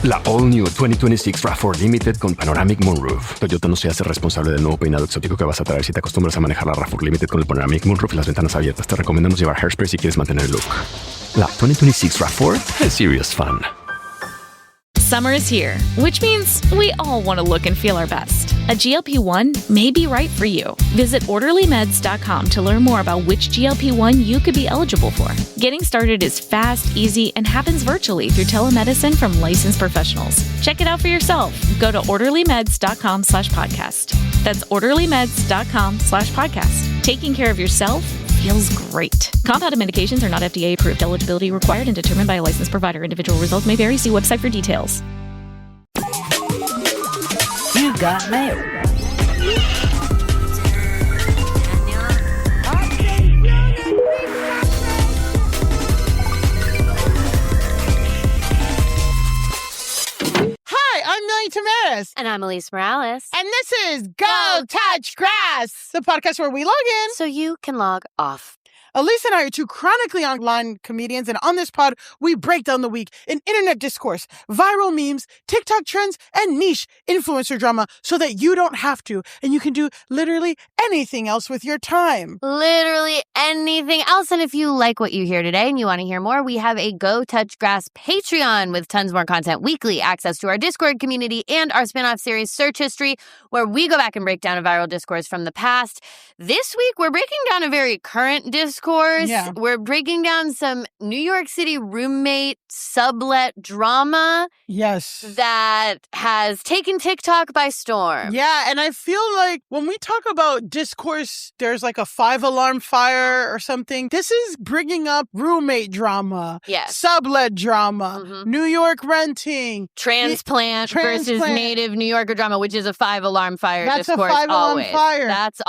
La All New 2026 RAV4 Limited con Panoramic Moonroof. Toyota no se hace responsable del nuevo peinado exótico que vas a traer si te acostumbras a manejar la RAV4 Limited con el Panoramic Moonroof y las ventanas abiertas. Te recomendamos llevar hairspray si quieres mantener el look. La 2026 RAV4 es serious fun. Summer is here, which means we all want to look and feel our best. A GLP-1 may be right for you. Visit orderlymeds.com to learn more about which GLP-1 you could be eligible for. Getting started is fast, easy, and happens virtually through telemedicine from licensed professionals. Check it out for yourself. Go to orderlymeds.com/podcast. That's orderlymeds.com/podcast. Taking care of yourself feels great. Compounded medications are not FDA approved. Eligibility required and determined by a licensed provider. Individual results may vary. See website for details. You got mail. Hi, I'm Millie Tamaris. And I'm Elise Morales. And this is Go Touch Grass, the podcast where we log in So you can log off. Elise and I are two chronically online comedians, and on this pod, we break down the week in internet discourse, viral memes, TikTok trends, and niche influencer drama so that you don't have to, and you can do literally anything else with your time. Literally anything else. And if you like what you hear today and you want to hear more, we have a Go Touch Grass Patreon with tons more content weekly, access to our Discord community, and our spinoff series, Search History, where we go back and break down a viral discourse from the past. This week, we're breaking down a very current discourse. Yeah. We're breaking down some New York City roommate sublet drama. Yes. That has taken TikTok by storm. Yeah, and I feel like when we talk about discourse, there's like a 5-alarm fire or something. This is bringing up roommate drama, Yes. sublet drama, New York renting, Transplant versus Transplant. native New Yorker drama, which is a 5-alarm fire That's a discourse. 5-alarm fire. That's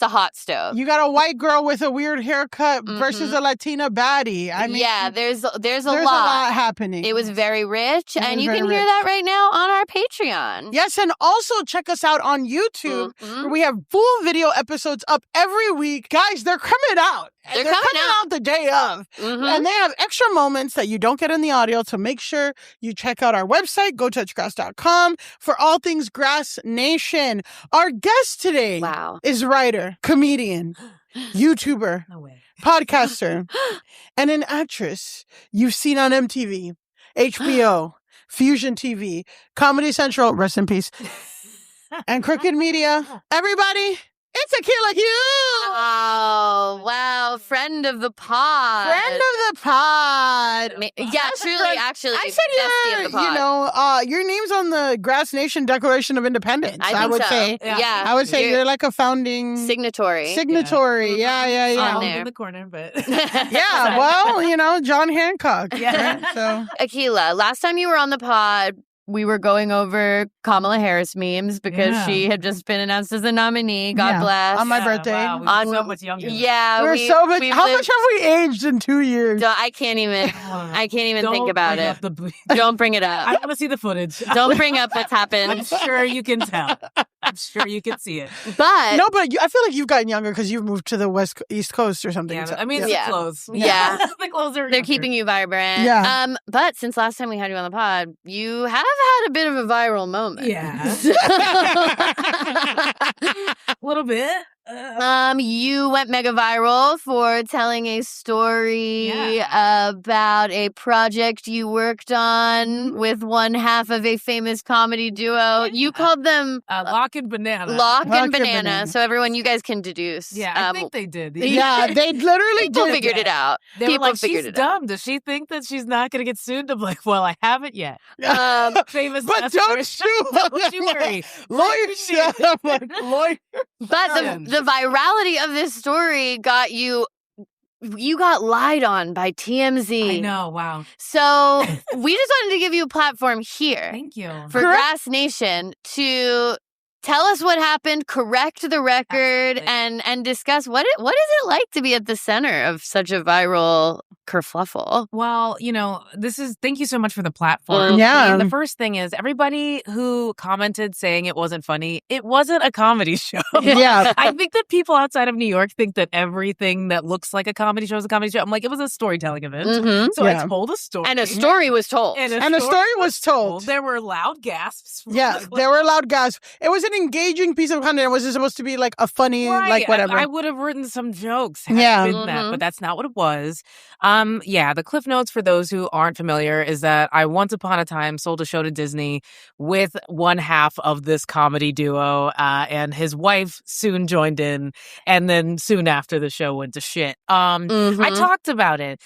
a hot stove. You got a white girl with a weird haircut versus a Latina baddie. I mean, yeah, there's a a lot happening. It was very rich, It and was you very can hear rich. that right now on our Patreon. Yes, and also check us out on YouTube, where we have full video episodes up every week. Guys, they're coming out. They're coming out the day of. And they have extra moments that you don't get in the audio, so make sure you check out our website, gotouchgrass.com, for all things Grass Nation. Our guest today is writer, comedian, YouTuber, podcaster, and an actress you've seen on MTV, HBO, Fusion TV, Comedy Central, rest in peace, and Crooked Media. Everybody, it's Akilah Hughes. Oh, wow. Friend of the pod. Friend of the pod. Yeah, truly, actually. I said your name's on the Grass Nation Declaration of Independence. I would say. Yeah. I would say you're like a founding signatory. Yeah. On there. In the corner, but yeah, well, John Hancock. Yeah. Right? So Akilah, last time you were on the pod, we were going over Kamala Harris memes because she had just been announced as a nominee. God bless. On my birthday. Wow, we were so much younger. Yeah. We're so much. How much have we aged in 2 years? I can't even think about it. Don't bring it up. I want to see the footage. Don't bring up what's happened. I'm sure you can tell. I'm sure you can see it. But I feel like you've gotten younger because you've moved to the East Coast or something. Yeah, So, I mean, it's the clothes. Yeah. The clothes are. They're keeping you vibrant. Yeah. But since last time we had you on the pod, you have had a bit of a viral moment. Yeah. A little bit. You went mega viral for telling a story about a project you worked on with one half of a famous comedy duo. You called them Lock and Banana. Lock and Banana. So everyone, you guys can deduce. Yeah, I think they did. Yeah, they literally People did. figured it out. They were People like, figured she's it out. dumb. Does she think that she's not going to get sued? I'm like, well, I haven't yet. Famous. But don't you worry. Lawyers. Lawyer. But the virality of this story got you got lied on by TMZ. I know, wow. So we just wanted to give you a platform here. Thank you. For Grass Nation to tell us what happened, correct the record, Absolutely. and discuss what is it like to be at the center of such a viral kerfluffle. Well, thank you so much for the platform. Yeah. I mean, the first thing is everybody who commented saying it wasn't funny, it wasn't a comedy show. Yeah. I think that people outside of New York think that everything that looks like a comedy show is a comedy show. I'm like, it was a storytelling event. Mhm. So Yeah. I told a story. And a story was told. And a story was told. There were loud gasps. Yeah, there were loud gasps. It was an engaging piece of content. It wasn't supposed to be like a funny, like whatever. I would have written some jokes had Yeah. it been that, but that's not what it was. The Cliff Notes for those who aren't familiar is that I once upon a time sold a show to Disney with one half of this comedy duo, and his wife soon joined in, and then soon after the show went to shit. I talked about it.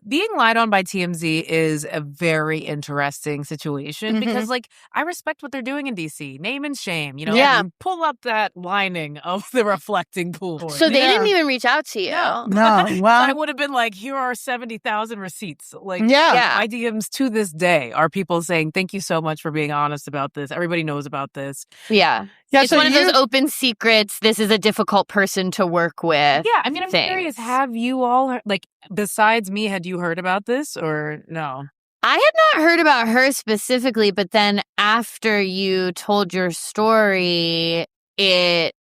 Being lied on by TMZ is a very interesting situation because, like, I respect what they're doing in DC. Name and shame, and pull up that lining of the reflecting pool. So they didn't even reach out to you. No. No, well, I would have been like, here are 70,000 receipts. Like, yeah. my DMs to this day are people saying, thank you so much for being honest about this. Everybody knows about this. Yeah. Yeah, it's so one of those open secrets. This is a difficult person to work with. Yeah, I mean, I'm curious, have you all, like, besides me, had you heard about this or no? I had not heard about her specifically, but then after you told your story, it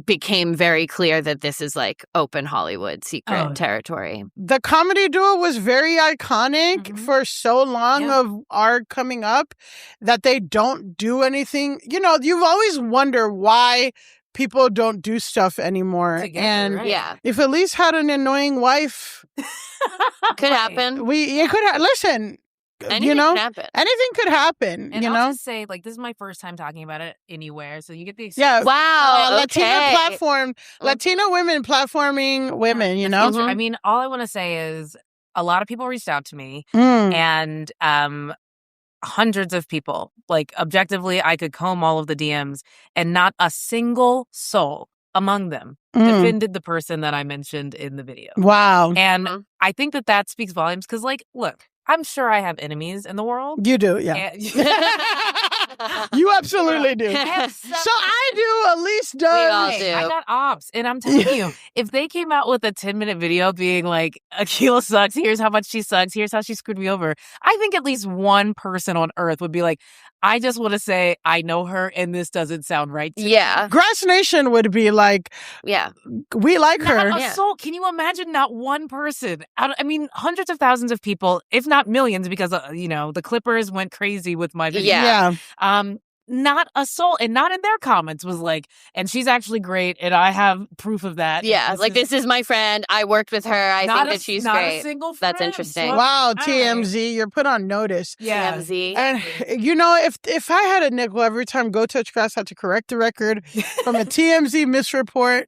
became very clear that this is like open Hollywood secret territory. The comedy duo was very iconic for so long of our coming up that they don't do anything. You've always wondered why people don't do stuff anymore. Together, and right? if Elise had an annoying wife, Could happen. it could listen. Anything can happen. Anything could happen. And I'll just say, like, this is my first time talking about it anywhere, so you get the Wow. Latina platform, Latina women platforming women. I mean, all I want to say is a lot of people reached out to me, Mm. and hundreds of people. Like, objectively, I could comb all of the DMs, and not a single soul among them defended the person that I mentioned in the video. Wow. And I think that speaks volumes because, like, look, I'm sure I have enemies in the world. You do, yeah. You absolutely do. So I do. Elise does. We all do. I got ops, and I'm telling you, if they came out with a 10-minute video being like, Akilah sucks, here's how much she sucks, here's how she screwed me over, I think at least one person on earth would be like, I just want to say I know her, and this doesn't sound right to me. Grass Nation would be like, we like her. Not a soul. Can you imagine not one person? I mean, hundreds of thousands of people, if not millions, because, the Clippers went crazy with my video. Yeah. Not a soul, and not in their comments was like, and she's actually great, and I have proof of that. Yeah, this is my friend. I worked with her. I think that she's not great. A single friend. That's interesting. Wow, TMZ, you're put on notice. Yeah. TMZ. And if I had a nickel every time Go Touch Grass had to correct the record from a TMZ misreport,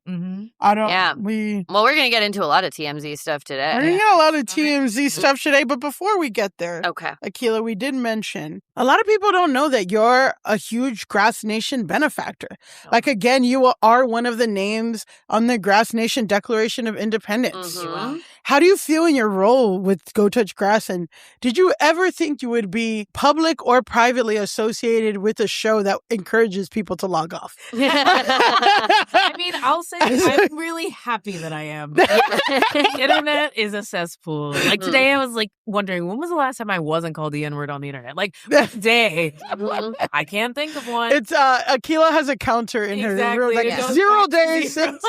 I don't. Yeah. Well, we're gonna get into a lot of TMZ stuff today. We're gonna get a lot of TMZ stuff today, but before we get there, okay, Akilah, we did mention a lot of people don't know that you're a huge Grass Nation benefactor. Like, again, you are one of the names on the Grass Nation Declaration of Independence. How do you feel in your role with Go Touch Grass? And did you ever think you would be public or privately associated with a show that encourages people to log off? I mean, I'll say I'm really happy that I am. The internet is a cesspool. Like, today I was like wondering, when was the last time I wasn't called the N-word on the internet? Like, today. I can't think of one. It's Akilah has a counter in her room. Like, 0 days since.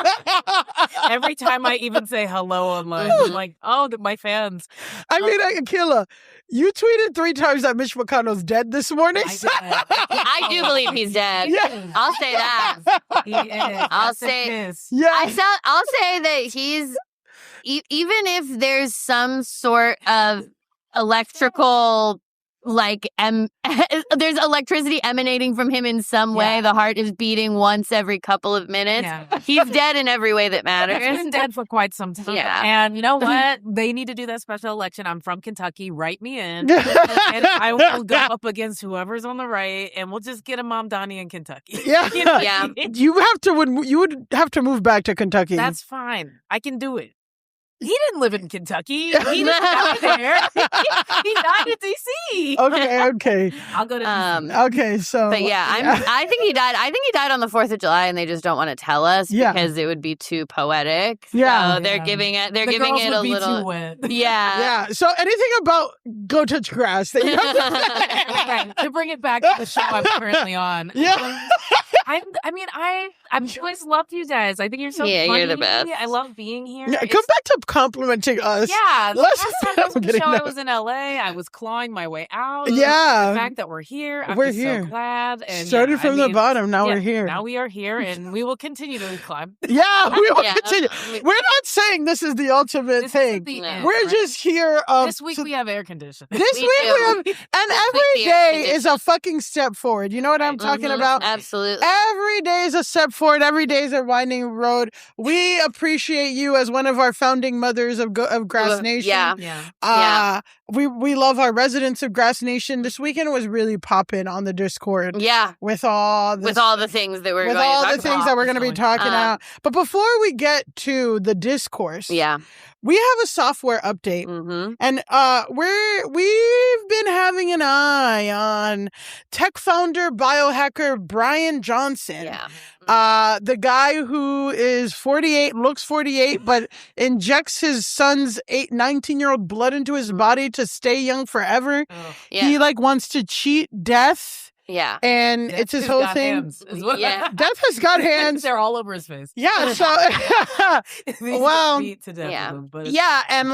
Every time I even say hello online, I'm like, oh, my fans. I mean, Akilah, you tweeted 3 times that Mitch McConnell's dead this morning. I do believe he's dead. Yeah. I'll say that. He is. I'll say, yeah. I'll say that he's, even if there's some sort of electrical, like, there's electricity emanating from him in some way. The heart is beating once every couple of minutes. Yeah. He's dead in every way that matters. He's been dead for quite some time. Yeah. And you know what? They need to do that special election. I'm from Kentucky. Write me in. And I will go up against whoever's on the right, and we'll just get a Mom Donnie in Kentucky. Yeah. You know? You would have to move back to Kentucky. That's fine. I can do it. He didn't live in Kentucky. He didn't die there. He died in D.C. Okay. I'll go to DC. Okay, so. But yeah, I think he died. I think he died on the 4th of July, and they just don't want to tell us because it would be too poetic. Yeah. So they're giving it. They're the giving girls it would a be little. Too wet. Yeah. Yeah. So anything about Go Touch Grass that you have to say? Right. To bring it back to the show I'm currently on. Yeah. I've always loved you guys. I think you're so funny. You're the best. I love being here. Yeah, come back to complimenting us. Yeah. Last time I was on the show, I was in LA. I was clawing my way out. Yeah. The fact that we're here, I'm We're just here. so glad. And Started from the bottom. Now we're here. Now we are here, and we will continue to climb. Yeah, we will continue. We're not saying this is the ultimate thing. We're just here. This week we have air conditioning. This week we have, and every day is a fucking step forward. You know what I'm talking about? Absolutely. Every day is a step forward. Every day is a winding road. We appreciate you as one of our founding mothers of Grass Nation. Yeah. We love our residents of Grass Nation. This weekend was really popping on the Discord. Yeah. With all the things that we're going to be talking about. But before we get to the discourse, we have a software update, and we've been having an eye on tech founder biohacker Bryan Johnson. The guy who is 48, looks 48, but injects his son's 19-year-old blood into his body to stay young forever. He wants to cheat death. Yeah. And Death it's his whole thing. Hands, Death has got hands. They're all over his face. Yeah. So, well, beat to death with them, and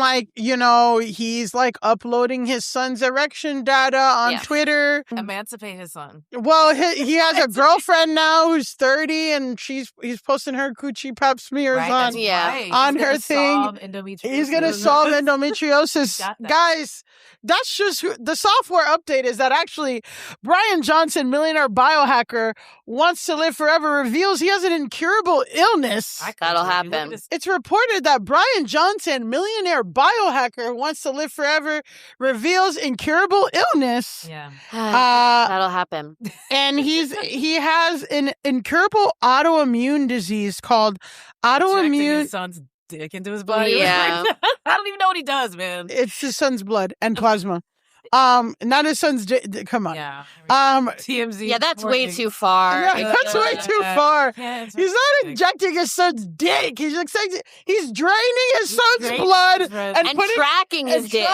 he's uploading his son's erection data on Twitter. Emancipate his son. Well, he has a girlfriend now who's 30, and he's posting her coochie pap smears on her thing. He's gonna solve endometriosis. Guys, that's just the software update is that actually Bryan Johnson, millionaire biohacker, wants to live forever, reveals he has an incurable illness. That'll happen. It's reported that Bryan Johnson, millionaire biohacker, wants to live forever, reveals incurable illness. Yeah. That'll happen. And he has an incurable autoimmune disease called autoimmune. His son's dick into his body. Yeah. I don't even know what he does, man. It's his son's blood and plasma. Not his son's come on. Yeah. TMZ. Yeah, that's way too far. Yeah, that's way too far. Yeah, he's not injecting his son's dick. He's draining his son's blood and tracking his dick.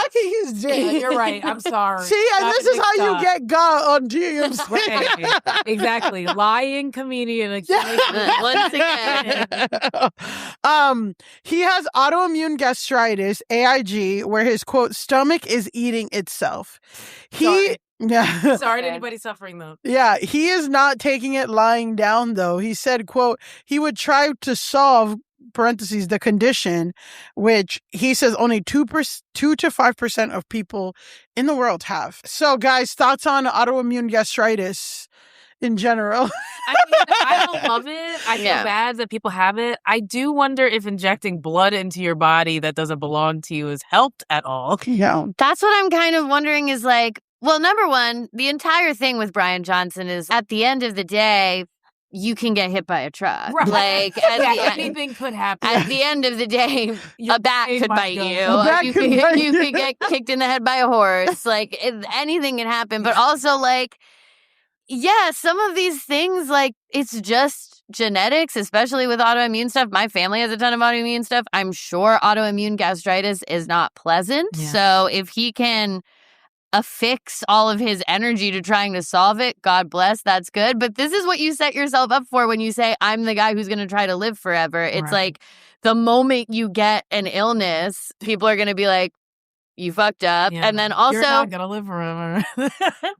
Yeah, you're right. I'm sorry. See, and this is how you get got on TMZ. Right. Exactly. Lying comedian. Once again. He has autoimmune gastritis, AIG, where his quote stomach is eating itself. Sorry to anybody suffering though. Yeah, he is not taking it lying down though. He said, quote, he would try to solve parentheses the condition, which he says only 2 to 5% of people in the world have. So guys, thoughts on autoimmune gastritis in general? I don't love it. I feel bad that people have it. I do wonder if injecting blood into your body that doesn't belong to you has helped at all. Yeah. That's what I'm kind of wondering is well, number one, the entire thing with Bryan Johnson is at the end of the day, you can get hit by a truck. Right. Anything could happen. At the end of the day, a bat could bite you. You could get kicked in the head by a horse. Anything can happen. But also, some of these things, it's just genetics, especially with autoimmune stuff. My family has a ton of autoimmune stuff. I'm sure autoimmune gastritis is not pleasant. Yeah. So if he can affix all of his energy to trying to solve it, God bless, that's good. But this is what you set yourself up for when you say, I'm the guy who's going to try to live forever. It's the moment you get an illness, people are going to be like, you fucked up. Yeah. And then also, you're not gonna live forever.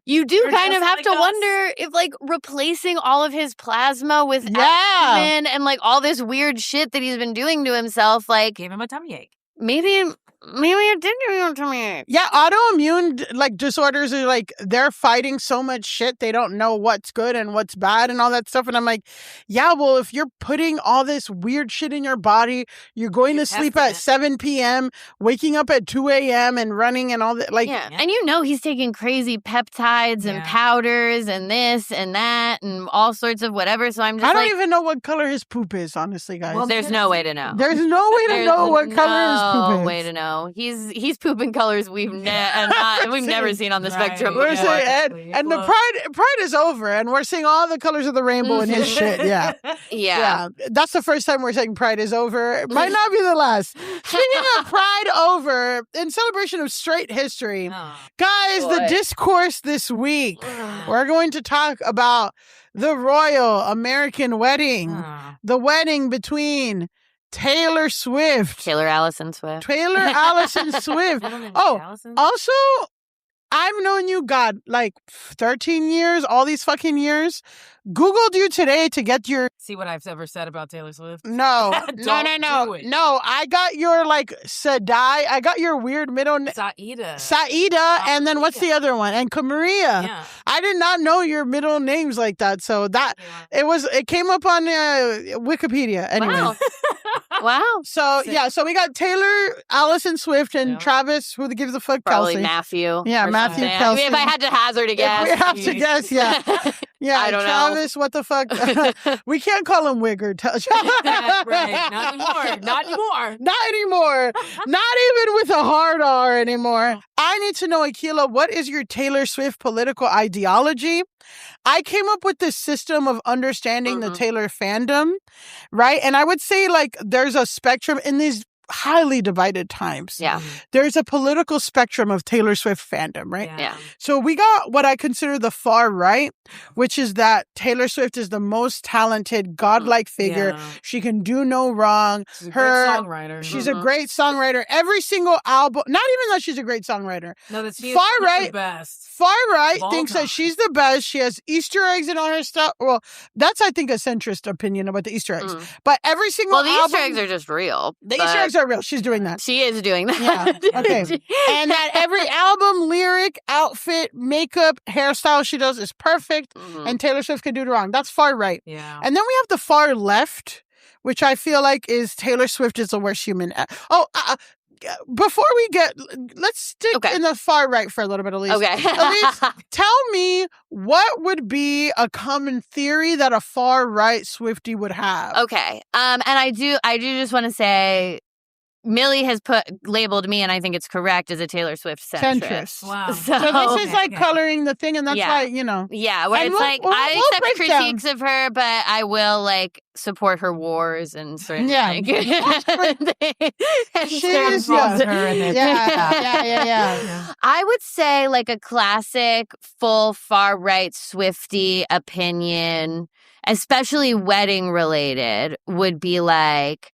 You do kind of have to wonder if replacing all of his plasma with aspirin and all this weird shit that he's been doing to himself, gave him a tummy ache. Maybe maybe you did give it to me. Yeah, autoimmune like disorders are like they're fighting so much shit they don't know what's good and what's bad and all that stuff. And I'm like, yeah, well, if you're putting all this weird shit in your body, you're going to sleep at 7 p.m., waking up at 2 a.m. and running and all that. Like, and he's taking crazy peptides and powders and this and that and all sorts of whatever. So I'm just I don't even know what color his poop is, honestly, guys. Well, there's no way to know. There's no way to know what color his poop is. No way to know. He's pooping colors we've never seen on the spectrum before. And the pride is over, and we're seeing all the colors of the rainbow in his shit. Yeah. That's the first time we're saying pride is over. It might not be the last. Speaking of pride over, in celebration of straight history, guys, the discourse this week, we're going to talk about the royal American wedding, the wedding between Taylor Allison Swift. Also, I've known you, God, like 13 years, all these fucking years. Googled you today to get your... See what I've ever said about Taylor Swift? No. No, I got your, like, Sadai. I got your weird middle name. Saida. And then what's the other one? And Maria. Yeah. I did not know your middle names like that. So that, it came up on Wikipedia. Anyway. Wow. So we got Taylor, Allison Swift, and Travis, who gives a fuck, Probably Kelce. Matthew. Yeah, Matthew Kelce. I mean, if I had to hazard a guess. If we have to guess, yeah. Yeah, I don't Travis, what the fuck? We can't call him Wigger. Right. Not anymore. Not even with a hard R anymore. I need to know, Akilah, what is your Taylor Swift political ideology? I came up with this system of understanding the Taylor fandom, right? And I would say, like, there's a spectrum in these highly divided times. Yeah. There's a political spectrum of Taylor Swift fandom, right? Yeah. So we got what I consider the far right, which is that Taylor Swift is the most talented, godlike figure. Yeah. She can do no wrong. She's a great songwriter. She's a great songwriter. Every single album, not even that she's a great songwriter. No, that she is far right, the best. Far right thinks that she's the best. She has Easter eggs in all her stuff. Well, that's, I think, a centrist opinion about the Easter eggs. But every single album... Well, the Easter eggs are just real. The Easter eggs are real. She's doing that. She is doing that. Yeah. Okay. And that every album, lyric, outfit, makeup, hairstyle she does is perfect. And Taylor Swift can do it wrong. That's far right. Yeah. And then we have the far left, which I feel like is Taylor Swift is the worst human. Before we let's stick in the far right for a little bit, at least. Okay. Elise, tell me what would be a common theory that a far right Swiftie would have. Okay. And I do just want to say, Millie has labeled me, and I think it's correct, as a Taylor Swift centrist. Wow. So this is like coloring the thing, and that's why, you know. Yeah, where it's like, I accept critiques of her, but I will, like, support her wars and sort of like... She is, yeah. I would say, like, a classic full far-right Swiftie opinion, especially wedding-related, would be like,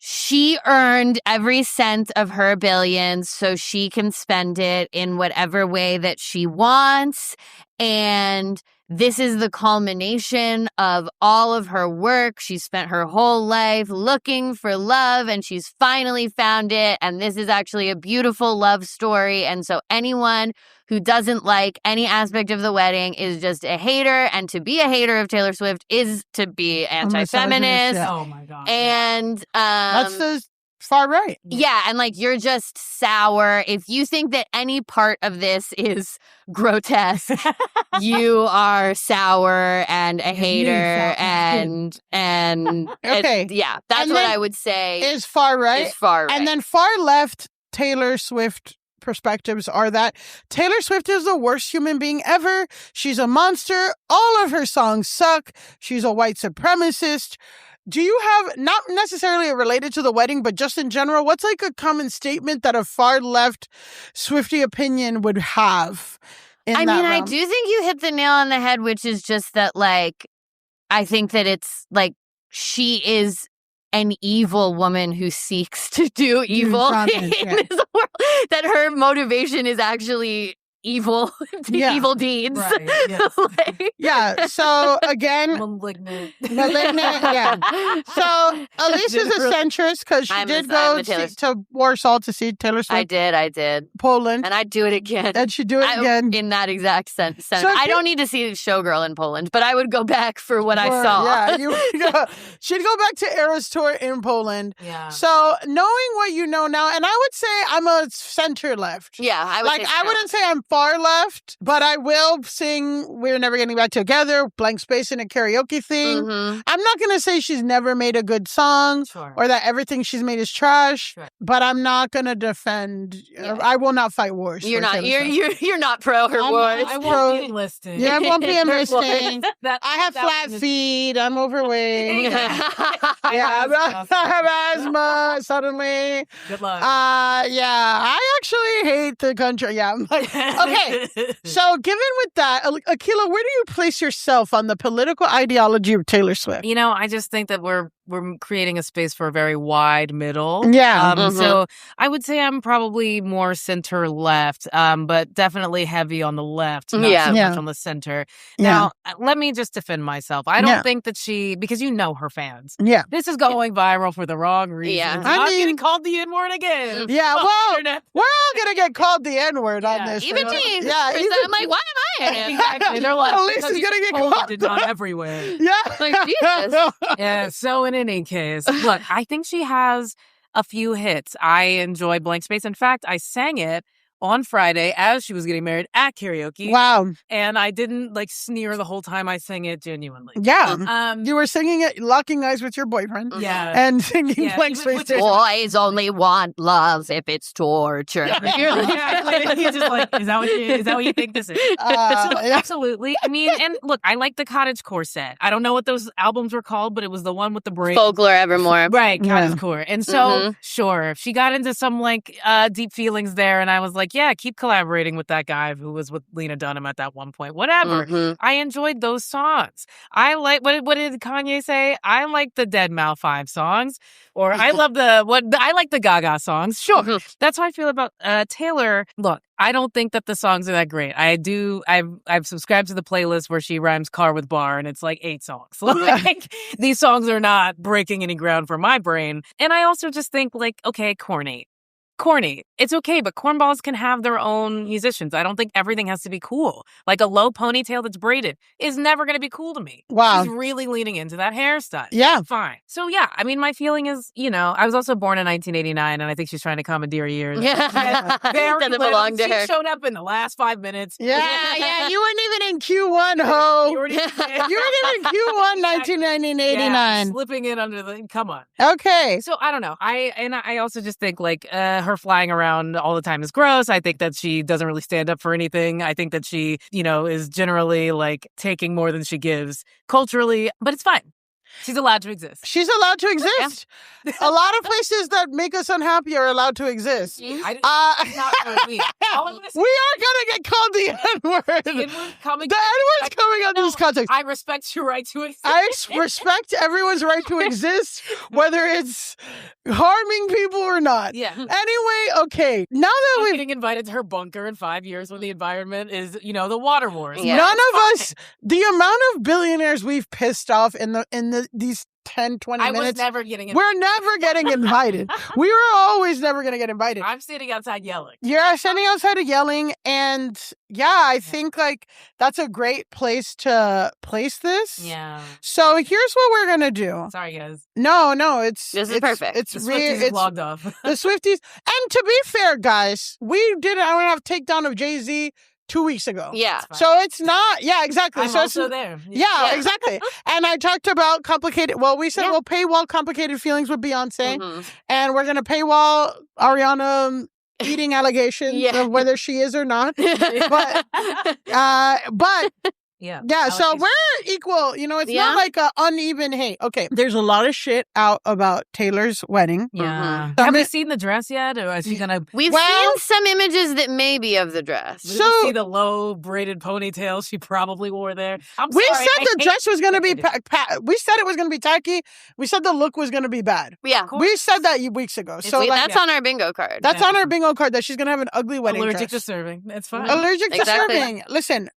she earned every cent of her billions so she can spend it in whatever way that she wants. And this is the culmination of all of her work. She spent her whole life looking for love, and she's finally found it. And this is actually a beautiful love story. And so anyone who doesn't like any aspect of the wedding is just a hater. And to be a hater of Taylor Swift is to be anti-feminist. Oh my God. And that's the far right. Yeah, and like, you're just sour. If you think that any part of this is grotesque, you are sour and a hater, and okay. That's what I would say is far right. Is far right. And then far left Taylor Swift perspectives are that Taylor Swift is the worst human being ever. She's a monster. All of her songs suck. She's a white supremacist. Do you have, not necessarily related to the wedding, but just in general, what's like a common statement that a far left Swiftie opinion would have? I do think you hit the nail on the head, which is just that, like, I think that it's like she is an evil woman who seeks to do evil in this world. That her motivation is actually evil Yeah. evil deeds. Right, yes. Like- Yeah. So again, Malignant. yeah. So Elise is a centrist because she I'm did a go Taylor to Warsaw to see Taylor Swift, I did. Poland, And I'd do it again. and she'd do it again. In that exact sense. So I if don't need to see Showgirl in Poland, but I would go back for what I Or- saw. Yeah, she'd go back to Eras Tour in Poland. Yeah. So knowing what you know now, and I would say I'm a center left. Yeah, I would say I wouldn't say I'm far left, but I will sing We're Never Getting Back Together, Blank Space in a karaoke thing. Mhm. I'm not going to say she's never made a good song Sure. or that everything she's made is trash, Right. but I'm not going to defend. Yeah. I will not fight wars. You're for not Taylor Swift. you're not pro her wars. I Pro- won't be enlisted. Yeah, I won't be enlisting. That- I have that flat was- feet. I'm overweight. I Yeah, have I have asthma suddenly. Good luck. Yeah, I actually hate the country. Yeah, I'm like, okay. So, given with that, Akilah, where do you place yourself on the political ideology of Taylor Swift? You know, I just think that we're creating a space for a very wide middle. Yeah. So I would say I'm probably more center left, but definitely heavy on the left, not Yeah. so Yeah. much on the center. Yeah. Now, let me just defend myself. I don't Yeah. think that because you know her fans. Yeah. This is going viral for the wrong reasons. Yeah. I I'm mean- getting called the N-word again. Yeah, On well, the internet. we're all going to get called the N-word on Yeah, this. Even me. Yeah, For even some, I'm like, why am I in it? Exactly. They're like, Elise because is gonna he's get Poland called and not everywhere. Yeah. Like, Jesus. Yeah. So in any case, look, I think she has a few hits. I enjoy Blank Space. In fact, I sang it on Friday as she was getting married at karaoke. Wow. And I didn't sneer the whole time. I sang it genuinely. Yeah. You were singing it, locking eyes with your boyfriend. Yeah. And singing Yeah, Blank even Space. with Too. Boys only want love if it's torture. You're like- Exactly. He's just like, is that what you think this is? Yeah. Absolutely. I mean, and look, I like the Cottagecore set. I don't know what those albums were called, but it was the one with the break. Folklore Evermore. Right, Yeah. Cottagecore. And so, sure, she got into some deep feelings there, and I was like, yeah, keep collaborating with that guy who was with Lena Dunham at that one point. Whatever. Mhm. I enjoyed those songs. I like what did Kanye say? I like the Dead Mouse 5 songs, or I love I like the Gaga songs. Sure, that's how I feel about Taylor. Look, I don't think that the songs are that great. I've subscribed to the playlist where she rhymes car with bar, and it's like 8 songs. Like, these songs are not breaking any ground for my brain. And I also just think okay, corny. It's okay, but cornballs can have their own musicians. I don't think everything has to be cool. Like a low ponytail that's braided is never going to be cool to me. Wow. She's really leaning into that hairstyle. Yeah. Fine. So yeah, I mean, my feeling is, I was also born in 1989, and I think she's trying to commandeer years. Yeah. Very Doesn't little. belong to She her. showed up in the last 5 minutes. Yeah. You weren't even in Q1, ho. You weren't even in Q1 1989. slipping in under the. Come on. Okay. So I don't know. I also just think her flying around all the time is gross. I think that she doesn't really stand up for anything. I think that she, is generally taking more than she gives culturally, but it's fine. She's allowed to exist. She's allowed to exist. A lot of places that make us unhappy are allowed to exist. That's not what I mean. All I'm gonna say- We are going to get called the N-word. The N-word coming. The N-word's coming out of this context. I respect your right to exist. I respect everyone's right to exist, whether it's harming people or not. Yeah. Anyway, okay. Now that I'm we've getting invited to her bunker in 5 years when the environment is, the water wars. Yeah. none of us, the amount of billionaires we've pissed off in these 10, 20 I was minutes, never getting invited. we're never getting invited. We were always never going to get invited. I'm standing outside yelling. You're standing outside and yelling, and I think that's a great place to place this. Yeah. So here's what we're gonna do. Sorry, guys. No, This is perfect. It's The real. Swifties It's logged off. the Swifties. And to be fair, guys, we did have takedown of Jay-Z 2 weeks ago. Yeah. So it's not. Yeah, exactly. I'm so it's also there. Yeah, exactly. And I talked about complicated. Well, we said Yeah. we'll paywall complicated feelings with Beyonce, Mhm. and we're gonna paywall Ariana eating allegations Yeah. of whether she is or not. But Yeah. Yeah, so we're equal. You know, it's not like an uneven hate. Okay, there's a lot of shit out about Taylor's wedding. Yeah. Have we seen the dress yet? Or is she going to... We've seen some images that may be of the dress. We didn't see the low braided ponytail she probably wore there. We said the dress was going to be... we said it was going to be tacky. We said the look was going to be bad. Yeah. We said that weeks ago. So that's on our bingo card. That's on our bingo card that she's going to have an ugly wedding Allergic dress. to serving. It's fine. Allergic to serving. Listen,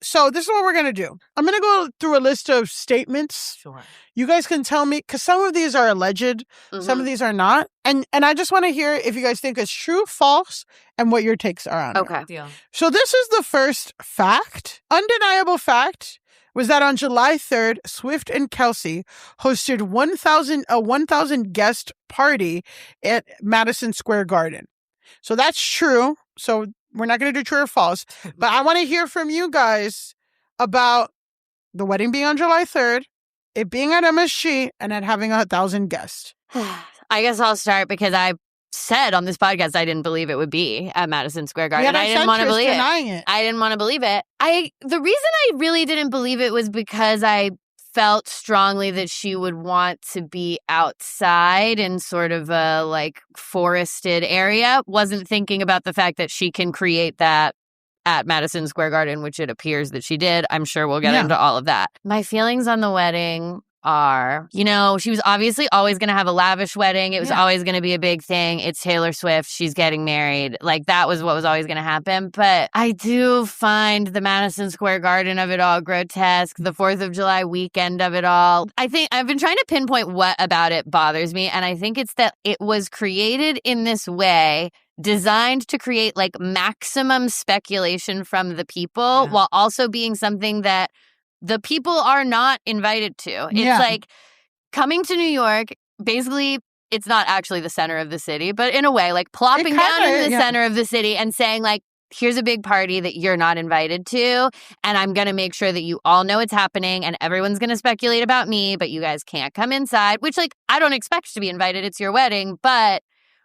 so this is what we're going to do. I'm going to go through a list of statements. Sure. You guys can tell me, because some of these are alleged, some of these are not. And I just want to hear if you guys think it's true, false, and what your takes are on it. Okay. Deal. So this is the first fact. Undeniable fact was that on July 3rd, Swift and Kelsey hosted 1,000 guest party at Madison Square Garden. So that's true. So we're not going to do true or false. But I want to hear from you guys about the wedding being on July 3rd, it being at MSG, and it having 1,000 guests. I guess I'll start because I said on this podcast I didn't believe it would be at Madison Square Garden. I didn't want to believe it. I didn't want to believe it. The reason I really didn't believe it was because I felt strongly that she would want to be outside in sort of a like forested area. Wasn't thinking about the fact that she can create that at Madison Square Garden, which it appears that she did. I'm sure we'll get into all of that. My feelings on the wedding are, you know, she was obviously always going to have a lavish wedding. It was always going to be a big thing. It's Taylor Swift. She's getting married. Like, that was what was always going to happen. But I do find the Madison Square Garden of it all grotesque. The 4th of July weekend of it all. I think I've been trying to pinpoint what about it bothers me. And I think it's that it was created in this way, designed to create like maximum speculation from the people while also being something that the people are not invited to. It's like coming to New York, basically, it's not actually the center of the city, but in a way, like plopping down in the center of the city and saying like, here's a big party that you're not invited to, and I'm going to make sure that you all know it's happening, and everyone's going to speculate about me, but you guys can't come inside, which like, I don't expect to be invited. It's your wedding, but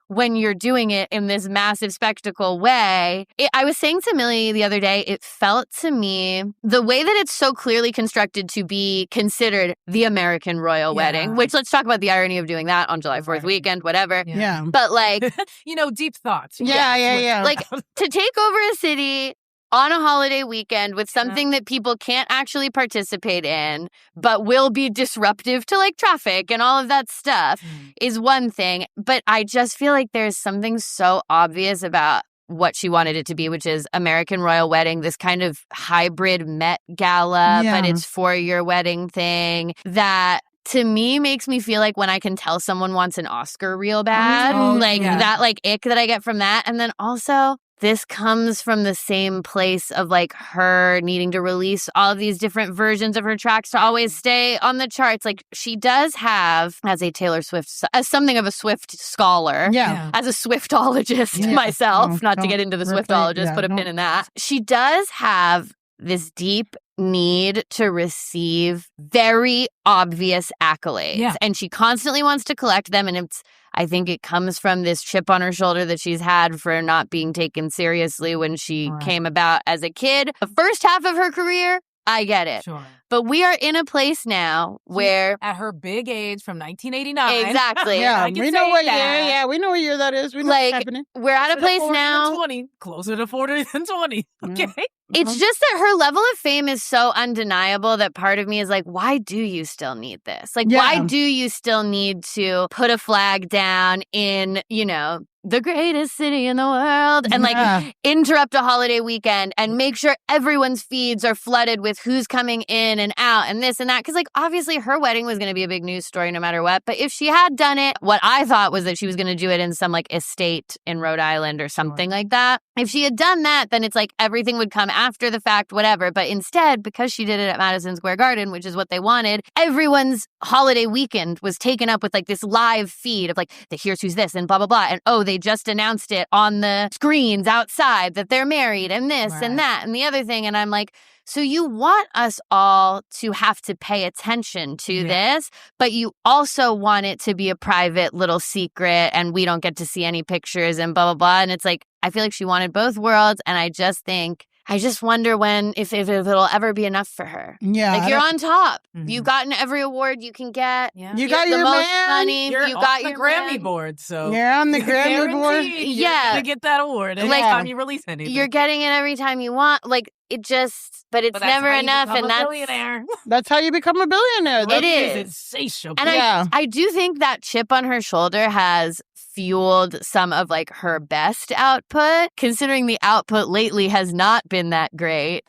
when you're doing it in this massive spectacle way. I was saying to Millie the other day, it felt to me, the way that it's so clearly constructed to be considered the American royal wedding, which let's talk about the irony of doing that on July 4th weekend, whatever. Yeah. But like... you know, deep thoughts. Yeah. Like, to take over a city on a holiday weekend with something that people can't actually participate in, but will be disruptive to like traffic and all of that stuff is one thing. But I just feel like there's something so obvious about what she wanted it to be, which is American royal wedding, this kind of hybrid Met Gala, but it's for your wedding thing that to me makes me feel like when I can tell someone wants an Oscar real bad, that like ick that I get from that. And then also, this comes from the same place of like her needing to release all of these different versions of her tracks to always stay on the charts. Like she does have, as a Taylor Swift, as something of a Swift scholar, as a Swiftologist myself, not to get into the Swiftologist, put a pin in that. She does have this deep need to receive very obvious accolades. And she constantly wants to collect them. And I think it comes from this chip on her shoulder that she's had for not being taken seriously when she came about as a kid. The first half of her career, I get it. Sure. But we are in a place now where... At her big age from 1989. Exactly. We know what year. We know what year that is. We know what's happening. We're at a place now... Closer to 40 than 20. Okay. It's just that her level of fame is so undeniable that part of me is like, why do you still need this? Like, why do you still need to put a flag down in, you know, the greatest city in the world and like interrupt a holiday weekend and make sure everyone's feeds are flooded with who's coming in and out and this and that? Because like, obviously her wedding was going to be a big news story no matter what. But if she had done it, what I thought was that she was going to do it in some like estate in Rhode Island or something like that. If she had done that, then it's like everything would come after the fact, whatever. But instead, because she did it at Madison Square Garden, which is what they wanted, everyone's holiday weekend was taken up with like this live feed of like, here's who's this and blah, blah, blah. And they just announced it on the screens outside that they're married and this and that and the other thing. And I'm like, so you want us all to have to pay attention to this, but you also want it to be a private little secret and we don't get to see any pictures and blah, blah, blah. And it's like, I feel like she wanted both worlds. And I just think I just wonder if it'll ever be enough for her. Yeah. Like, you're on top. Mhm. You've gotten every award you can get. Yeah. You got the your most man. money. You're You on got the your Grammy man. board, so You're on the Grammy board. guaranteed Yeah. you're gonna get that award every Yeah. time you release anything. You're getting it every time you want. Like, it just, but it's But that's never how you enough. become And a that's, billionaire. That's how you become a billionaire. It is. It's insatiable. and Yeah. I do think that chip on her shoulder has fueled some of like her best output, considering the output lately has not been that great.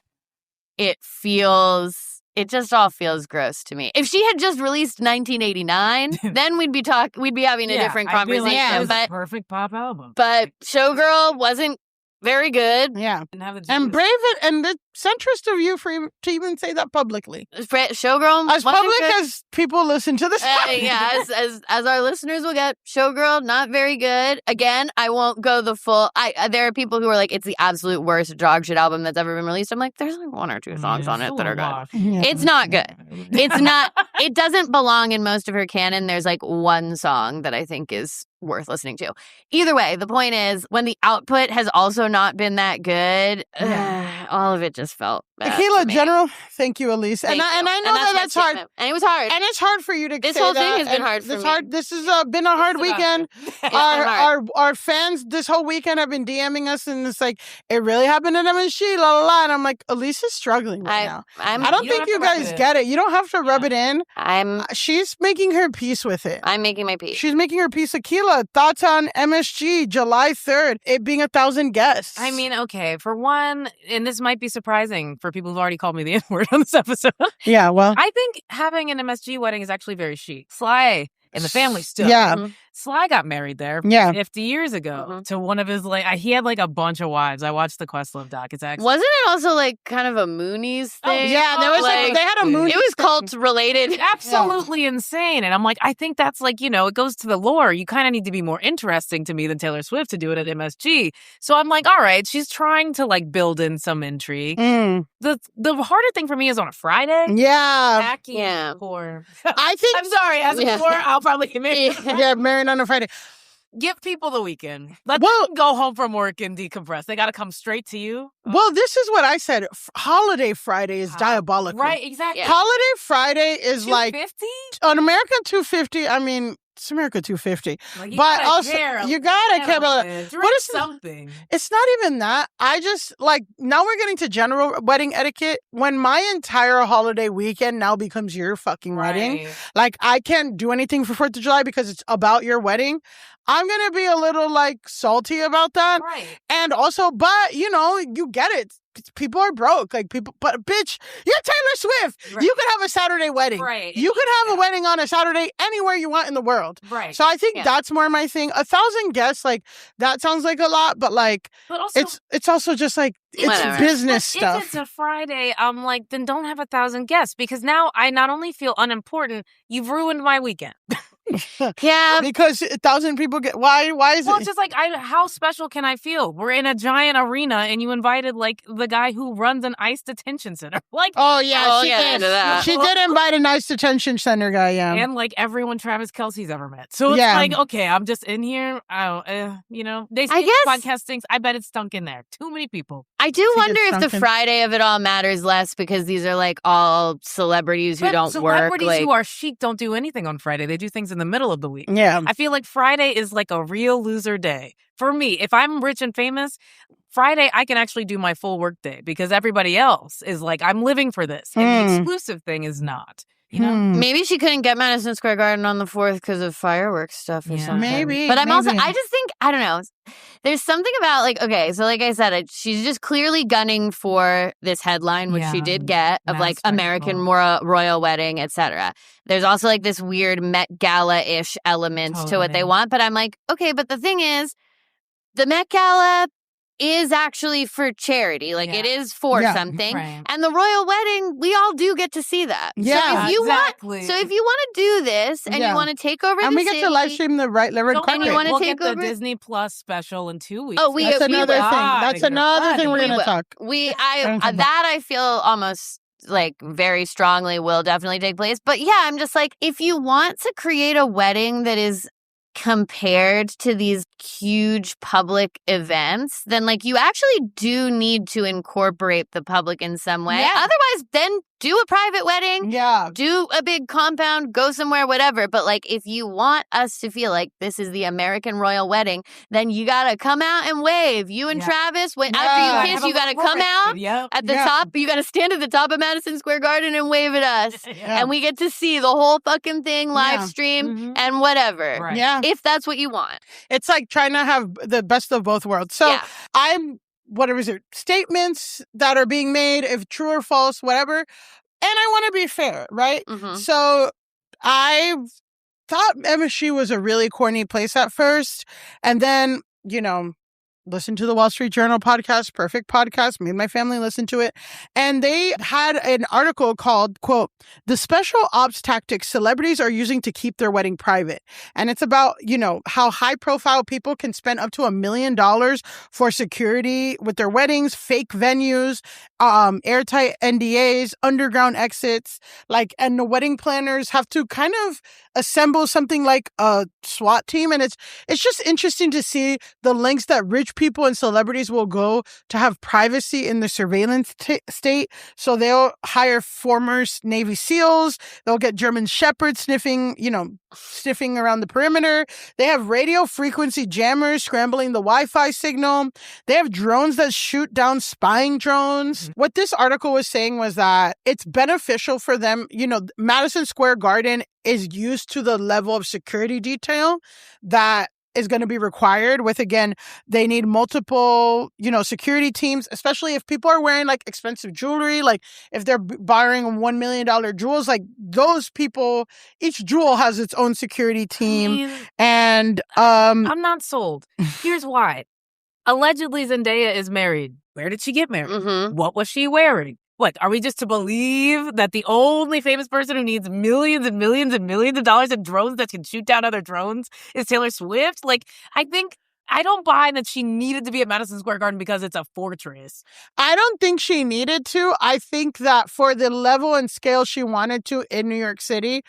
It just all feels gross to me. If she had just released 1989, then we'd be having a different I'd be conversation. like, "That was a but perfect pop album. but Showgirl wasn't very good. Yeah. Didn't have the And juice. brave it, and the centrist of you to even say that publicly. Showgirl As wasn't public good. as people listen to this. Yeah, as our listeners will get, Showgirl not very good. Again, I won't go the full. There are people who are like, it's the absolute worst dog shit album that's ever been released. I'm like, there's like one or two songs on it that are good. Yeah. It's not good. It's not. It doesn't belong in most of her canon. There's like one song that I think is worth listening to. Either way, the point is, when the output has also not been that good, all of it just felt bad. Akilah, to me. General, thank you, Elise. Thank I you. know that my that's hard. statement. And it was hard. And it's hard for you to This say whole thing that, has been and hard for it's me. This has been a hard weekend. It's been hard. Our fans this whole weekend have been DMing us, and it's like, it really happened to them and she, la la la. And I'm like, Elise is struggling right now. I don't You don't think have you to rub guys it in. get it. You don't have to rub it in. She's making her peace with it. I'm making my peace. She's making her peace. Akilah, thoughts on MSG, July 3rd, it being 1,000 guests. I mean, okay, for one, and this might be surprising for people who've already called me the N-word on this episode. Yeah, well. I think having an MSG wedding is actually very chic. Sly and the family still. Yeah. Mhm. Sly got married there 50 years ago to one of his, he had like a bunch of wives. I watched the Questlove doc. It's actually. Wasn't it also like kind of a Moonies thing? Yeah, there was they had a Moonies. It was cult related. Absolutely insane. And I'm like, I think that's like, it goes to the lore. You kind of need to be more interesting to me than Taylor Swift to do it at MSG. So I'm like, all right, she's trying to like build in some intrigue. Mm. The harder thing for me is on a Friday. Yeah. Yeah. Poor. I think. I'm sorry. As a poor, I'll probably get married. Yeah, married on a Friday. Give people the weekend. Let them go home from work and decompress. They got to come straight to you. Well, this is what I said. Holiday Friday is diabolical. Right, exactly. Yeah. Holiday Friday is like 250? on America 250. I mean, it's America 250. Like, you But gotta also, care a you gotta care about little it. bit. But Drink it's something. It's not even that. I just now we're getting to general wedding etiquette. When my entire holiday weekend now becomes your fucking wedding, like I can't do anything for 4th of July because it's about your wedding. I'm gonna be a little salty about that. Right. And also, but you get it. People are broke. But bitch, you're Taylor Swift. Right. You could have a Saturday wedding. Right. You could have a wedding on a Saturday anywhere you want in the world. Right. So I think that's more my thing. 1,000 guests, that sounds like a lot, but also, it's also just it's Whatever. business But stuff. if it's a Friday, I'm like, then don't have 1,000 guests because now I not only feel unimportant, you've ruined my weekend. Yeah. Because 1,000 people get why is Well, it? it's just how special can I feel? We're in a giant arena and you invited the guy who runs an ICE detention center. Oh yeah, I'll she get did. into that. She did invite a nice detention center guy. Yeah, And everyone Travis Kelce's ever met. So it's okay, I'm just in here. They say podcast stinks. I bet it stunk in there. Too many people. I do wonder if the sunken. Friday of it all matters less because these are all celebrities who don't work. Celebrities who are chic don't do anything on Friday. They do things in the middle of the week. Yeah. I feel like Friday is like a real loser day. For me, if I'm rich and famous, Friday I can actually do my full work day because everybody else is I'm living for this. And the exclusive thing is not. Maybe she couldn't get Madison Square Garden on the 4th because of fireworks stuff or something. Maybe. But I just think, I don't know. There's something about so like I said, she's just clearly gunning for this headline, which she did get, of American royal wedding, etc. There's also this weird Met Gala-ish element to what they want. But I'm like, okay, but the thing is, the Met Gala is actually for charity. It is for something. Right. And the royal wedding, we all do get to see that. Yeah, so if you exactly. want to do this and you want to take over and the we city, get to live stream the red carpet. you wanna we'll take get over- the Disney Plus special in 2 weeks. Oh, That's another thing. That's another thing we're We gonna will. talk. I feel almost very strongly will definitely take place. But yeah, I'm just if you want to create a wedding that is compared to these huge public events, then like you actually do need to incorporate the public in some way. Yeah. Otherwise, then do a private wedding. Yeah. Do a big compound, go somewhere, whatever. But like if you want us to feel like this is the American royal wedding, then you got to come out and wave. You and Travis, after you kiss, you got to come out at the top. You got to stand at the top of Madison Square Garden and wave at us. And we get to see the whole fucking thing live stream and whatever. Right. Yeah. If that's what you want. It's like trying to have the best of both worlds. So whatever is it, statements that are being made, if true or false, whatever. And I want to be fair, right? Mm-hmm. So I thought MSG was a really corny place at first. And then, listen to the Wall Street Journal podcast, perfect podcast. Me and my family listened to it. And they had an article called, quote, "The special ops tactics celebrities are using to keep their wedding private." And it's about, how high profile people can spend up to $1 million for security with their weddings, fake venues, airtight NDAs, underground exits, and the wedding planners have to kind of assemble something like a SWAT team. And it's just interesting to see the lengths that rich people and celebrities will go to have privacy in the surveillance state. So they'll hire former Navy SEALs. They'll get German Shepherds sniffing around the perimeter. They have radio frequency jammers scrambling the Wi-Fi signal. They have drones that shoot down spying drones. What this article was saying was that it's beneficial for them. Madison Square Garden is used to the level of security detail that is going to be required with, again, they need multiple, security teams, especially if people are wearing expensive jewelry, if they're borrowing $1 million jewels, those people, each jewel has its own security team. And I'm not sold. Here's why. Allegedly, Zendaya is married. Where did she get married? Mm-hmm. What was she wearing? What, are we just to believe that the only famous person who needs millions and millions and millions of dollars in drones that can shoot down other drones is Taylor Swift? I don't buy that she needed to be at Madison Square Garden because it's a fortress. I don't think she needed to. I think that for the level and scale she wanted to in New York City,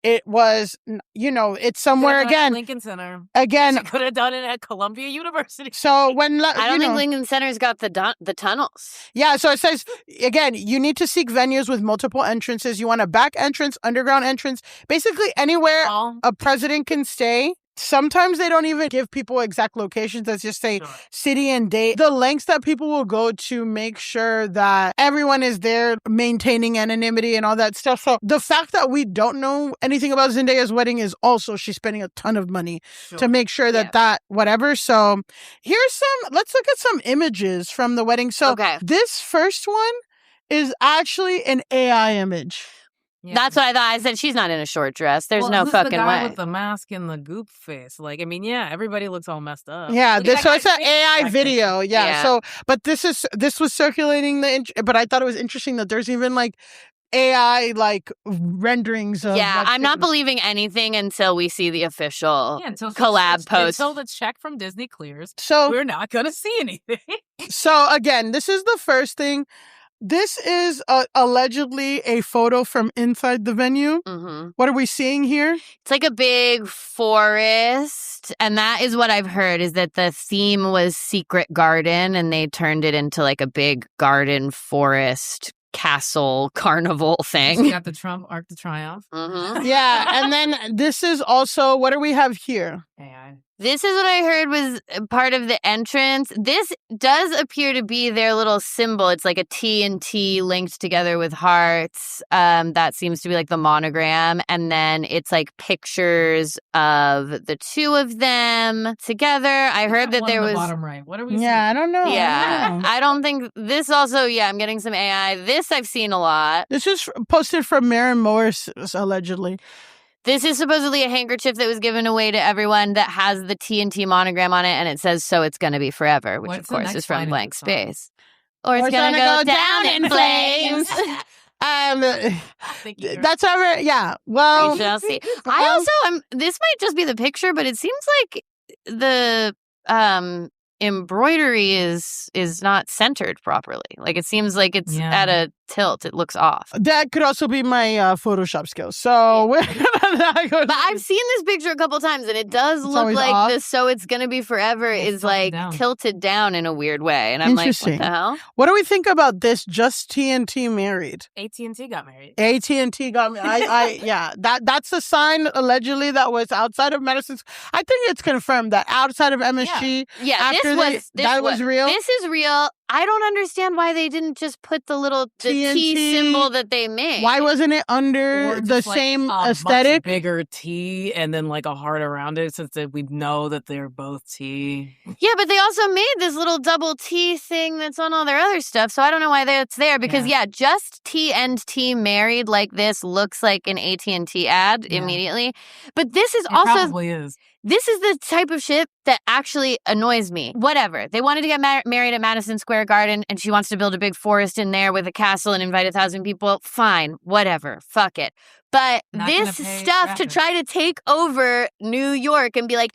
it was, it's somewhere again. Lincoln Center. Again. She could have done it at Columbia University. So when I don't think Lincoln Center's got the tunnels. Yeah, so it says, again, you need to seek venues with multiple entrances. You want a back entrance, underground entrance, basically anywhere a president can stay. Sometimes they don't even give people exact locations. Let's just say city and date. The lengths that people will go to make sure that everyone is there maintaining anonymity and all that stuff. So the fact that we don't know anything about Zendaya's wedding is also she's spending a ton of money to make sure that whatever. So let's look at some images from the wedding. So this first one is actually an AI image. Yeah. That's what I thought. I said, she's not in a short dress. There's no fucking the guy way. With the mask and the goop face. Everybody looks all messed up. Yeah, so it's an AI video. Yeah. So, but this was circulating but I thought it was interesting that there's even AI renderings of. Yeah, I'm not believing anything until we see the official collab post. Until the check from Disney clears. So we're not going to see anything. So again, this is the first thing. This is allegedly a photo from inside the venue. Mm-hmm. What are we seeing here? It's like a big forest. And that is what I've heard, is that the theme was Secret Garden and they turned it into a big garden forest castle carnival thing. You got the Arc de Triomphe. Mm-hmm. Yeah. And then this is also, what do we have here? AI. This is what I heard was part of the entrance. This does appear to be their little symbol. It's like a T and T linked together with hearts. That seems to be the monogram. And then it's pictures of the two of them together. I heard that there was... bottom right. What are we seeing? Yeah, I don't know. Yeah. I don't think... This also, I'm getting some AI. This I've seen a lot. This is posted from Maren Morris, allegedly. This is supposedly a handkerchief that was given away to everyone that has the TNT monogram on it, and it says, "So it's going to be forever," which, of course, is from Blank Space. Or it's going to go down in flames. That's over. Yeah. Well, we shall see. I also, this might just be the picture, but it seems like the embroidery is not centered properly. Like, it seems like it's at a tilt. It looks off. That could also be my Photoshop skills. So we're gonna not go. But I've seen this picture a couple times, and it does look like off. the "So It's Gonna Be Forever" is like tilted down in a weird way. And I'm like, what the hell? What do we think about this? Just TNT married. AT&T got married. AT&T got married. That's a sign allegedly that was outside of Madison. I think it's confirmed that outside of MSG. Yeah, that was real. This is real. I don't understand why they didn't just put the T symbol that they made. Why wasn't it under the same aesthetic? Much bigger T and then like a heart around it, since we know that they're both T. Yeah, but they also made this little double T thing that's on all their other stuff, so I don't know why that's there. Because just T and T married like this looks like an AT&T ad immediately. But this is probably is. This is the type of shit that actually annoys me. Whatever. They wanted to get married at Madison Square Garden, and she wants to build a big forest in there with a castle and invite 1,000 people. Fine. Whatever. Fuck it. But this stuff to try to take over New York and be like,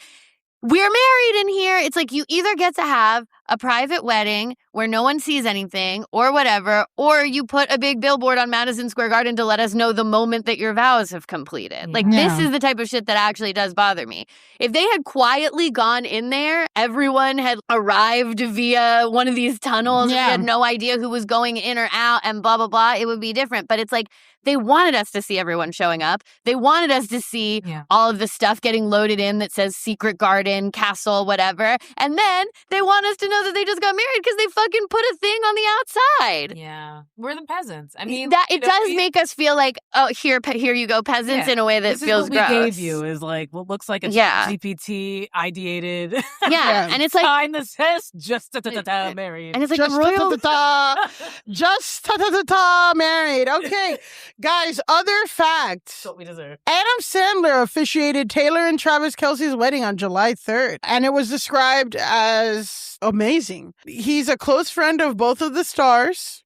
we're married in here. It's like you either get to have a private wedding where no one sees anything or whatever, or you put a big billboard on Madison Square Garden to let us know the moment that your vows have completed. Like, this is the type of shit that actually does bother me. If they had quietly gone in there, everyone had arrived via one of these tunnels, and we had no idea who was going in or out and blah, blah, blah, it would be different. But it's like, they wanted us to see everyone showing up. They wanted us to see all of the stuff getting loaded in that says secret garden, castle, whatever. And then they want us to know that they just got married because they fucking put a thing on the outside. Yeah. We're the peasants. I mean, it does make us feel like, oh, here you go, peasants, in a way that feels gross. What we gave you is like what looks like a GPT ideated. And it's like sign that says just married. And it's like just royal just married. Okay. Guys, other facts. That's what we deserve. Adam Sandler officiated Taylor and Travis Kelce's wedding on July 3rd, and it was described as amazing. He's a close friend of both of the stars.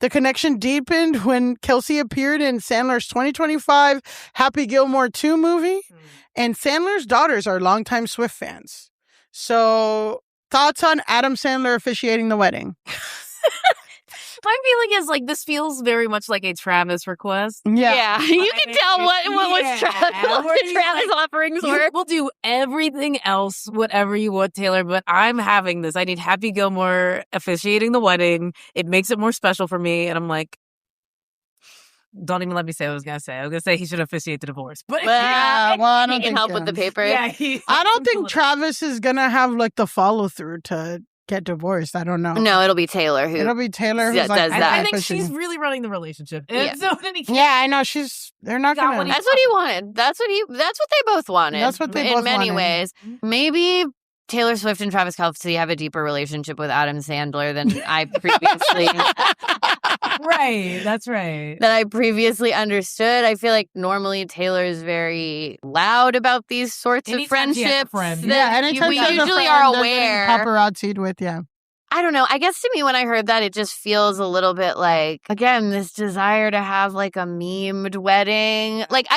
The connection deepened when Kelce appeared in Sandler's 2025 Happy Gilmore 2 movie, and Sandler's daughters are longtime Swift fans. So, thoughts on Adam Sandler officiating the wedding? My feeling is like this feels very much like a Travis request. Yeah. You can tell what Travis offerings were. We'll do everything else, whatever you want, Taylor, but I'm having this. I need Happy Gilmore officiating the wedding. It makes it more special for me. And I'm like, don't even let me say what I was going to say. I was going to say he should officiate the divorce. But I don't he can help with the papers. Yeah, I don't think Travis is going to have like the follow through to get divorced. I don't know. No, it'll be Taylor who does that. I think she's really running the relationship. Yeah. So I know they're not gonna. That's what he wanted. That's what they both wanted. That's what they both wanted. In many ways. Maybe Taylor Swift and Travis Kelce have a deeper relationship with Adam Sandler than I previously Right, that's right. That I previously understood. I feel like normally Taylor is very loud about these sorts of friendships. Anytime we usually are aware. Paparazzi'd with, I don't know. I guess to me, when I heard that, it just feels a little bit like, again, this desire to have like a memed wedding. Like,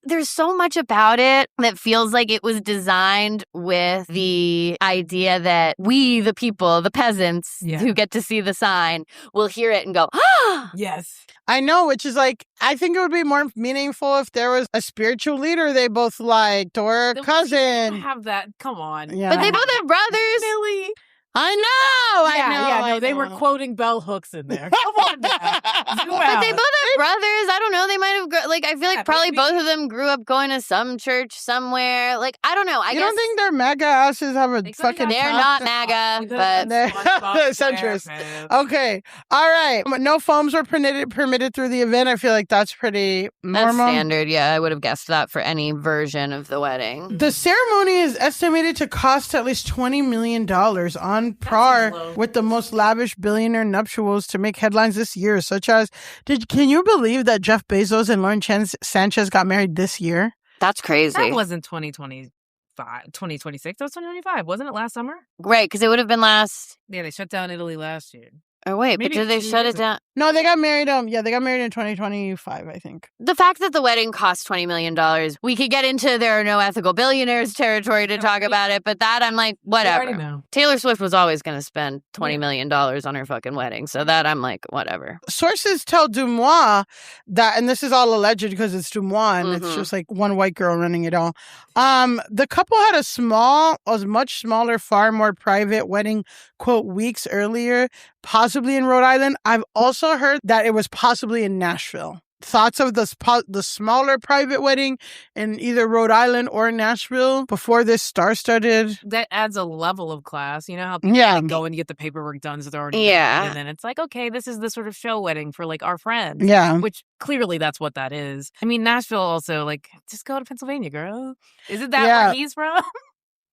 there's so much about it that feels like it was designed with the idea that we, the people, the peasants who get to see the sign, will hear it and go, ah! Yes. I know, which is like, I think it would be more meaningful if there was a spiritual leader they both liked or a cousin. Have that. Come on. Yeah. But they both have brothers. Millie. I know. They were quoting bell hooks in there. Come on now. But they both have brothers. I don't know. They might have, I feel like probably both of them grew up going to some church somewhere. Like, I don't know. I guess. don't think their MAGA asses have a fucking. They're not MAGA, but. They're centrist. Okay. All right. No foams were permitted through the event. I feel like that's pretty normal. That's standard. Yeah, I would have guessed that for any version of the wedding. The ceremony is estimated to cost at least $20 million on par with the most lavish billionaire nuptials to make headlines this year, such as, can you believe that Jeff Bezos and Lauren Sanchez got married this year? That's crazy. That wasn't 2026. That was 2025. Wasn't it last summer? Right, because it would have been last. Yeah, they shut down Italy last year. Oh, wait, Maybe but did they she shut it isn't. down? No, they got married. They got married in 2025, I think. The fact that the wedding cost $20 million, we could get into there are no ethical billionaires territory to talk about it, but that I'm like, We already whatever. know. Taylor Swift was always going to spend $20 million on her fucking wedding, so that I'm like, whatever. Sources tell Dumois that, and this is all alleged because it's Dumois and it's Mhm. just like one white girl running it all. The couple had a much smaller, far more private wedding, quote, weeks earlier, possibly in Rhode Island. I've also heard that it was possibly in Nashville. Thoughts of the smaller private wedding in either Rhode Island or Nashville before this star-studded? That adds a level of class. You know how people like, go and get the paperwork done so they're already married, and then it's like, okay, this is the sort of show wedding for like our friends. Yeah. Which clearly that's what that is. I mean, Nashville also, like, just go to Pennsylvania, girl. Isn't that where he's from?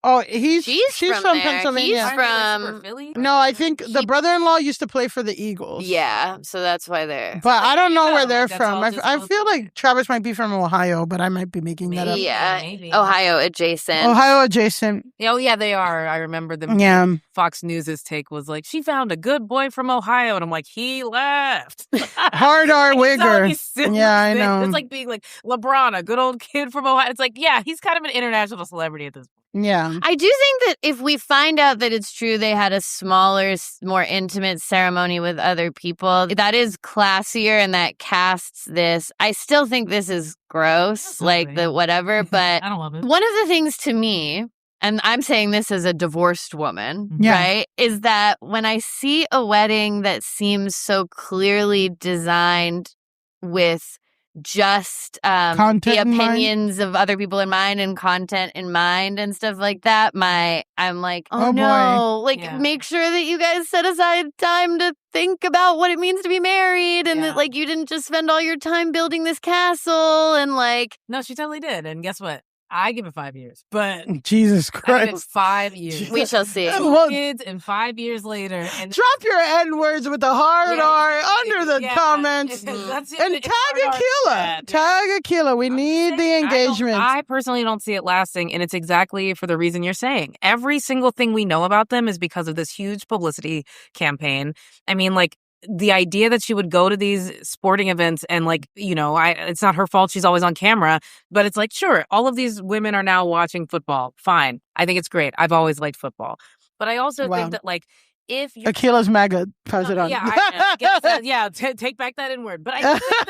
Oh, she's from from there. Pennsylvania. He's from Super Philly? No, I think the brother-in-law used to play for the Eagles. Yeah, so that's why they're. But I don't know where like, they're that's from. all just I close feel by. like Travis might be from Ohio, but I might be making that up. Yeah, Maybe. Ohio adjacent. Ohio adjacent. Oh, yeah, they are. I remember them. Yeah. Fox News' take was like, she found a good boy from Ohio. And I'm like, he left. Hard R It's not like Wigger. he's still Yeah, I exists. know. It's like being like LeBron, a good old kid from Ohio. It's like, yeah, he's kind of an international celebrity at this point. Yeah. I do think that if we find out that it's true they had a smaller, more intimate ceremony with other people, that is classier and that casts this. I still think this is gross, like the whatever, but I don't love it. one of the things to me, and I'm saying this as a divorced woman, Yeah. right, is that when I see a wedding that seems so clearly designed with just the Content in mind? opinions of other people in mind and content in mind and stuff like that, I'm like, Oh, boy. no, like Yeah. make sure that you guys set aside time to think about what it means to be married and that like you didn't just spend all your time building this castle and like. No, she totally did. And guess what? I give it 5 years, but Jesus I give it Christ. 5 years. We shall see. Well, Kids and 5 years later. And drop your N-words with the hard R under the comments. That's it. And It's tag hard Akilah. bad. Tag Akilah. We need the engagement. I personally don't see it lasting, and it's exactly for the reason you're saying. Every single thing we know about them is because of this huge publicity campaign. I mean, like, the idea that she would go to these sporting events and like, you know, it's not her fault she's always on camera, but it's like, sure, all of these women are now watching football. Fine. I think it's great. I've always liked football. But I also Wow. think that like, if you're Akilah's MAGA. Pass it on. yeah, I guess that, yeah, take back that N word. But I just think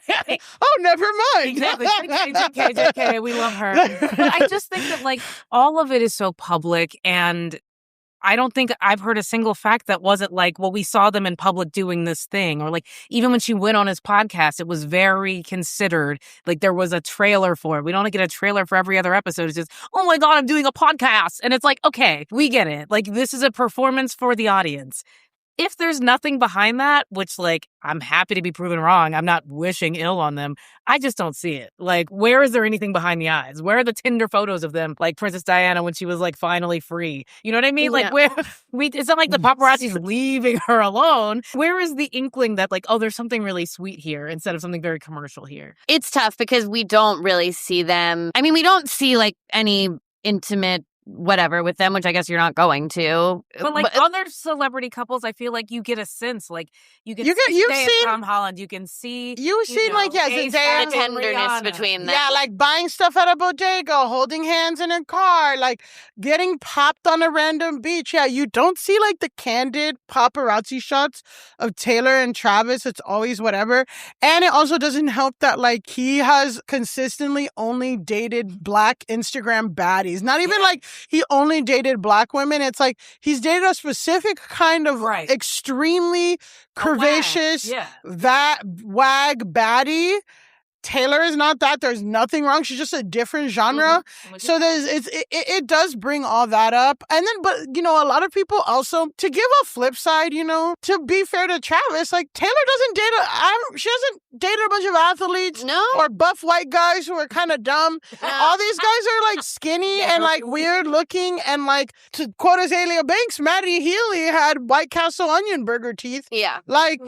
that Oh, never mind. Exactly. JK, we love her. But I just think that, like, all of it is so public, and I don't think I've heard a single fact that wasn't like, well, we saw them in public doing this thing. Or, like, even when she went on his podcast, it was very considered. Like, there was a trailer for it. We don't get a trailer for every other episode. It's just, oh my God, I'm doing a podcast. And it's like, okay, we get it. Like, this is a performance for the audience. If there's nothing behind that, which, like, I'm happy to be proven wrong. I'm not wishing ill on them. I just don't see it. Like, where is there anything behind the eyes? Where are the Tinder photos of them, like Princess Diana when she was, like, finally free? You know what I mean? Like, where it's not like the paparazzi's leaving her alone. Where is the inkling that, like, oh, there's something really sweet here instead of something very commercial here? It's tough because we don't really see them. I mean, we don't see like any intimate whatever with them, which I guess you're not going to. But like other celebrity couples, I feel like you get a sense, like you've seen Tom Holland, you can see You've seen like the tenderness between them. Yeah, like buying stuff at a bodega, holding hands in a car, like getting popped on a random beach. Yeah, you don't see like the candid paparazzi shots of Taylor and Travis. It's always whatever. And it also doesn't help that like he has consistently only dated Black Instagram baddies. Not even like he only dated Black women. It's like he's dated a specific kind of extremely curvaceous, wag baddie. Taylor is not that. There's nothing wrong. She's just a different genre. Mm-hmm. So it does bring all that up. And then, but, you know, a lot of people also, to give a flip side, you know, to be fair to Travis, like Taylor doesn't date, she hasn't dated a bunch of athletes or buff white guys who are kind of dumb. All these guys are like skinny and like weird looking. And like, to quote Azalea Banks, Maddie Healy had White Castle onion burger teeth. Yeah. Like,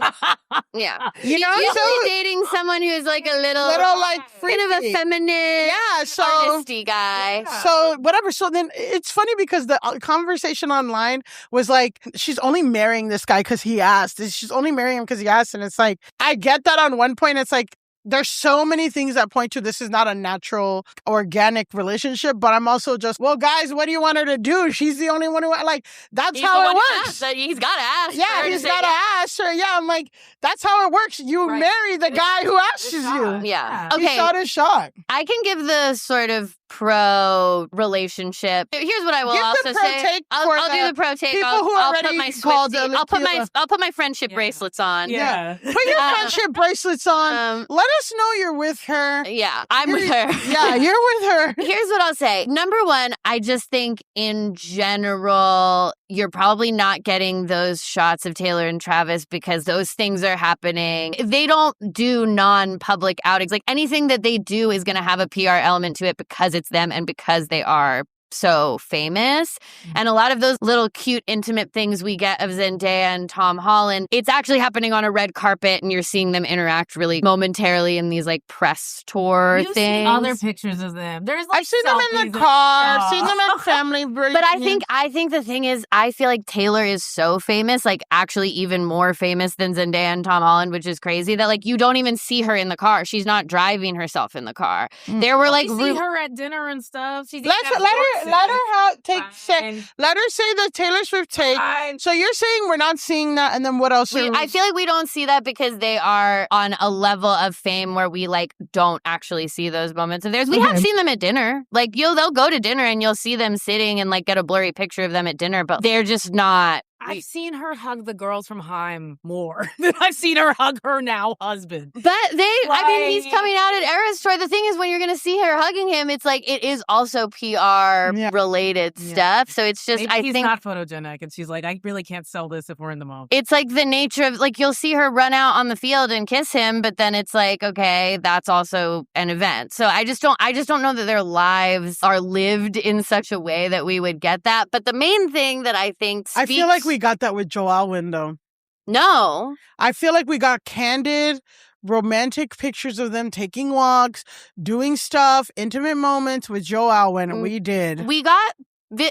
yeah. you know, usually dating someone who's like a little little like freaky. Kind of effeminate, so artisty guy. So whatever. So then it's funny because the conversation online was like, she's only marrying this guy because he asked. She's only marrying him because he asked. And it's like, I get that on one point. It's like, there's so many things that point to this is not a natural, organic relationship. But I'm also just, well, guys, what do you want her to do? She's the only one who, like, that's how it works. He's got to ask. Yeah, he's got to ask her. Yeah, I'm like, that's how it works. You marry the guy who asks you. Yeah. Okay. He shot his shot. I can give the sort of pro relationship. Here's what I will also say. I'll do the pro take. People who I'll already put my called I'll put my friendship bracelets on. Yeah. Put your friendship bracelets on. Let us know you're with her. Yeah, I'm with her. Yeah, you're with her. Here's what I'll say. Number one, I just think in general, you're probably not getting those shots of Taylor and Travis because those things are happening. They don't do non-public outings. Like anything that they do is going to have a PR element to it because it's them and because they are so famous. And a lot of those little cute, intimate things we get of Zendaya and Tom Holland, it's actually happening on a red carpet and you're seeing them interact really momentarily in these like press tour things. See other pictures of them. There's like I've seen them in the car, I've seen them at family reunions. But I think the thing is, I feel like Taylor is so famous, like actually even more famous than Zendaya and Tom Holland, which is crazy that like you don't even see her in the car. She's not driving herself in the car. There were like see her at dinner and stuff. She's let her say the Taylor Swift take. So you're saying we're not seeing that, and then what else? I feel like we don't see that because they are on a level of fame where we like don't actually see those moments of theirs. We have seen them at dinner. Like they'll go to dinner and you'll see them sitting and like get a blurry picture of them at dinner, but they're just not. I've seen her hug the girls from Haim more than I've seen her hug her now husband. But I mean, he's coming out at Eras Tour. The thing is, when you're going to see her hugging him, it's like it is also PR related stuff. So it's just, Maybe he's not photogenic. And she's like, I really can't sell this if we're in the moment. It's like the nature of, like, you'll see her run out on the field and kiss him, but then it's like, okay, that's also an event. So I just don't know that their lives are lived in such a way that we would get that. But the main thing that I think I feel like we got that with Joe Alwyn, though. No. I feel like we got candid, romantic pictures of them taking walks, doing stuff, intimate moments with Joe Alwyn. We did. We got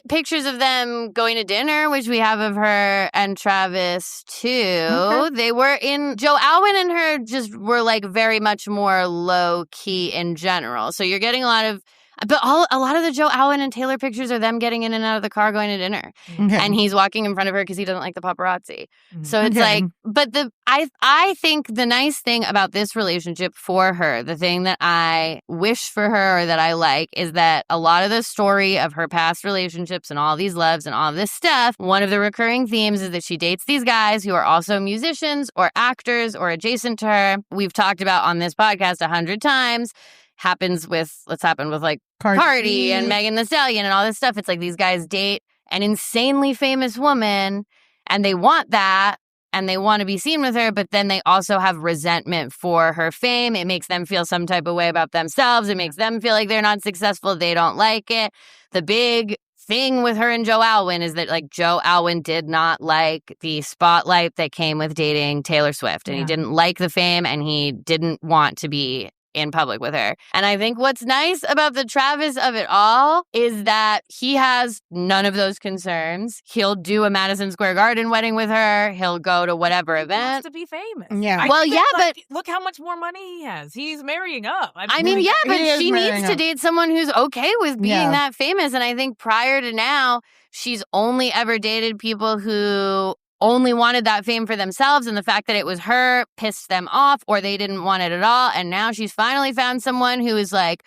pictures of them going to dinner, which we have of her and Travis, too. Okay. They were Joe Alwyn and her just were like very much more low key in general. So you're getting a lot of the Joe Alwyn and Taylor pictures are them getting in and out of the car going to dinner. Okay. And he's walking in front of her because he doesn't like the paparazzi. So it's like, but I think the nice thing about this relationship for her, the thing that I wish for her or that I like is that a lot of the story of her past relationships and all these loves and all this stuff, one of the recurring themes is that she dates these guys who are also musicians or actors or adjacent to her. We've talked about on this podcast 100 times. Happened with like Cardi and Megan Thee Stallion and all this stuff. It's like these guys date an insanely famous woman and they want that and they want to be seen with her, but then they also have resentment for her fame. It makes them feel some type of way about themselves. It makes them feel like they're not successful. They don't like it. The big thing with her and Joe Alwyn is that like Joe Alwyn did not like the spotlight that came with dating Taylor Swift and he didn't like the fame and he didn't want to be in public with her. And I think what's nice about the Travis of it all is that he has none of those concerns. He'll do a Madison Square Garden wedding with her. He'll go to whatever event. He wants to be famous. Yeah. But look how much more money he has. He's marrying up. But she needs to date someone who's okay with being that famous. And I think prior to now, she's only ever dated people who only wanted that fame for themselves, and the fact that it was her pissed them off or they didn't want it at all. And now she's finally found someone who is like,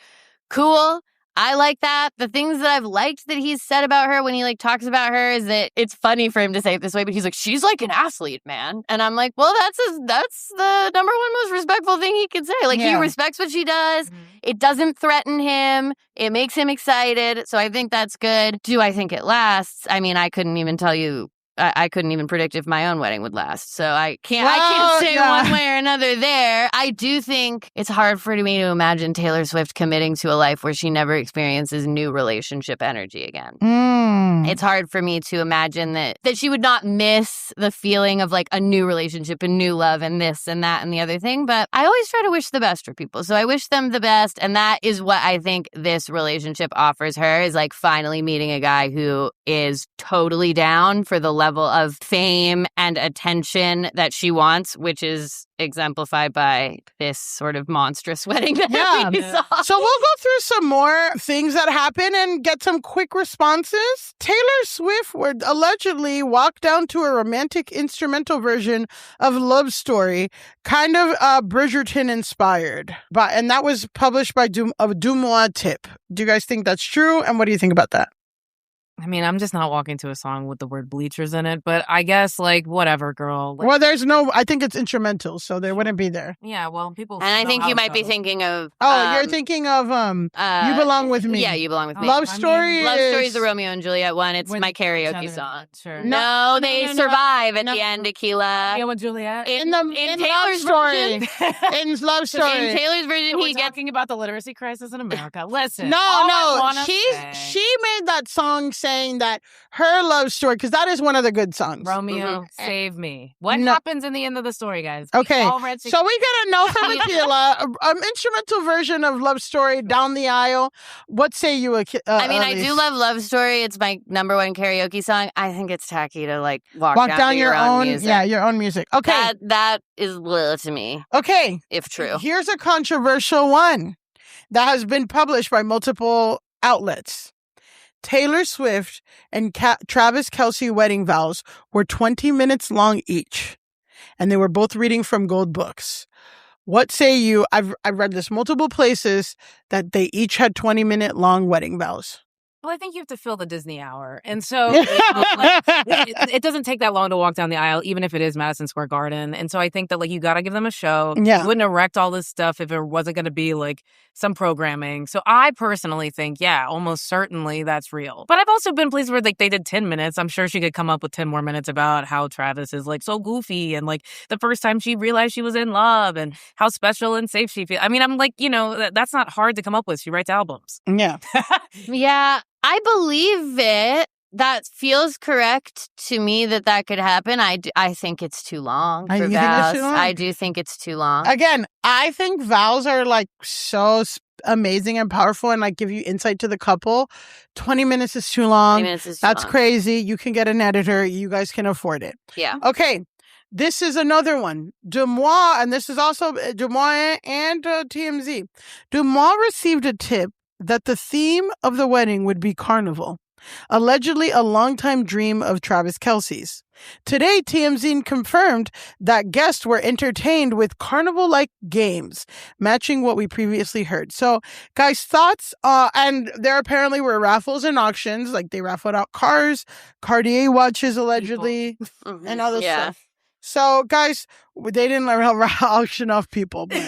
cool, I like that. The things that I've liked that he's said about her when he like talks about her is that it's funny for him to say it this way, but he's like, she's like an athlete, man. And I'm like, well, that's the number one most respectful thing he could say. Like he respects what she does. It doesn't threaten him. It makes him excited. So I think that's good. Do I think it lasts? I mean, I couldn't even tell you. I couldn't even predict if my own wedding would last. So I can't say one way or another there. I do think it's hard for me to imagine Taylor Swift committing to a life where she never experiences new relationship energy again. It's hard for me to imagine that she would not miss the feeling of like a new relationship and new love and this and that and the other thing. But I always try to wish the best for people. So I wish them the best. And that is what I think this relationship offers her, is like finally meeting a guy who is totally down for the level of fame and attention that she wants, which is exemplified by this sort of monstrous wedding that we saw. So we'll go through some more things that happen and get some quick responses. Taylor Swift would allegedly walk down to a romantic instrumental version of Love Story, kind of Bridgerton inspired. And that was published by Dumois Tip. Do you guys think that's true? And what do you think about that? I mean, I'm just not walking to a song with the word bleachers in it, but I guess, like, whatever, girl. Like, well, I think it's instrumental, so they wouldn't be there. Yeah, well, people... And I think you might be thinking of... you're thinking of You Belong With Me. Yeah, You Belong With Me. Love Story is the Romeo and Juliet one. It's my karaoke song. Sure. No, they survive at the end, Akilah. Romeo and Juliet? In Love Taylor's Story. version. In Love Story. In Taylor's version, We're talking about the literacy crisis in America. Listen. She made that song saying that her love story, because that is one of the good songs. Romeo, save me. What happens in the end of the story, guys? Okay, so we get a note from Akilah, an instrumental version of Love Story, Down the Aisle. What say you, I mean, I do love Love Story. It's my number one karaoke song. I think it's tacky to like walk down your own music. Yeah, your own music. Okay. That is little to me. Okay. If true. Here's a controversial one that has been published by multiple outlets. Taylor Swift and Travis Kelce wedding vows were 20 minutes long each, and they were both reading from gold books. What say you? I've read this multiple places that they each had 20-minute long wedding vows. Well, I think you have to fill the Disney hour. And so it doesn't take that long to walk down the aisle, even if it is Madison Square Garden. And so I think that, like, you got to give them a show. Yeah. You wouldn't erect all this stuff if it wasn't going to be, like, some programming. So I personally think, yeah, almost certainly that's real. But I've also been pleased where, like, they did 10 minutes. I'm sure she could come up with 10 more minutes about how Travis is, like, so goofy and, like, the first time she realized she was in love and how special and safe she feels. I mean, I'm like, you know, that's not hard to come up with. She writes albums. Yeah. Yeah. I believe it. That feels correct to me that could happen. I think it's too long for vows. I do think it's too long. Again, I think vows are like so amazing and powerful and like give you insight to the couple. 20 minutes is too long. 20 minutes is too That's long. Crazy. You can get an editor. You guys can afford it. Yeah. Okay. This is another one. Dumois, and this is also Dumois and TMZ. Dumois received a tip that the theme of the wedding would be carnival, allegedly a longtime dream of Travis Kelce's. Today, TMZ confirmed that guests were entertained with carnival-like games, matching what we previously heard. So, guys, thoughts? And there apparently were raffles and auctions, like they raffled out cars, Cartier watches, allegedly, and other stuff. So, guys, they didn't auction off people, but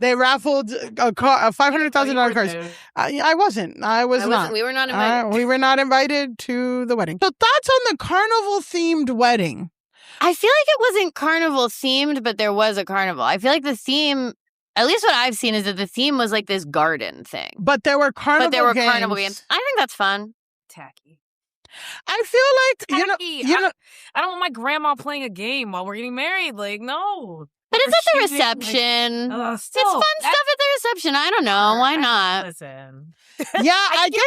they raffled a $500,000 cars. I wasn't. I was not. We were not invited. We were not invited to the wedding. So, thoughts on the carnival-themed wedding? I feel like it wasn't carnival-themed, but there was a carnival. I feel like the theme, at least what I've seen, is that the theme was like this garden thing. But there were carnival games. I think that's fun. Tacky. I feel like, I don't want my grandma playing a game while we're getting married. Like, no. But it's at the reception. It's fun stuff at the reception. I don't know. Why not? Listen. Yeah, I guess.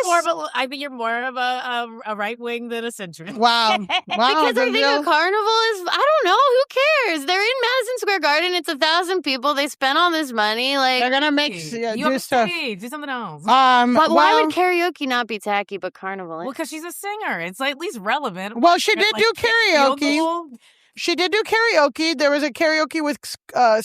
I think you're more of a right wing than a centrist. Wow. Because I think a carnival is, I don't know. Who cares? They're in Madison Square Garden. It's 1,000 people. They spent all this money. Like, they're going to do stuff. Do something else. But why would karaoke not be tacky, but carnival? Well, because she's a singer. It's like at least relevant. Well, she did do karaoke. She did do karaoke. There was a karaoke with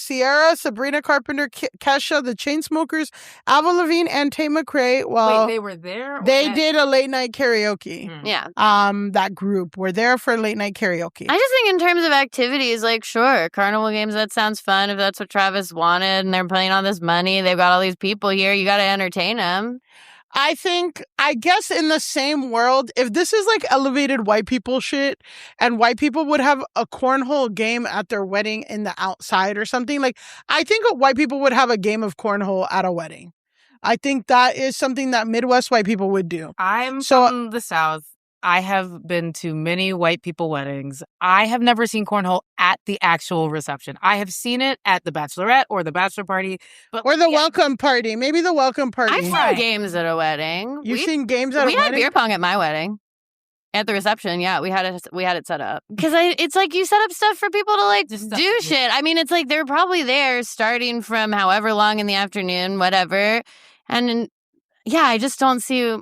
Sierra, Sabrina Carpenter, Kesha, the Chainsmokers, Avril Lavigne, and Tate McRae. Well, wait, they were there? They did a late night karaoke. Yeah. That group were there for late night karaoke. I just think in terms of activities, like, sure, carnival games, that sounds fun. If that's what Travis wanted and they're playing all this money, they've got all these people here, you got to entertain them. I guess in the same world, if this is like elevated white people shit and white people would have a cornhole game at their wedding in the outside or something, like, I think white people would have a game of cornhole at a wedding. I think that is something that Midwest white people would do. I'm from the South. I have been to many white people weddings. I have never seen cornhole at the actual reception. I have seen it at the bachelorette or the bachelor party. Or the welcome party. Maybe the welcome party. I've seen games at a wedding. You've seen games at a wedding? We had beer pong at my wedding. At the reception, yeah, we had it set up. Because it's like you set up stuff for people to like do shit. I mean, it's like they're probably there starting from however long in the afternoon, whatever. And yeah, I don't see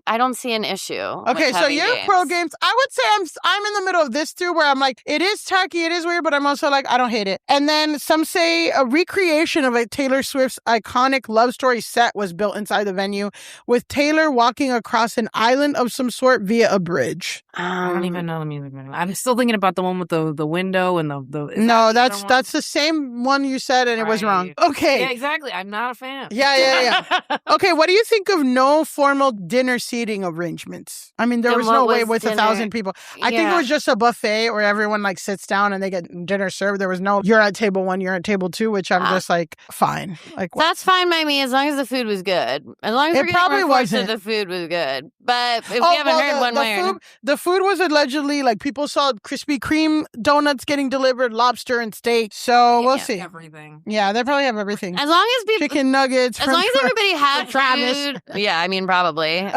an issue. Okay, so you're pro games. I would say I'm in the middle of this too, where I'm like, it is tacky, it is weird, but I'm also like, I don't hate it. And then some say a recreation of a Taylor Swift's iconic love story set was built inside the venue, with Taylor walking across an island of some sort via a bridge. I don't even know the music video. I'm still thinking about the one with the window and the. No, that's the same one you said, and it was wrong. Okay. Yeah, exactly. I'm not a fan. Yeah. Okay, what do you think of no formal dinner seating arrangements? I mean, there was no way with 1,000 people. I think it was just a buffet where everyone like sits down and they get dinner served. There was no, you're at table 1, you're at table 2, which I'm just like, fine. Like that's fine by me as long as the food was good. As long as it probably wasn't. The food was good. But if we haven't heard one way, the food was allegedly like people saw Krispy Kreme donuts getting delivered, lobster and steak. So we'll see. Everything. Yeah, they probably have everything. As long as people, chicken nuggets. As long as everybody had food. Yeah, I mean probably.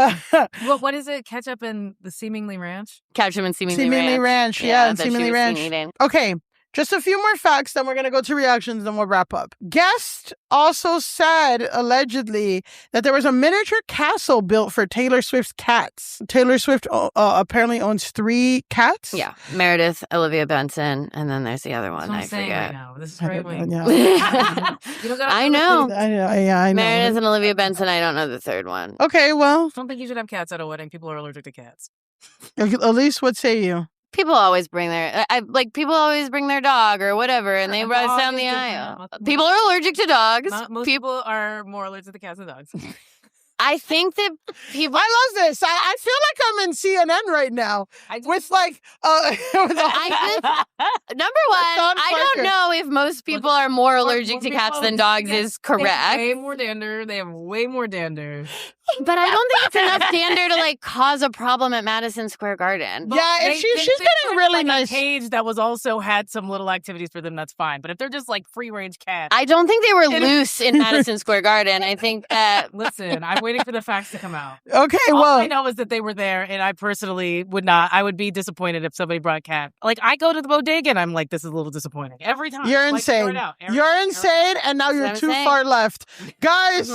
Well, what is it? Ketchup and the seemingly ranch? Ketchup and seemingly ranch. Yeah, and seemingly ranch. Okay. Just a few more facts, then we're going to go to reactions, then we'll wrap up. Guest also said, allegedly, that there was a miniature castle built for Taylor Swift's cats. Taylor Swift apparently owns 3 cats. Yeah. Meredith, Olivia Benson, and then there's the other one. I forget. Right now. This is right wing. I know. I know. Meredith and Olivia Benson. I don't know the third one. Okay, well. I don't think you should have cats at a wedding. People are allergic to cats. Elise, what say you? People always bring their dog or whatever, and they run down the aisle. People are allergic to dogs. Most people are more allergic to cats than dogs. I think that people. I love this. I feel like I'm in CNN right now with like. Number one, I don't know if most people are more allergic to cats than dogs is correct. They have way more dander. They have way more dander. But I don't think it's enough dander to like cause a problem at Madison Square Garden. Yeah, if she's getting really like nice a cage that was also had some little activities for them, that's fine. But if they're just like free range cats, I don't think they were loose in Madison Square Garden. I think that listen, I'm waiting for the facts to come out. Okay, all I know is that they were there, and I personally would not. I would be disappointed if somebody brought a cat. Like I go to the bodega, and I'm like, this is a little disappointing every time. You're insane. You're insane, and now you're too far left, guys.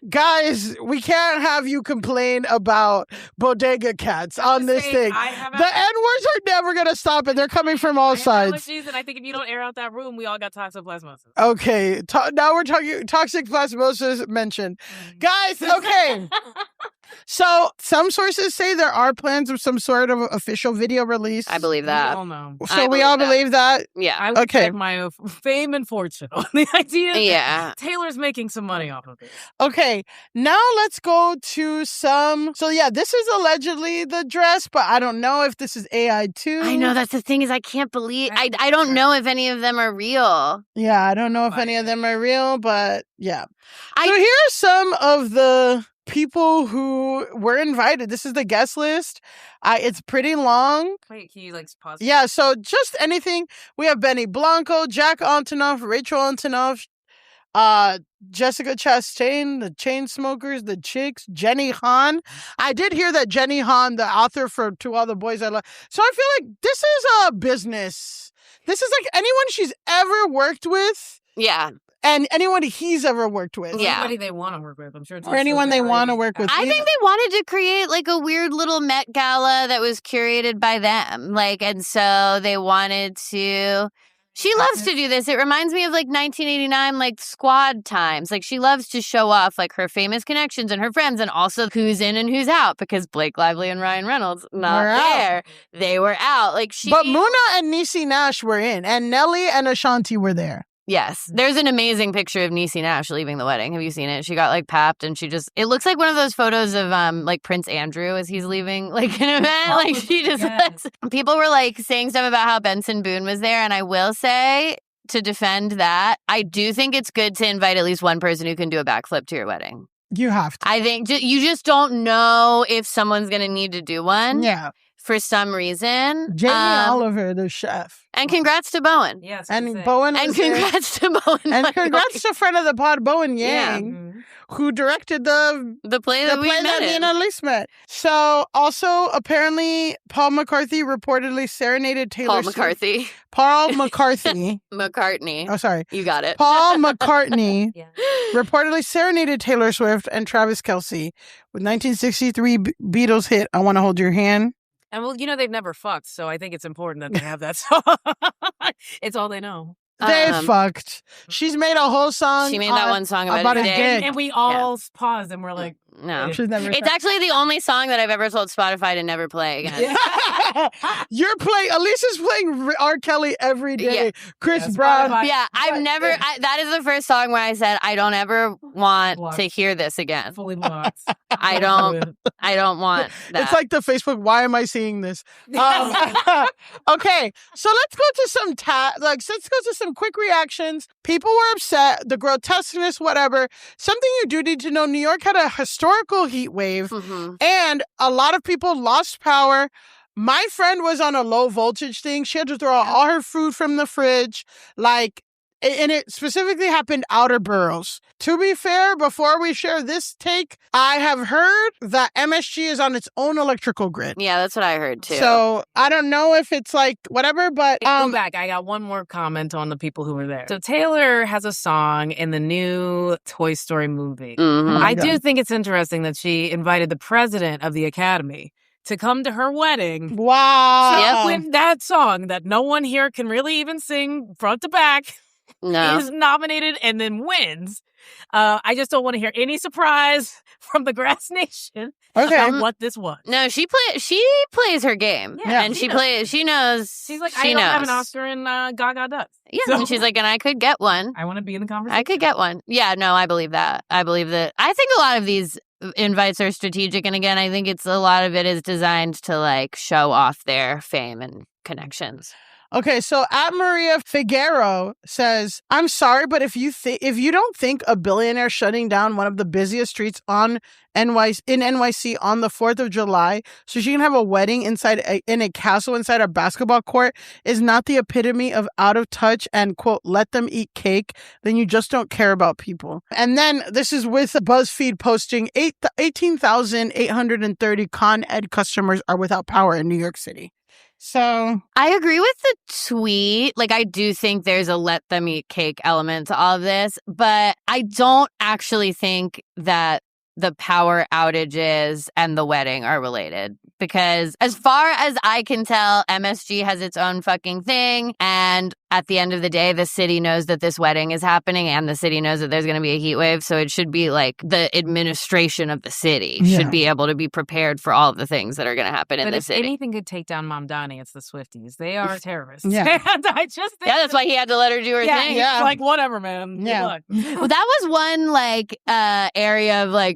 Guys, we can't have you complain about bodega cats on this thing. The N-words are never going to stop, and they're coming from all sides. Allergies, and I think if you don't air out that room, we all got toxoplasmosis. Okay, now we're talking toxic plasmosis mentioned. Guys, okay. So some sources say there are plans of some sort of official video release. I believe that. We all know. So we all believe that? Yeah. I would bet my fame and fortune on the idea that Taylor's making some money off of it. Okay, now let's go to some. So yeah, this is allegedly the dress, but I don't know if this is AI too. I know, that's the thing is I can't believe, I don't know if any of them are real. Yeah, I don't know if any of them are real, but yeah. So here are some of the people who were invited. This is the guest list. It's pretty long. Wait, can you like pause? Yeah, so just anything. We have Benny Blanco, Jack Antonoff, Rachel Antonoff, Jessica Chastain, the Chainsmokers, the Chicks, Jenny Han. I did hear that Jenny Han, the author for To All the Boys I Love. So I feel like this is a business. This is like anyone she's ever worked with. Yeah. And anyone he's ever worked with. Yeah. Anybody they want to work with, I'm sure. Or anyone they want to work with. I think they wanted to create like a weird little Met Gala that was curated by them. Like, and so they wanted to... She loves to do this. It reminds me of like 1989, like squad times. Like she loves to show off like her famous connections and her friends and also who's in and who's out because Blake Lively and Ryan Reynolds not there. They were out. Like But Muna and Niecy Nash were in and Nelly and Ashanti were there. Yes. There's an amazing picture of Niecy Nash leaving the wedding. Have you seen it? She got like papped and it looks like one of those photos of like Prince Andrew as he's leaving like an event. Like she just people were like saying stuff about how Benson Boone was there. And I will say to defend that, I do think it's good to invite at least one person who can do a backflip to your wedding. You have to. I think you just don't know if someone's going to need to do one. Yeah. For some reason. Jamie Oliver, the chef. And congrats to Bowen. Yes. And Bowen. And congrats to Bowen. And congrats to friend of the pod, Bowen Yang, who directed the play that we met me in. and Elise met. So also, apparently, Paul McCartney reportedly serenaded Taylor Swift. Paul McCarthy. McCartney. Oh, sorry. You got it. Paul McCartney reportedly serenaded Taylor Swift and Travis Kelce with 1963 Beatles hit, I Want to Hold Your Hand. And well, they've never fucked, so I think it's important that they have that song. It's all they know. They fucked. She's made a whole song. She made that one song about his dick. And we all paused and we're like, no. She's never it's actually the only song that I've ever told Spotify to never play again. Elisa's playing R. Kelly every day. Chris Brown. Yeah, I've never, that is the first song where I said, I don't ever want to hear this again. Fully blocked. I don't want that. It's like the Facebook, why am I seeing this? Okay, so let's go to some let's go to some quick reactions. People were upset, the grotesqueness, whatever. Something you do need to know, New York had a historical heat wave, and a lot of people lost power. My friend was on a low voltage thing. She had to throw out all her food from the fridge, and it specifically happened outer boroughs. To be fair, before we share this take, I have heard that MSG is on its own electrical grid. Yeah, that's what I heard too. So I don't know if it's whatever, but go back. I got one more comment on the people who were there. So Taylor has a song in the new Toy Story movie. I do think it's interesting that she invited the president of the Academy to come to her wedding. Wow. With that song that no one here can really even sing front to back. No. Is nominated and then wins. I just don't want to hear any surprise from the Grass Nation about what this was. No, she plays her game. Yeah, and she knows. She's like, I don't have an Oscar and Gaga does. Yeah, so, and she's like, and I could get one. I want to be in the conversation. I could get one. Yeah, no, I believe that. I believe that. I think a lot of these invites are strategic. And again, I think a lot of it is designed to show off their fame and connections. Okay, so at Maria Figueroa says, I'm sorry, but if you don't think a billionaire shutting down one of the busiest streets in NYC on the 4th of July so she can have a wedding in a castle inside a basketball court is not the epitome of out of touch and, quote, let them eat cake, then you just don't care about people. And then this is with BuzzFeed posting 18,830 Con Ed customers are without power in New York City. So I agree with the tweet. I do think there's a let them eat cake element to all of this, but I don't actually think that the power outages and the wedding are related. Because as far as I can tell, MSG has its own fucking thing. And at the end of the day, the city knows that this wedding is happening and the city knows that there's going to be a heat wave. So it should be the administration of the city should be able to be prepared for all of the things that are going to happen in the city. If anything could take down Mamdani, it's the Swifties. They are terrorists. Yeah. And I just think that's why he had to let her do her thing. Yeah. It's whatever, man. Yeah. Good luck. Well, that was one area of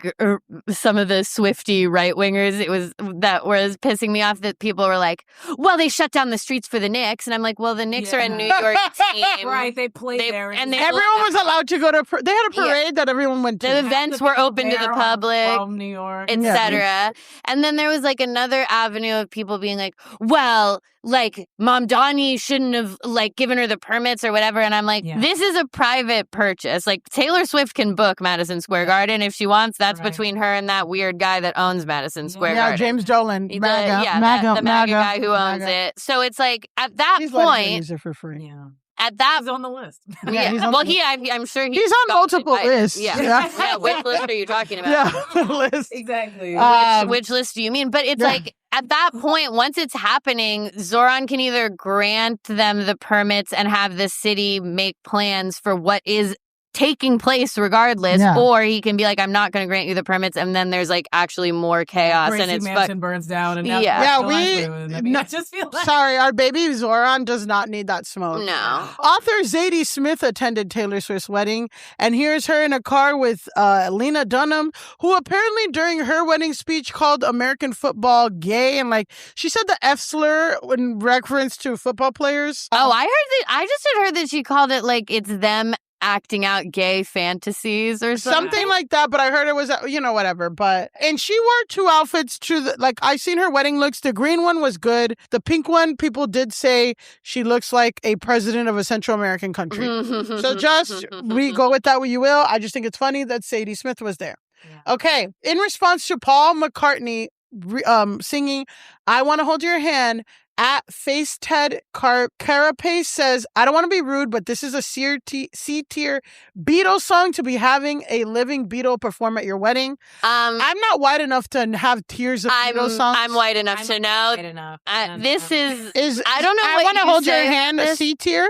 some of the Swiftie right wingers. It was that was pissing me off that people were like, well, they shut down the streets for the Knicks, and I'm like, well, the Knicks are a New York team, right? They played there, and everyone was allowed to go to. They had a parade that everyone went to. The events were open to the public, from New York, etc. And then there was another avenue of people being like, well, Mamdani shouldn't have given her the permits or whatever. And I'm like, this is a private purchase. Taylor Swift can book Madison Square Garden if she wants. That's between her and that weird guy that owns Madison Square Garden. James Dolan. The MAGA guy who owns it. So it's at that point. Use it for free. Yeah. At that, he's on the list. He's on I'm sure he's on multiple lists. Yeah. Which list are you talking about? Yeah, list. Exactly. Which list do you mean? But it's at that point, once it's happening, Zoran can either grant them the permits and have the city make plans for what is taking place regardless, or he can be like, I'm not going to grant you the permits, and then there's actually more chaos, Gracie and it's Mansion burns down, and I just feel sorry, our baby Zoran does not need that smoke. No. Author Zadie Smith attended Taylor Swift's wedding, and here's her in a car with Lena Dunham, who apparently during her wedding speech called American football gay, and she said the F slur in reference to football players. Oh, I just had heard that she called it it's them acting out gay fantasies or something. Something like that, but I heard it was, whatever. But, and she wore 2 outfits I seen her wedding looks. The green one was good. The pink one, people did say she looks like a president of a Central American country. So just, we go with that what you will. I just think it's funny that Sadie Smith was there. Yeah. Okay. In response to Paul McCartney singing I Want to Hold Your Hand, at Face Ted Carapace says, I don't want to be rude, but this is a C-tier Beatles song to be having a living Beatle perform at your wedding. I'm not white enough to have tiers of Beatles songs. I'm white enough to know. White enough. This is I don't know. I Want to Hold Your Hand, a C-tier?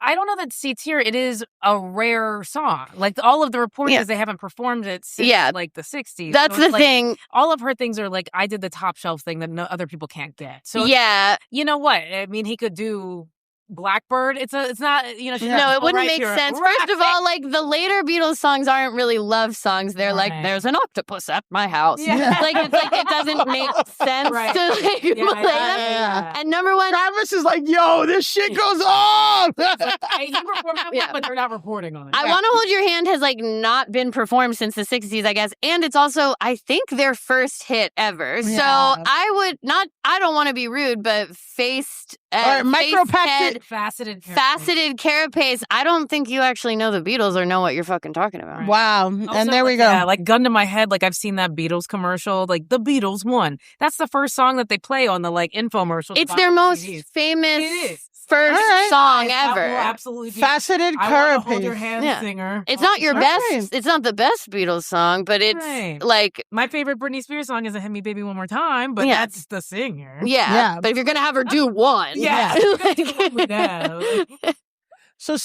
I don't know that C-tier. It is a rare song. Like, all of the reports is they haven't performed it since, like, the 60s. That's the thing. All of her things are, like, I did the top shelf thing that no other people can't get. So, you know what? I mean, he could do Blackbird. It's not, No, it wouldn't make sense. First of all, like, the later Beatles songs aren't really love songs. They're like, there's an octopus at my house. Yeah. It doesn't make sense to play them. And number one, Travis is like, yo, this shit goes on. He performed but they're not reporting on it. I Want to Hold Your Hand has not been performed since the 60s, I guess. And it's also, I think, their first hit ever. Yeah. So I don't want to be rude, but faceted carapace. I don't think you actually know the Beatles or know what you're fucking talking about. Right. Wow. Also, and there we go. Yeah, like, gun to my head, like, I've seen that Beatles commercial, like, the Beatles won. That's the first song that they play on the, infomercials. It's their most famous first song ever. Absolutely. Faceted Carapace. Hold Your Hand singer. It's not your best. It's not the best Beatles song, but it's like, my favorite Britney Spears song is "Hit Me Baby One More Time," but that's the singer. Yeah. But if you're gonna have her do one, So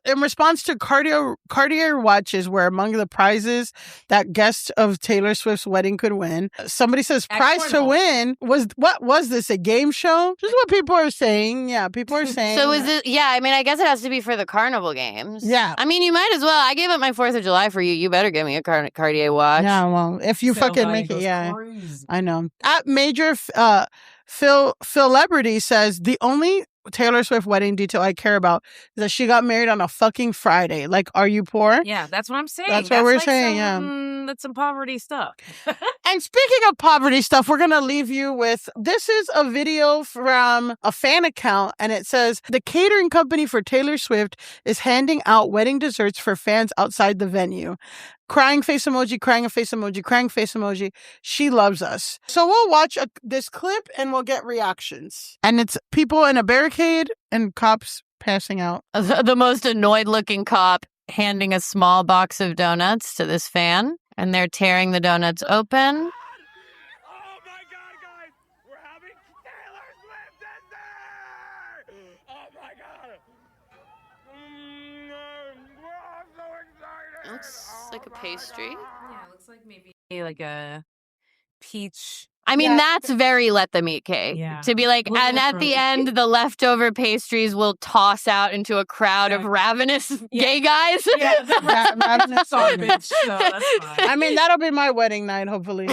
in response to Cartier watches were among the prizes that guests of Taylor Swift's wedding could win. Somebody says prize to win what was this, a game show? This is what people are saying. Yeah, people are saying. So is it? Yeah, I mean, I guess it has to be for the Carnival Games. Yeah. I mean, you might as well. I gave up my 4th of July for you. You better give me a Cartier watch. Yeah, well, if you fucking make it, crazy. I know. At Major Phil-lebrity says, the only Taylor Swift wedding detail I care about is that she got married on a fucking Friday. Like, are you poor? Yeah, that's what I'm saying. That's what we're saying, That's some poverty stuff. And speaking of poverty stuff, we're going to leave you with, this is a video from a fan account, and it says, the catering company for Taylor Swift is handing out wedding desserts for fans outside the venue. Crying face emoji, crying face emoji, crying face emoji. She loves us. So we'll watch this clip and we'll get reactions. And it's people in a barricade and cops passing out. The most annoyed looking cop handing a small box of donuts to this fan, and they're tearing the donuts open. Oh my God, guys! We're having Taylor Swift in there! Oh my God! I'm so excited! It looks like a pastry. Yeah, it looks like maybe like a peach. I mean, that's very let them eat cake. Yeah. To be like, and at the end, the leftover pastries will toss out into a crowd of ravenous gay guys. Yeah, ravenous garbage. So that's fine. I mean, that'll be my wedding night, hopefully.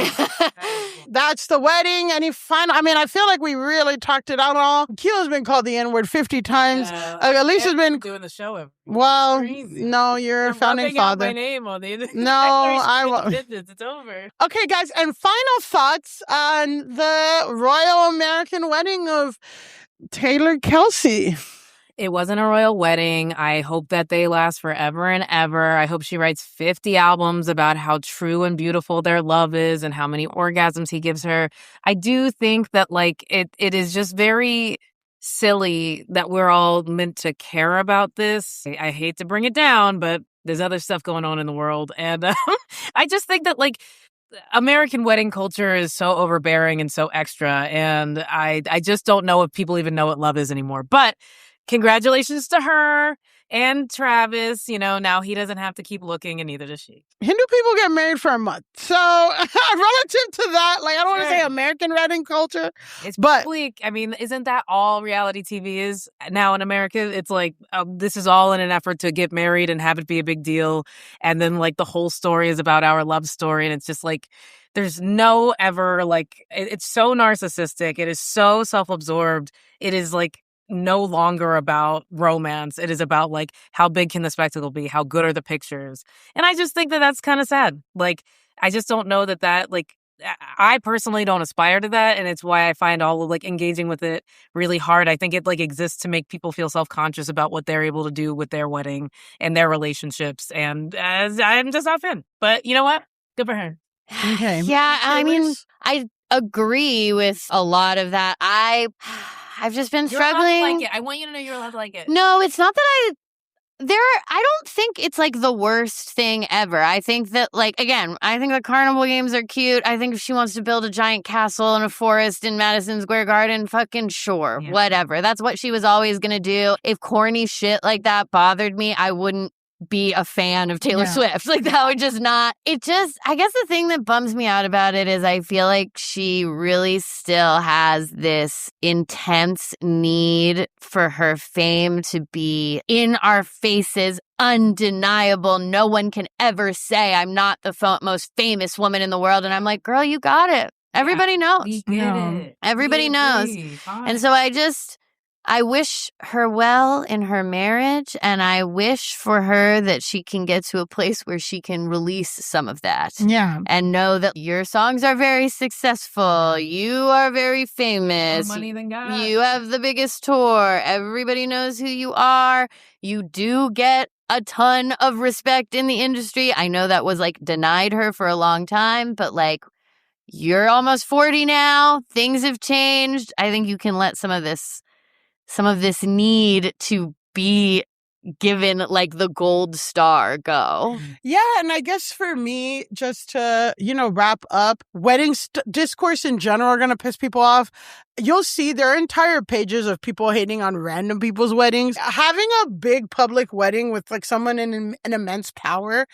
That's the wedding. Any final? I mean, I feel like we really talked it out all. Akilah's been called the N-word 50 times. Alicia's been doing the show. Well, no, you're a founding father. My name on the no, I won't. It's over. Okay, guys, and final thoughts on the royal American wedding of Taylor Kelsey. It wasn't a royal wedding. I hope that they last forever and ever. I hope she writes 50 albums about how true and beautiful their love is and how many orgasms he gives her. I do think that, it is just very silly that we're all meant to care about this. I hate to bring it down, but there's other stuff going on in the world. And I just think that, American wedding culture is so overbearing and so extra. And I just don't know if people even know what love is anymore. But congratulations to her and Travis. Now he doesn't have to keep looking, and neither does she. Hindu people get married for a month. So relative to that, I don't want to say American wedding culture. But isn't that all reality TV is now in America? It's this is all in an effort to get married and have it be a big deal. And then the whole story is about our love story. And it's just there's no ever it's so narcissistic. It is so self-absorbed. It is no longer about romance. It is about like, how big can the spectacle be? How good are the pictures? And I just think that that's kind of sad. Like, I just don't know that like, I personally don't aspire to that. And it's why I find all of like engaging with it really hard. I think it like exists to make people feel self-conscious about what they're able to do with their wedding and their relationships. And I'm just not a fan. But you know what? Good for her. Okay. Yeah, I mean, I agree with a lot of that. I've just been You're allowed struggling. to like it. I want you to know you're allowed to like it. No, it's not that I don't think it's like the worst thing ever. I think that, like, again, I think the carnival games are cute. I think if she wants to build a giant castle in a forest in Madison Square Garden, fucking sure, whatever. That's what she was always going to do. If corny shit like that bothered me, I wouldn't be a fan of Taylor Swift. Like, that would just not, I guess the thing that bums me out about it is I feel like she really still has this intense need for her fame to be in our faces, undeniable. No one can ever say I'm not the most famous woman in the world. And I'm like, girl, you got it. Everybody knows. We get it. Everybody knows. And so I wish her well in her marriage, and I wish for her that she can get to a place where she can release some of that. Yeah. And know that your songs are very successful. You are very famous. More money than God. You have the biggest tour. Everybody knows who you are. You do get a ton of respect in the industry. I know that was like denied her for a long time, but like, you're almost 40 now. Things have changed. I think you can let some of this need to be given like the gold star go. Yeah, and I guess for me, just to, wrap up, wedding discourse in general are going to piss people off. You'll see there are entire pages of people hating on random people's weddings. Having a big public wedding with like someone in an immense power,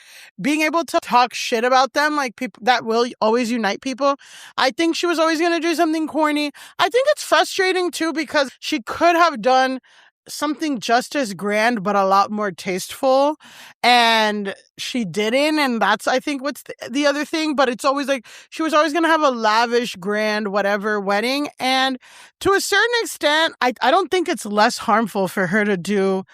being able to talk shit about them, like people that will always unite people. I think she was always going to do something corny. I think it's frustrating too because she could have done something just as grand but a lot more tasteful, and she didn't, and that's I think what's the other thing. But it's always like she was always going to have a lavish, grand, whatever wedding, and to a certain extent I don't think it's less harmful for her to do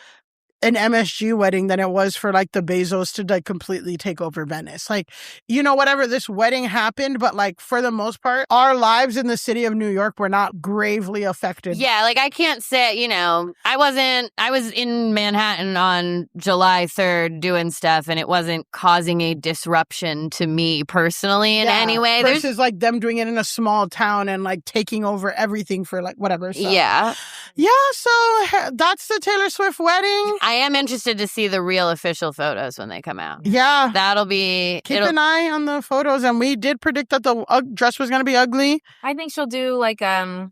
an MSG wedding than it was for like the Bezos to like completely take over Venice. Like, whatever, this wedding happened, but like for the most part, our lives in the city of New York were not gravely affected. Yeah, like I can't say, I was in Manhattan on July 3rd doing stuff, and it wasn't causing a disruption to me personally in any way. Versus like them doing it in a small town and like taking over everything for like whatever. So. Yeah. Yeah, so that's the Taylor Swift wedding. I am interested to see the real official photos when they come out. Yeah. That'll be... Keep an eye on the photos, and we did predict that the dress was going to be ugly. I think she'll do like, I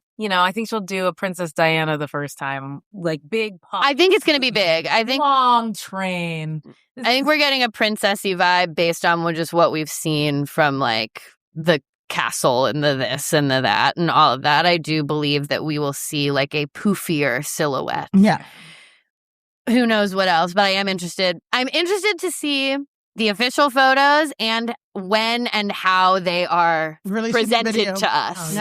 think she'll do a Princess Diana the first time, like big pop. I think it's going to be big. I think long train. I think we're getting a princessy vibe based on just what we've seen from like the castle and the this and the that and all of that. I do believe that we will see like a poofier silhouette. Yeah. Who knows what else, but I am interested. I'm interested to see the official photos and when and how they are presented to us.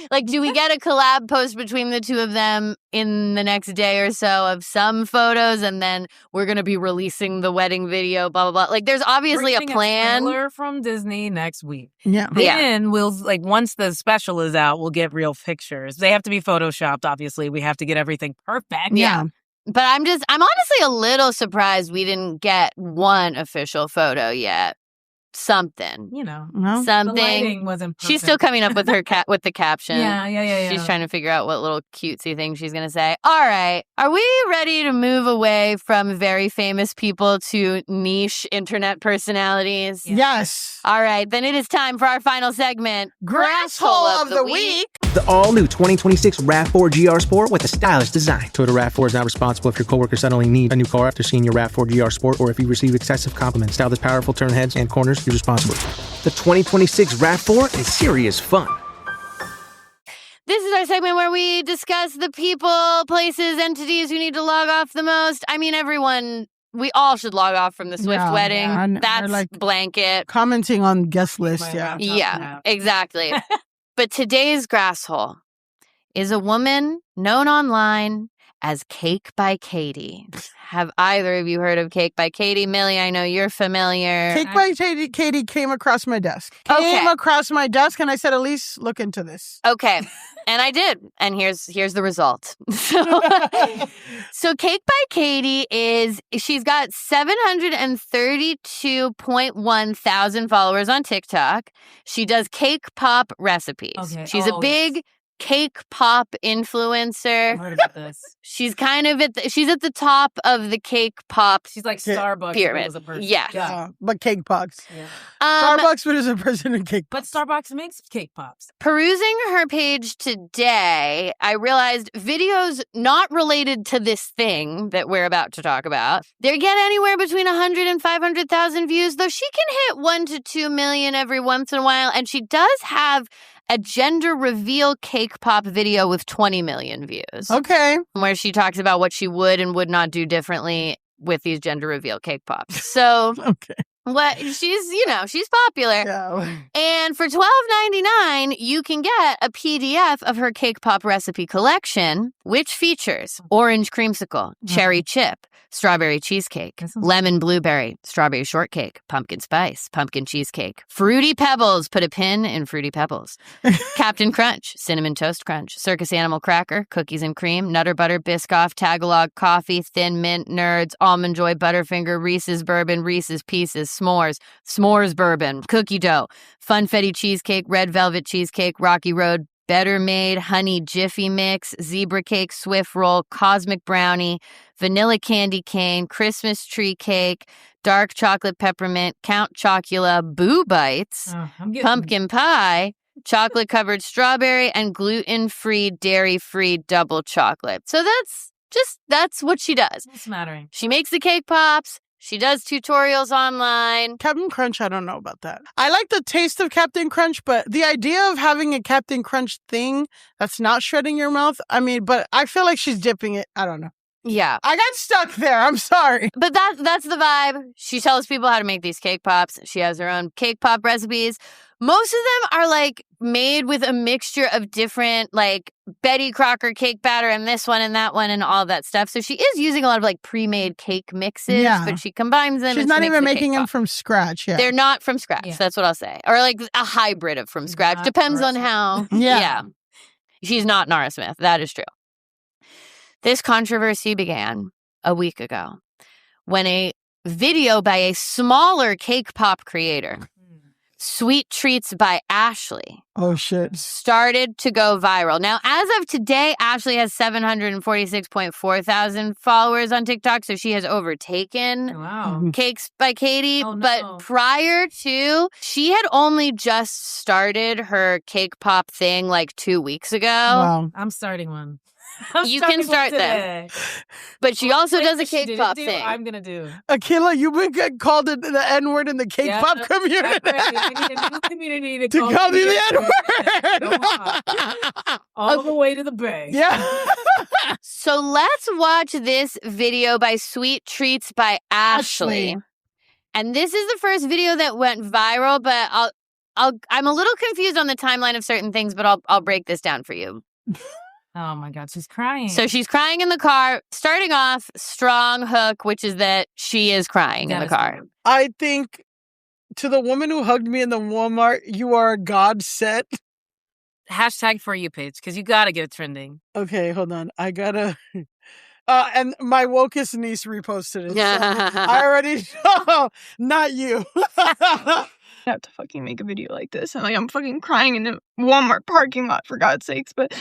Like, do we get a collab post between the two of them in the next day or so of some photos, and then we're going to be releasing the wedding video, blah, blah, blah. Like, there's obviously a plan. A trailer from Disney next week. Yeah. Then we'll, like, once the special is out, we'll get real pictures. They have to be photoshopped, obviously. We have to get everything perfect. Yeah. But I'm honestly a little surprised we didn't get one official photo yet. Something. Something. The lighting wasn't perfect. She's still coming up with her with the caption. Yeah. She's trying to figure out what little cutesy thing she's going to say. All right. Are we ready to move away from very famous people to niche internet personalities? Yes. All right. Then it is time for our final segment. Grasshole of the week. The all-new 2026 RAV4 GR Sport with a stylish design. Toyota RAV4 is not responsible if your coworker suddenly needs a new car after seeing your RAV4 GR Sport, or if you receive excessive compliments. Style this powerful turn heads and corners, you're responsible. The 2026 RAV4 is serious fun. This is our segment where we discuss the people, places, entities who need to log off the most. I mean, we all should log off from the Swift wedding. Yeah. That's like blanket. Commenting on guest list, Yeah, exactly. But today's Grasshole is a woman known online as Cake by Kaity. Have either of you heard of Cake by Kaity? Millie, I know you're familiar. Cake by Kaity came across my desk. Came across my desk, and I said, Elise, look into this. Okay. And I did. And here's the result. So Cake by Kaity she's got 732.1 thousand followers on TikTok. She does cake pop recipes. Okay. She's a big cake pop influencer. I've heard about this. She's kind of she's at the top of the cake pop. She's like Starbucks pyramid. As a person. Yeah. But cake pops. Yeah. Starbucks but as a person in cake pops. But Starbucks makes cake pops. Perusing her page today, I realized videos not related to this thing that we're about to talk about, they get anywhere between 100 and 500,000 views, though she can hit 1 to 2 million every once in a while. And she does have a gender reveal cake pop video with 20 million views. Okay. Where she talks about what she would and would not do differently with these gender reveal cake pops. So okay. She's popular. Yeah. And for $12.99, you can get a PDF of her cake pop recipe collection, which features orange creamsicle, cherry chip, strawberry cheesecake, lemon blueberry, strawberry shortcake, pumpkin spice, pumpkin cheesecake, fruity pebbles, put a pin in fruity pebbles, Captain Crunch, cinnamon toast crunch, circus animal cracker, cookies and cream, Nutter Butter Biscoff, Tagalog coffee, thin mint nerds, almond joy Butterfinger, Reese's bourbon, Reese's pieces, s'mores bourbon, cookie dough, funfetti cheesecake, red velvet cheesecake, Rocky Road Better Made, honey Jiffy mix, zebra cake, Swift roll, cosmic brownie, vanilla candy cane, Christmas tree cake, dark chocolate peppermint, Count Chocula, Boo Bites, pumpkin pie, chocolate covered strawberry, and gluten-free, dairy-free double chocolate. So that's what she does. What's mattering? She makes the cake pops. She does tutorials online. Captain Crunch, I don't know about that. I like the taste of Captain Crunch, but the idea of having a Captain Crunch thing that's not shredding your mouth, but I feel like she's dipping it. I don't know. Yeah. I got stuck there. I'm sorry. But that's the vibe. She tells people how to make these cake pops. She has her own cake pop recipes. Most of them are like made with a mixture of different like Betty Crocker cake batter and this one and that one and all that stuff. So she is using a lot of like pre-made cake mixes, but she combines them. She's not even making them from scratch. Yeah. They're not from scratch. Yeah. That's what I'll say. Or like a hybrid of from scratch. Depends on how. Yeah. She's not Nara Smith. That is true. This controversy began a week ago when a video by a smaller cake pop creator, Sweet Treats by Ashley, started to go viral. Now, as of today, Ashley has 746.4 thousand followers on TikTok, so she has overtaken Cakes by Kaity. But prior to, she had only just started her cake pop thing like 2 weeks ago. Wow. I'm starting one. You can start them. But she also does a cake pop thing. I'm going to do. Akilah, you've been getting called the N-word in the cake pop community. I need a new community to call you the N-word. All the way to the Bay. Yeah. So let's watch this video by Sweet Treats by Ashley. And this is the first video that went viral, but I'm a little confused on the timeline of certain things, but I'll break this down for you. Oh my God, she's crying. So she's crying in the car, starting off strong hook, which is that she is crying in the car. I think to the woman who hugged me in the Walmart, you are a godsend. Hashtag for you page, because you got to get it trending. Okay, hold on. I got to... and my wokest niece reposted it. So I already know. Not you. I have to fucking make a video like this. And I'm fucking crying in the Walmart parking lot, for God's sakes. But...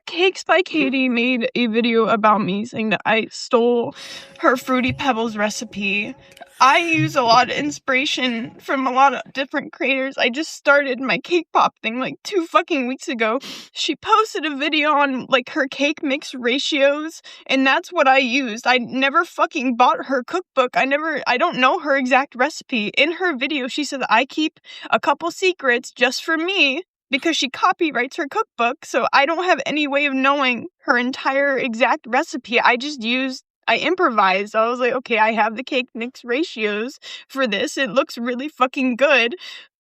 Cakes by Kaity made a video about me saying that I stole her Fruity Pebbles recipe. I use a lot of inspiration from a lot of different creators. I just started my cake pop thing like 2 fucking weeks ago. She posted a video on like her cake mix ratios, and that's what I used. I never fucking bought her cookbook. I don't know her exact recipe. In her video, she said that I keep a couple secrets just for me, because she copyrights her cookbook, so I don't have any way of knowing her entire exact recipe. I improvised. I was like, okay, I have the cake mix ratios for this. It looks really fucking good.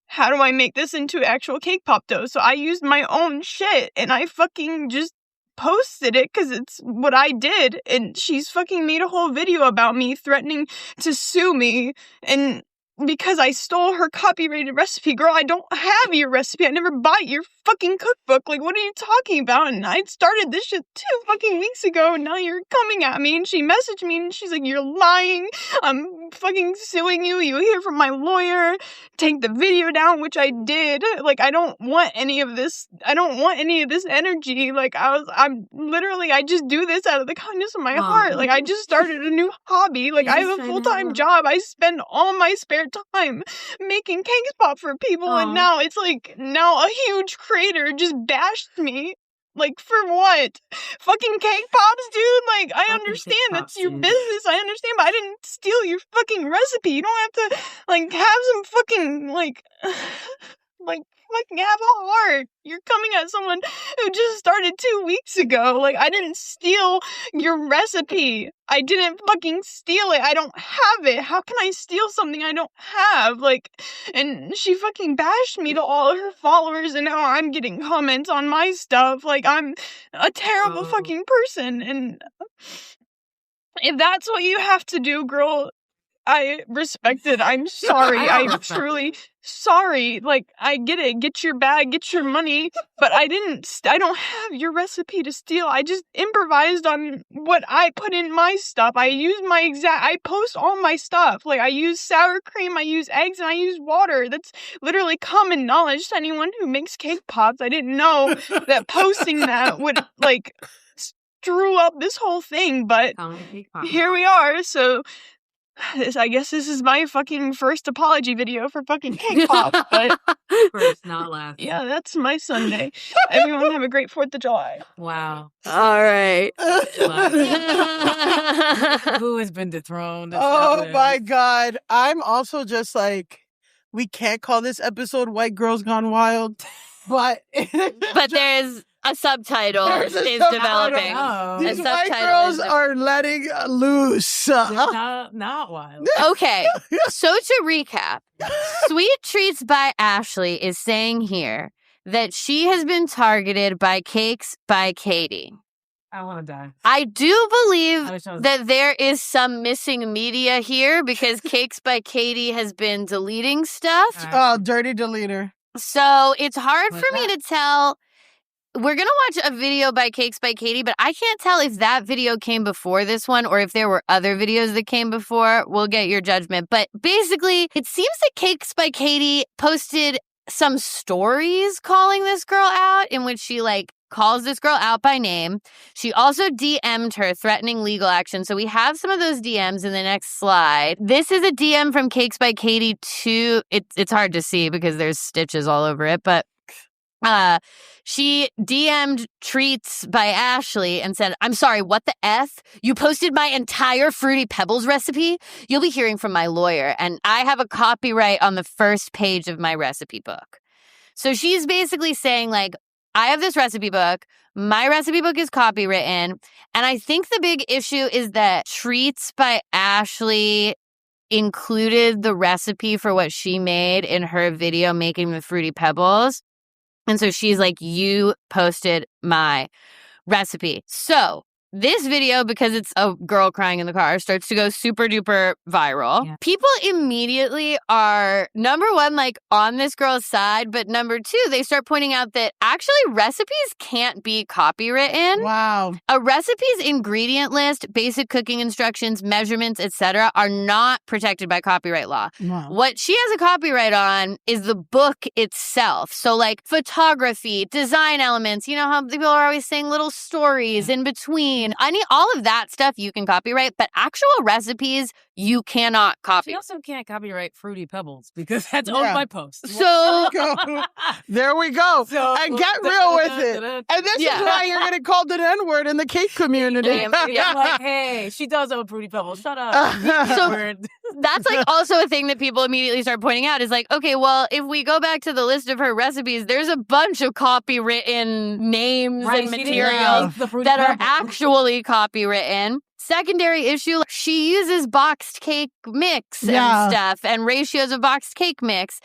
how do I make this into actual cake pop dough? So I used my own shit and I fucking just posted it because it's what I did. And she's fucking made a whole video about me threatening to sue me. And because I stole her copyrighted recipe. Girl, I don't have your recipe. I never bought your fucking cookbook. Like, what are you talking about? And I started this shit 2 fucking weeks ago, and now you're coming at me. And she messaged me, and she's like, you're lying. I'm fucking suing you. You hear from my lawyer. Take the video down, which I did. Like, I don't want any of this. I don't want any of this energy. Like, I just do this out of the kindness of my heart. Like, I just started a new hobby. Like, I have a full-time job. I spend all my spare time making cakes pop for people, and now it's like, now a huge creator just bashed me. Like, for what? Fucking cake pops, dude? Like, I understand that's your business. I understand, but I didn't steal your fucking recipe. You don't have to, like, have some fucking, like, fucking have a heart. You're coming at someone who just started 2 weeks ago. Like, I didn't steal your recipe. I didn't fucking steal it. I don't have it. How can I steal something I don't have? Like, and she fucking bashed me to all of her followers, and now I'm getting comments on my stuff. Like, I'm a terrible fucking person. And if that's what you have to do, girl, I respect it. I'm sorry. I'm truly sorry. Like, I get it. Get your bag, get your money. But I don't have your recipe to steal. I just improvised on what I put in my stuff. I post all my stuff. Like, I use sour cream, I use eggs, and I use water. That's literally common knowledge to anyone who makes cake pops. I didn't know that posting that would, like, screw up this whole thing. But here we are. So I guess this is my fucking first apology video for fucking cake pop. But first, not last. Yeah, that's my Sunday. Everyone have a great 4th of July. Wow. All right. Who has been dethroned? Oh my God. I'm also just like, we can't call this episode White Girls Gone Wild, but there's a subtitle is developing. Oh. These white girls are letting loose. Not wild. Okay, so to recap, Sweet Treats by Ashley is saying here that she has been targeted by Cakes by Kaity. I want to die. I do believe that there is some missing media here because Cakes by Kaity has been deleting stuff. Right. Oh, dirty deleter. So it's hard for me to tell. We're going to watch a video by Cakes by Kaity, but I can't tell if that video came before this one or if there were other videos that came before. We'll get your judgment. But basically, it seems that Cakes by Kaity posted some stories calling this girl out in which she, like, calls this girl out by name. She also DM'd her threatening legal action. So we have some of those DMs in the next slide. This is a DM from Cakes by Kaity to, it's hard to see because there's stitches all over it, but she DM'd Treats by Ashley and said, I'm sorry, what the F? You posted my entire Fruity Pebbles recipe? You'll be hearing from my lawyer, and I have a copyright on the first page of my recipe book. So she's basically saying, like, I have this recipe book. My recipe book is copywritten. And I think the big issue is that Treats by Ashley included the recipe for what she made in her video making the Fruity Pebbles. And so she's like, you posted my recipe. So this video, because it's a girl crying in the car, starts to go super duper viral. Yeah. People immediately are, number one, like on this girl's side, but number two, they start pointing out that actually recipes can't be copywritten. Wow. A recipe's ingredient list, basic cooking instructions, measurements, etc., are not protected by copyright law. Wow. What she has a copyright on is the book itself. So like photography, design elements, you know how people are always saying little stories in between. All of that stuff you can copyright, but actual recipes you cannot copy. She also can't copyright Fruity Pebbles because that's owned by Post. So there we go. And get real with it. And this is why you're getting called an N-word in the cake community. Yeah, like, hey, she does own Fruity Pebbles. Shut up. So that's like also a thing that people immediately start pointing out is like, okay, well, if we go back to the list of her recipes, there's a bunch of copywritten names and materials that are actually copywritten. Secondary issue, she uses boxed cake mix and stuff and ratios of boxed cake mix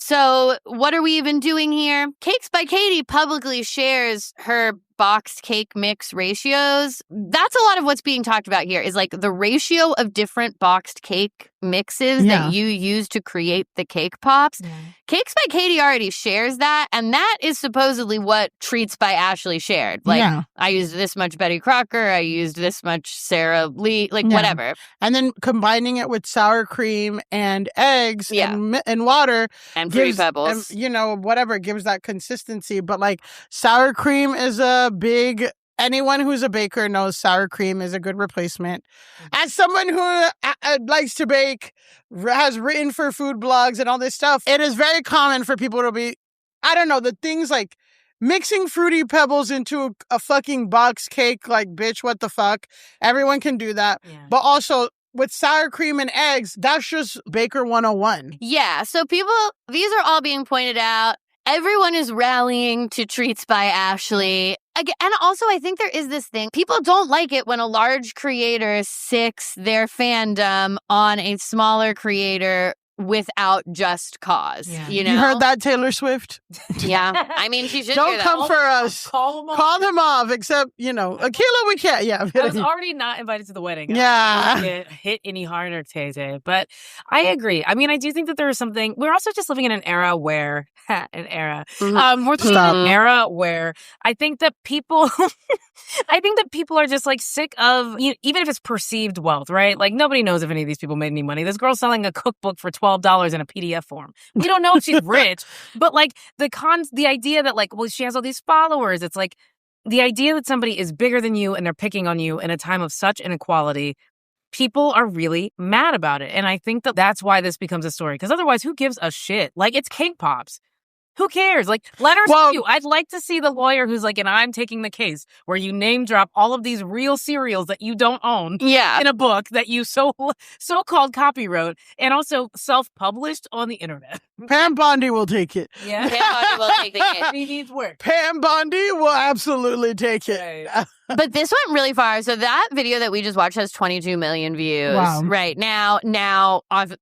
So what are we even doing here? Cakes by Kaity publicly shares her boxed cake mix ratios. That's a lot of what's being talked about here is like the ratio of different boxed cake mixes that you use to create the cake pops. Yeah. Cakes by Kaity already shares that, and that is supposedly what Treats by Ashley shared. Like, I used this much Betty Crocker, I used this much Sara Lee, like whatever. And then combining it with sour cream and eggs and water. And Fruity Pebbles. And, you know, whatever, gives that consistency. But like sour cream is a big... Anyone who's a baker knows sour cream is a good replacement. As someone who likes to bake, has written for food blogs and all this stuff, it is very common for people to be, I don't know, the things like mixing Fruity Pebbles into a fucking box cake, like, bitch, what the fuck? Everyone can do that. Yeah. But also... with sour cream and eggs, that's just Baker 101. Yeah, so these are all being pointed out. Everyone is rallying to Treats by Ashley. Again, and also, I think there is this thing. People don't like it when a large creator sicks their fandom on a smaller creator without just cause. Yeah. You know? You heard that, Taylor Swift? Yeah. I mean, she should Don't come for us. Call them off, except, you know, Akilah, we can't. Yeah. I was already not invited to the wedding. Yeah. I didn't hit any harder, Tay. But I agree. I mean, I do think that there is something. We're also just living in an era where, we're living in an era where I think that people, are just like sick of, even if it's perceived wealth, right? Like nobody knows if any of these people made any money. This girl's selling a cookbook for $12 in a PDF form. We don't know if she's rich, but like the idea that like, well, she has all these followers. It's like the idea that somebody is bigger than you and they're picking on you in a time of such inequality. People are really mad about it. And I think that that's why this becomes a story. Because otherwise, who gives a shit? Like, it's cake pops. Who cares? Like, let her sue you. I'd like to see the lawyer who's like, and I'm taking the case, where you name drop all of these real cereals that you don't own in a book that you so-called copywrote and also self-published on the internet. Pam Bondi will take it. Yeah, Pam Bondi will take the case. She needs work. Pam Bondi will absolutely take it. Right. But this went really far. So that video that we just watched has 22 million views. Wow. Right now,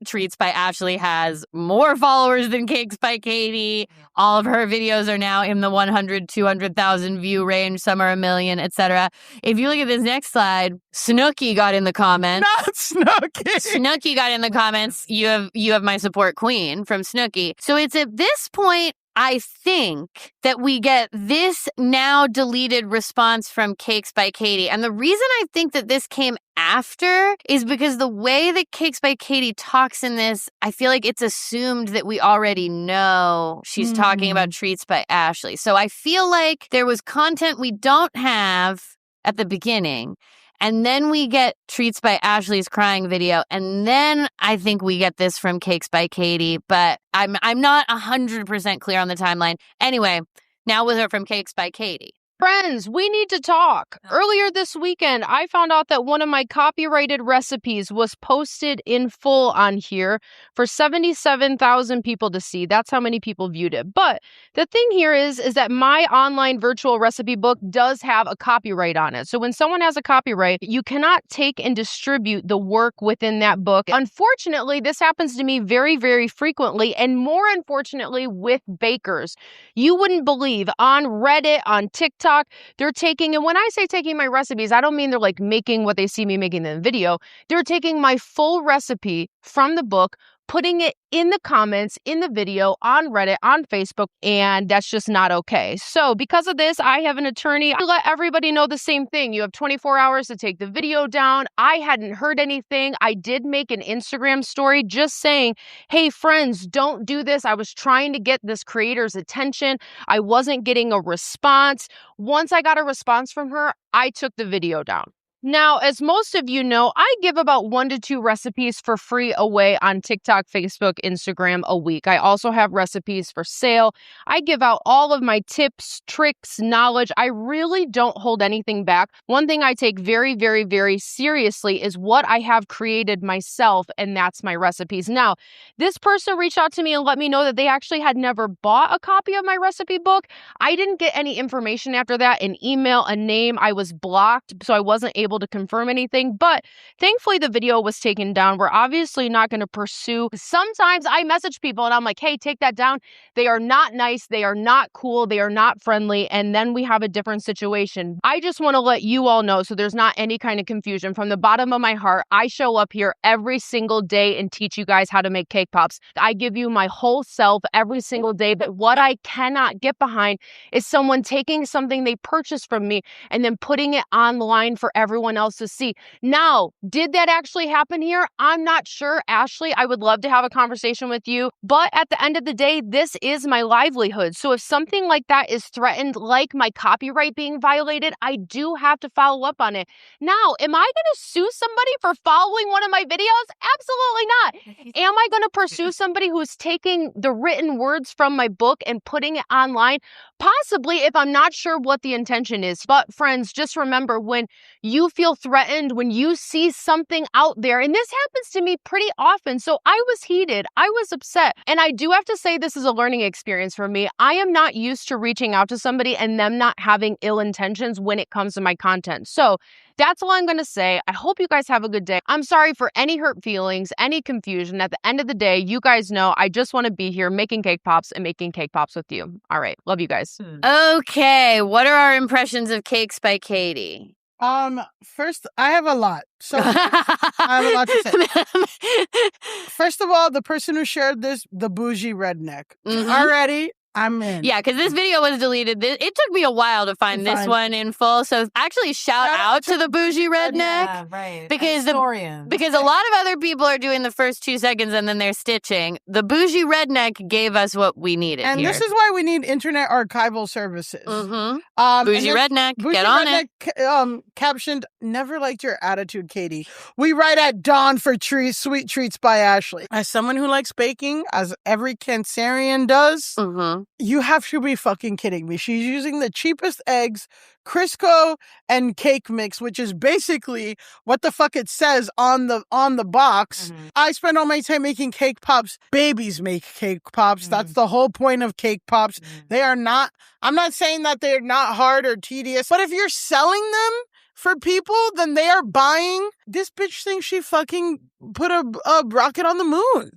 Treats by Ashley has more followers than Cakes by Kaity. All of her videos are now in the 100, 200,000 view range. Some are a million, etc. If you look at this next slide, Snooki got in the comments. Not Snooki. Snooki got in the comments. You have my support, Queen, from Snooki. So it's at this point, I think, that we get this now deleted response from Cakes by Kaity. And the reason I think that this came after is because the way that Cakes by Kaity talks in this, I feel like it's assumed that we already know she's talking about Treats by Ashley. So I feel like there was content we don't have at the beginning. And then we get Treats by Ashley's crying video. And then I think we get this from Cakes by Kaity. But I'm not 100% clear on the timeline. Anyway, now with her from Cakes by Kaity. Friends, we need to talk. Earlier this weekend, I found out that one of my copyrighted recipes was posted in full on here for 77,000 people to see. That's how many people viewed it. But the thing here is that my online virtual recipe book does have a copyright on it. So when someone has a copyright, you cannot take and distribute the work within that book. Unfortunately, this happens to me very, very frequently, and more unfortunately with bakers. You wouldn't believe on Reddit, on TikTok, they're taking, and when I say taking my recipes, I don't mean they're like making what they see me making in the video. They're taking my full recipe from the book, putting it in the comments, in the video, on Reddit, on Facebook, and that's just not okay. So because of this, I have an attorney to let everybody know the same thing. You have 24 hours to take the video down. I hadn't heard anything. I did make an Instagram story just saying, hey, friends, don't do this. I was trying to get this creator's attention. I wasn't getting a response. Once I got a response from her, I took the video down. Now, as most of you know, I give about 1 to 2 recipes for free away on TikTok, Facebook, Instagram a week. I also have recipes for sale. I give out all of my tips, tricks, knowledge. I really don't hold anything back. One thing I take very, very, very seriously is what I have created myself, and that's my recipes. Now, this person reached out to me and let me know that they actually had never bought a copy of my recipe book. I didn't get any information after that, an email, a name. I was blocked, so I wasn't able able to confirm anything, but thankfully the video was taken down. We're obviously not going to pursue. Sometimes I message people and I'm like, hey, take that down. They are not nice. They are not cool. They are not friendly. And then we have a different situation. I just want to let you all know so there's not any kind of confusion. From the bottom of my heart, I show up here every single day and teach you guys how to make cake pops. I give you my whole self every single day. But what I cannot get behind is someone taking something they purchased from me and then putting it online for everyone else to see. Now, did that actually happen here? I'm not sure. Ashley, I would love to have a conversation with you. But at the end of the day, this is my livelihood. So if something like that is threatened, like my copyright being violated, I do have to follow up on it. Now, am I going to sue somebody for following one of my videos? Absolutely not. Am I going to pursue somebody who's taking the written words from my book and putting it online? Possibly, if I'm not sure what the intention is. But friends, just remember, when you feel threatened, when you see something out there, and this happens to me pretty often, so I was heated, I was upset. And I do have to say this is a learning experience for me. I am not used to reaching out to somebody and them not having ill intentions when it comes to my content. So that's all I'm going to say. I hope you guys have a good day. I'm sorry for any hurt feelings, any confusion. At the end of the day, you guys know I just want to be here making cake pops and making cake pops with you. All right. Love you guys. Okay. What are our impressions of Cakes by Kaity? First, I have a lot. So I have a lot to say. First of all, the person who shared this, the bougie redneck. Already, I'm in. Yeah, because this video was deleted. It took me a while to find this one in full. So actually, shout out to the bougie redneck. Yeah, right. Because Because a lot of other people are doing the first 2 seconds and then they're stitching. The bougie redneck gave us what we needed. And here. this is why we need internet archival services. Bougie redneck, get on it. Captioned, never liked your attitude, Kaity. We write at dawn for sweet treats by Ashley. As someone who likes baking, as every Cancerian does, you have to be fucking kidding me. She's using the cheapest eggs, Crisco, and cake mix, which is basically what the fuck it says on the box. I spend all my time making cake pops. Babies make cake pops. That's the whole point of cake pops. They are not, I'm not saying that they're not hard or tedious, but if you're selling them for people, then they are buying. This bitch thinks she fucking put a rocket on the moon.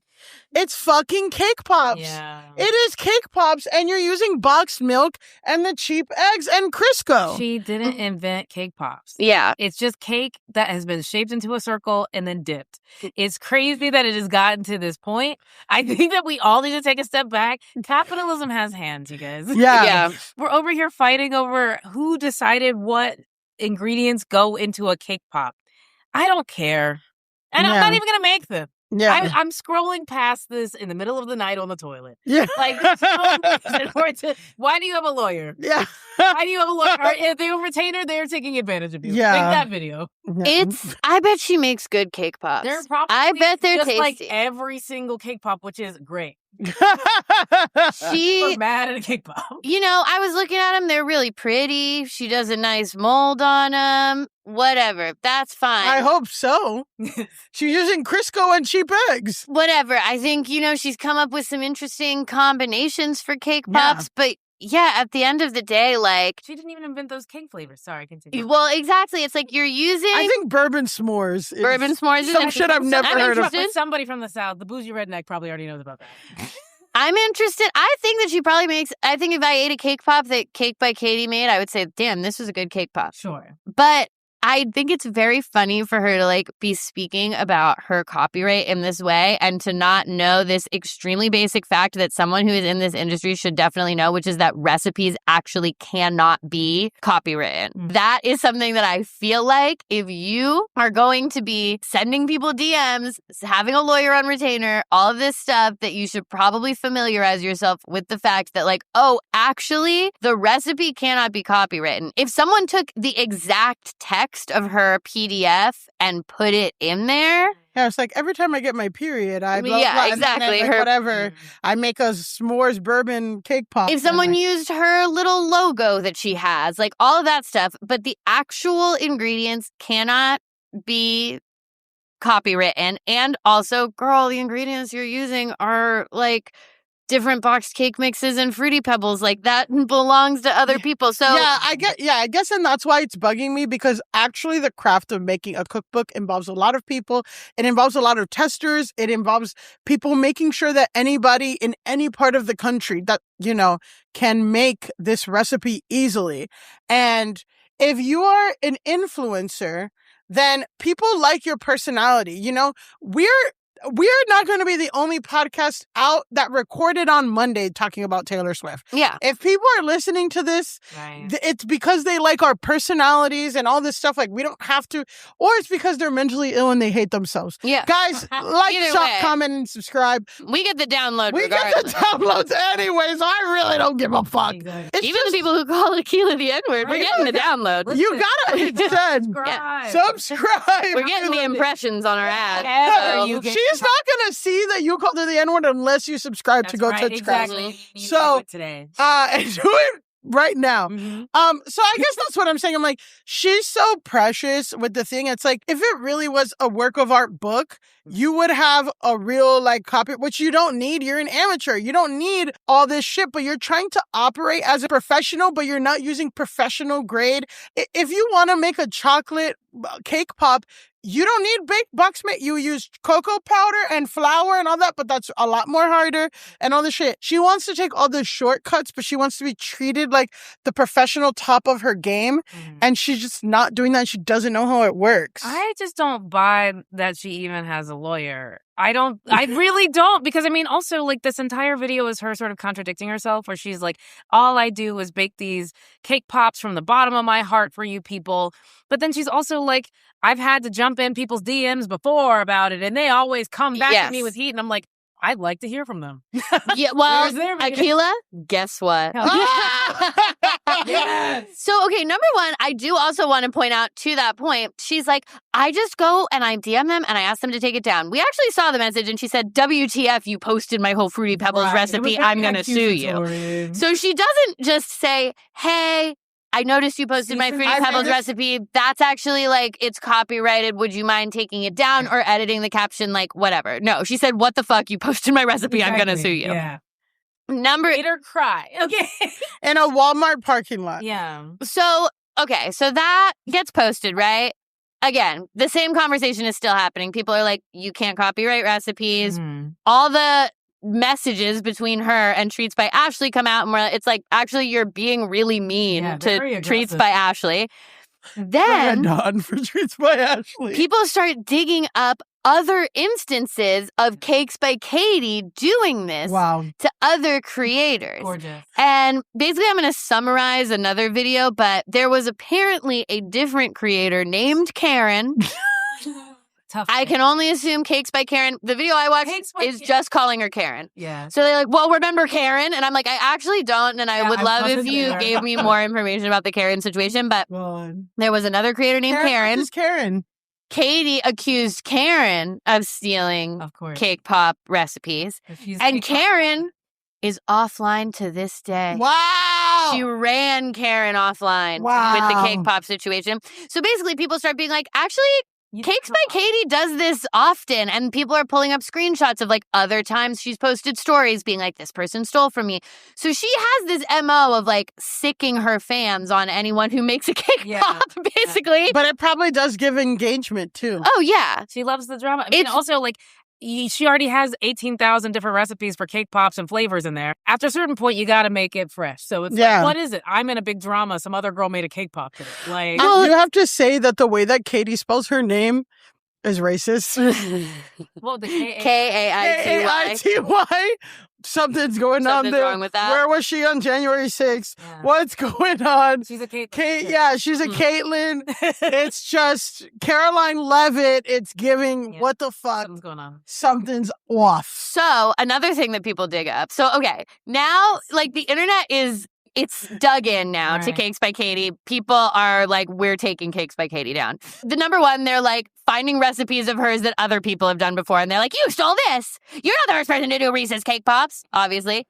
It's fucking cake pops. Yeah. It is cake pops, and you're using boxed milk and the cheap eggs and Crisco. She didn't invent cake pops. Yeah. It's just cake that has been shaped into a circle and then dipped. It's crazy that it has gotten to this point. I think that we all need to take a step back. Capitalism has hands, you guys. Yeah. We're over here fighting over who decided what ingredients go into a cake pop. I don't care. And I'm not even going to make them. Yeah. I'm scrolling past this in the middle of the night on the toilet. Yeah. Like, why do you have a lawyer? Yeah. Why do you have a lawyer? If they have a retainer, they're taking advantage of you. Yeah. Make that video. I bet she makes good cake pops. They're probably I bet they're just tasty. like every single cake pop, which is great. She We're mad at a cake pop. You know, I was looking at them. They're really pretty. She does a nice mold on them. Whatever. That's fine. I hope so. She's using Crisco and cheap eggs. Whatever. I think, she's come up with some interesting combinations for cake pops. But yeah, at the end of the day, like... She didn't even invent those cake flavors. Sorry, continue. Well, exactly. It's like you're using... I think bourbon s'mores. Bourbon s'mores is some shit I've never heard of. Somebody from the South, the bougie redneck, probably already knows about that. I'm interested. I think that she probably makes... I think if I ate a cake pop that Cake by Kaity made, I would say, damn, this was a good cake pop. Sure. But I think it's very funny for her to be speaking about her copyright in this way and to not know this extremely basic fact that someone who is in this industry should definitely know, which is that recipes actually cannot be copywritten. That is something that I feel like if you are going to be sending people DMs, having a lawyer on retainer, all of this stuff, that you should probably familiarize yourself with the fact that actually the recipe cannot be copywritten. If someone took the exact text of her PDF and put it in there. Yeah, it's like every time I get my period, I exactly. Whatever. I make a s'mores bourbon cake pop. If someone used her little logo that she has, all of that stuff, but the actual ingredients cannot be copywritten. And also, girl, the ingredients you're using are different boxed cake mixes and Fruity Pebbles. Like, that belongs to other people. So I guess, and that's why it's bugging me, because actually the craft of making a cookbook involves a lot of people. It involves a lot of testers. It involves people making sure that anybody in any part of the country that, can make this recipe easily. And if you are an influencer, then people like your personality. We're not going to be the only podcast out that recorded on Monday talking about Taylor Swift. Yeah. If people are listening to this, it's because they like our personalities and all this stuff. Like, we don't have to, or it's because they're mentally ill and they hate themselves. Yeah. Guys, like, comment, and subscribe. We get the download We regardless. get the downloads anyways. I really don't give a fuck. Exactly. Even the people who call Akilah the N-word, we're getting the download. You gotta subscribe. We're getting the impressions on our ad. She's not gonna see that you called her the N-word unless you subscribe to Go Touch Grass. So, today. And do it right now. So I guess that's what I'm saying. I'm like, she's so precious with the thing. It's like, if it really was a work of art book, you would have a real copy, which you don't need. You're an amateur. You don't need all this shit, but you're trying to operate as a professional, but you're not using professional grade. If you want to make a chocolate cake pop, you don't need baked box mate. You use cocoa powder and flour and all that, but that's a lot more harder and all this shit. She wants to take all the shortcuts, but she wants to be treated like the professional top of her game. And she's just not doing that. She doesn't know how it works. I just don't buy that she even has a lawyer. I really don't, because also this entire video is her sort of contradicting herself, where she's like, all I do is bake these cake pops from the bottom of my heart for you people. But then she's also like, I've had to jump in people's DMs before about it, and they always come back at me with heat. And I'm like, I'd like to hear from them. Yeah, well, Akilah, guess what? Yes. So, okay, number one, I do also want to point out, to that point, she's like, I just go and I DM them and I ask them to take it down. We actually saw the message and she said, WTF, you posted my whole Fruity Pebbles recipe. I'm going to sue you. So she doesn't just say, hey, I noticed you posted my Fruity Pebbles recipe. That's actually it's copyrighted. Would you mind taking it down or editing the caption? Whatever. No, she said, what the fuck? You posted my recipe. Exactly. I'm going to sue you. Yeah. Eat or cry. Okay. In a Walmart parking lot. Yeah. So, okay. So that gets posted, right? Again, the same conversation is still happening. People are like, you can't copyright recipes. All the messages between her and Treats by Ashley come out, and it's like, actually, you're being really mean to Treats by Ashley. Then for Treats by Ashley, people start digging up other instances of Cakes by Kaity doing this to other creators. Gorgeous. And basically, I'm going to summarize another video, but there was apparently a different creator named Karen. I can only assume Cakes by Karen. The video I watched is just calling her Karen. Yeah. So they're like, well, remember Karen? And I'm like, I actually don't. And I would love if you gave me more information about the Karen situation. But there was another creator named Karen. Who's Karen? Kaity accused Karen of stealing cake pop recipes. And Karen is offline to this day. Wow. She ran Karen offline with the cake pop situation. So basically, people start being like, actually, Cakes by Kaity does this often, and people are pulling up screenshots of other times she's posted stories being like, this person stole from me. So she has this MO of sicking her fans on anyone who makes a cake pop, basically. But it probably does give engagement too. Oh, yeah. She loves the drama. Also, she already has 18,000 different recipes for cake pops and flavors in there. After a certain point, you got to make it fresh. So it's what is it? I'm in a big drama. Some other girl made a cake pop today. You have to say that the way that Kaity spells her name is racist. Well, the Kaity. Something's going on there. Wrong with that. Where was she on January 6th? Yeah. What's going on? She's a Kate. She's a Caitlyn. It's just Caroline Levitt. It's giving, what the fuck? Something's going on. Something's off. So another thing that people dig up. So, okay, now, the internet it's dug in now to Cakes by Kaity. People are like, we're taking Cakes by Kaity down. The number one, they're finding recipes of hers that other people have done before. And they're like, you stole this. You're not the first person to do Reese's cake pops, obviously.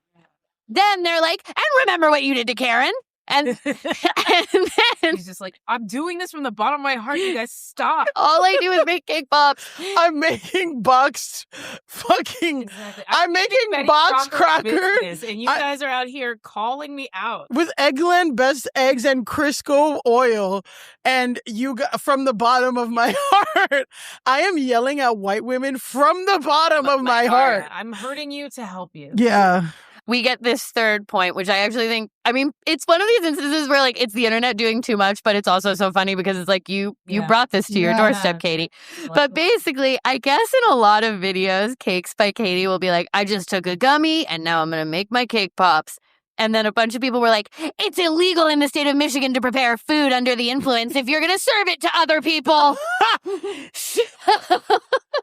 Then they're like, and remember what you did to Karen? And then He's just like, I'm doing this from the bottom of my heart. You guys stop. all I do is make cake pops. I'm making boxed fucking. Exactly. I'm making Betty box Crocker cracker business, and you guys are out here calling me out. with Eggland Best Eggs and Crisco oil, and you got from the bottom of my heart. I am yelling at white women from the bottom of my heart. I'm hurting you to help you. Yeah. We get this third point, which I actually think, I mean, it's one of these instances where like it's the internet doing too much, but it's also so funny because it's like you brought this to your doorstep, Katie. But basically, I guess in a lot of videos, Cakes by Katie will be like, I just took a gummy and now I'm going to make my cake pops. And then a bunch of people were like, it's illegal in the state of Michigan to prepare food under the influence if you're going to serve it to other people.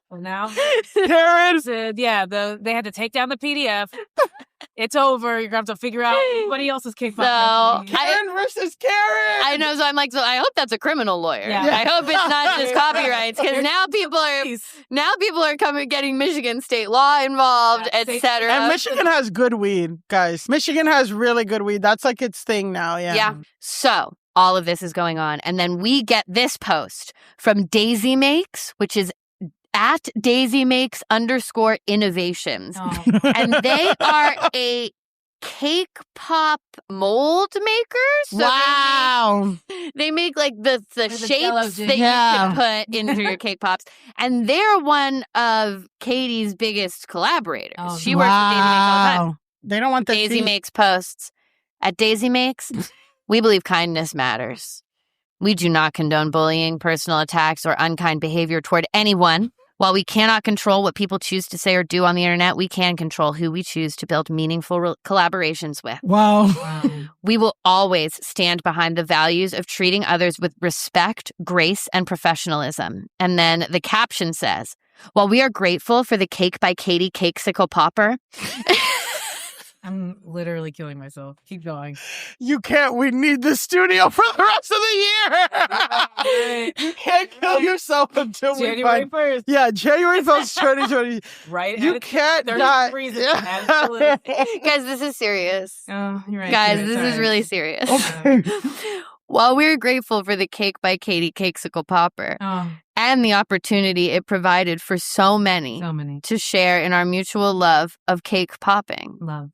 Well, now, Karen. said, they had to take down the PDF. It's over. You're going to have to figure out anybody else's cake pop recipe. Karen versus Karen. I know, so I'm like, so I hope that's a criminal lawyer. Yeah. I hope it's not just copyrights, because now people are getting Michigan state law involved, etc. And Michigan has good weed, guys. Michigan has really good weed. That's like its thing now. Yeah. So all of this is going on, and then we get this post from Daisy Makes, which is at Daisy Makes _innovations. Oh. And they are a cake pop mold maker. So Wow. they make like the shapes that you Yeah. can put into your cake pops. And they're one of Katie's biggest collaborators. Oh, She works with Daisy Makes all the time. They don't want the Daisy tea. Makes posts. At Daisy Makes, we believe kindness matters. We do not condone bullying, personal attacks, or unkind behavior toward anyone. While we cannot control what people choose to say or do on the internet, we can control who we choose to build meaningful collaborations with. Wow. We will always stand behind the values of treating others with respect, grace, and professionalism. And then the caption says, while we are grateful for the Cake by Katie Cakesicle Popper. I'm literally killing myself. Keep going. You can't. We need the studio for the rest of the year. You can't kill yourself until we January find. 1st. Yeah, January 1st, 2020. Right? You can't not. Guys, this is serious. Oh, you're right. Guys, this is really serious. Okay. While we're grateful for the Cake by Katie Cakesicle Popper and the opportunity it provided for so many to share in our mutual love of cake popping. Love.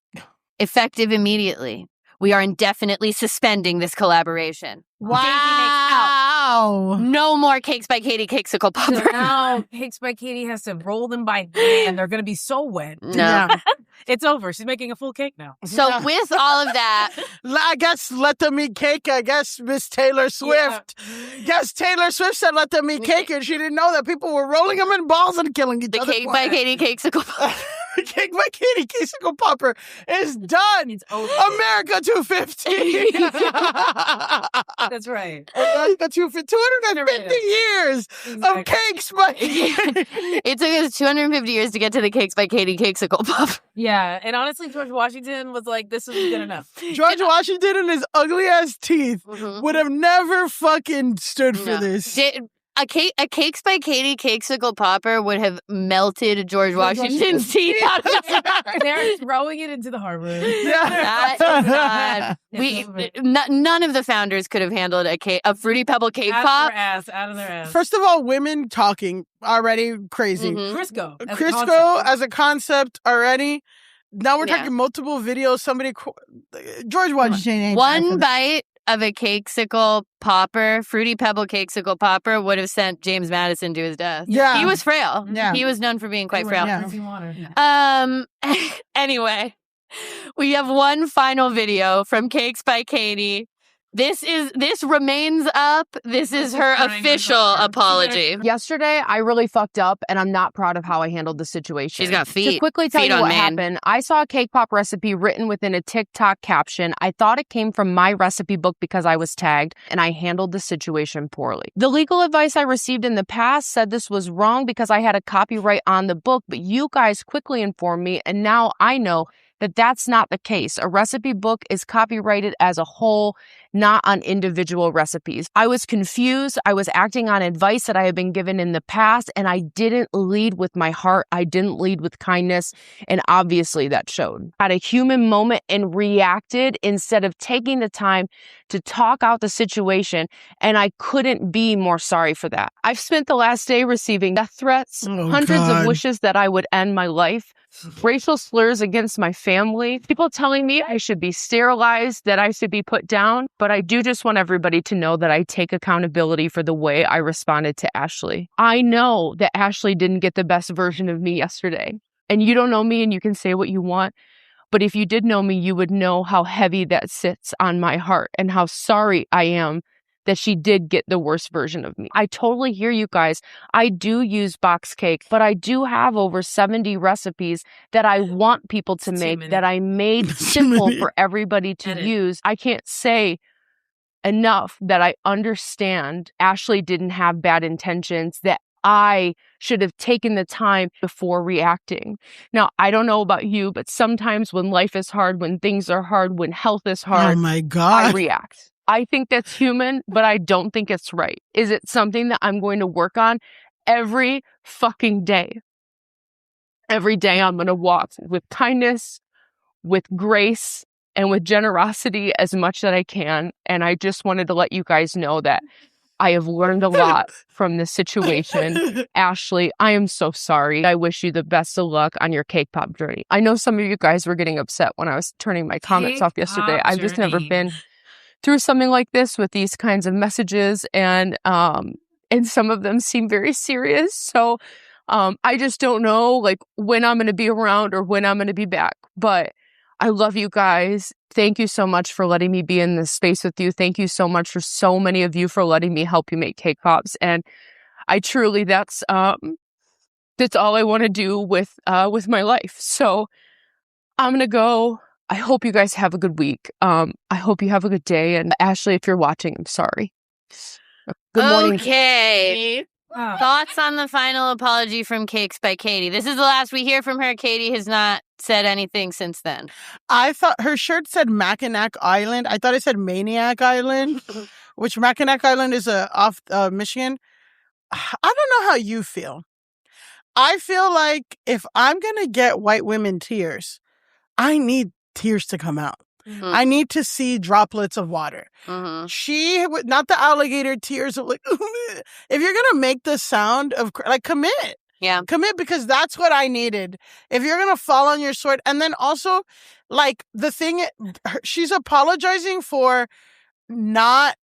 Effective immediately, we are indefinitely suspending this collaboration. Wow. Daisy Makes out. No more Cakes by Katie Cakesicle Popper. So now Cakes by Katie has to roll them by hand. They're going to be so wet. No. Yeah. It's over. She's making a full cake now. So with all of that, I guess let them eat cake. I guess Miss Taylor Swift. Guess Taylor Swift said let them eat cake, and she didn't know that people were rolling them in balls and killing each the other. Cake by Katie Cakesicle Popper. The Cake by Katie Cakesicle Popper is done. It's over. America 250. That's right. America 250 years of Cakes by Katie. It took us 250 years to get to the Cakes by Katie Cakesicle Popper. Yeah. And honestly, George Washington was like, this is good enough. George Washington and his ugly ass teeth would have never fucking stood for this. A Cakes by Katie Cakesicle Popper would have melted George Washington's teeth out of his heart. They're throwing it into the harbor. That is not. None of the founders could have handled a Fruity Pebble cake pop. Out of their ass. First of all, women talking already crazy. Crisco. Crisco as a concept already. Now we're talking multiple videos. George Washington. One bite of a Cakesicle Popper, Fruity Pebble Cakesicle Popper, would have sent James Madison to his death. Yeah. He was frail. Yeah. He was known for being quite frail. Yeah. Anyway, we have one final video from Cakes by Katie. This remains up. This is her official apology. Yesterday, I really fucked up, and I'm not proud of how I handled the situation. She's got feet. To quickly tell Feet you on what Maine. happened, I saw a cake pop recipe written within a TikTok caption. I thought it came from my recipe book because I was tagged, and I handled the situation poorly. The legal advice I received in the past said this was wrong because I had a copyright on the book, but you guys quickly informed me, and now I know that that's not the case. A recipe book is copyrighted as a whole, not on individual recipes. I was confused. I was acting on advice that I had been given in the past, and I didn't lead with my heart. I didn't lead with kindness, and obviously that showed. I had a human moment and reacted instead of taking the time to talk out the situation, and I couldn't be more sorry for that. I've spent the last day receiving death threats, hundreds of wishes that I would end my life, racial slurs against my family, people telling me I should be sterilized, that I should be put down. But I do just want everybody to know that I take accountability for the way I responded to Ashley. I know that Ashley didn't get the best version of me yesterday. And you don't know me and you can say what you want. But if you did know me, you would know how heavy that sits on my heart and how sorry I am that she did get the worst version of me. I totally hear you guys. I do use box cake, but I do have over 70 recipes that I want people to make that I made simple for everybody to use. I can't say enough that I understand Ashley didn't have bad intentions, that I should have taken the time before reacting. Now, I don't know about you, but sometimes when life is hard, when things are hard, when health is hard, oh my God, I react. I think that's human, but I don't think it's right. Is it something that I'm going to work on every fucking day? Every day I'm going to walk with kindness, with grace, and with generosity as much that I can. And I just wanted to let you guys know that I have learned a lot from this situation. Ashley, I am so sorry. I wish you the best of luck on your cake pop journey. I know some of you guys were getting upset when I was turning my comments off yesterday. I've just never been through something like this with these kinds of messages, and some of them seem very serious. So I just don't know like when I'm going to be around or when I'm going to be back. But I love you guys. Thank you so much for letting me be in this space with you. Thank you so much for so many of you for letting me help you make cake pops. And I truly, that's all I want to do with my life. So I'm going to go. I hope you guys have a good week. I hope you have a good day. And Ashley, if you're watching, I'm sorry. Good morning. Okay. Thoughts on the final apology from Cakes by Kaity? This is the last we hear from her. Kaity has not said anything since then. I thought her shirt said Mackinac Island. I thought it said Maniac Island, which Mackinac Island is off Michigan. I don't know how you feel. I feel like if I'm going to get white women tears, I need tears to come out. Mm-hmm. I need to see droplets of water. Mm-hmm. She, not the alligator tears of like, if you're going to make the sound of, like, commit. Yeah. Commit, because that's what I needed. If you're going to fall on your sword. And then also, like, the thing, she's apologizing for not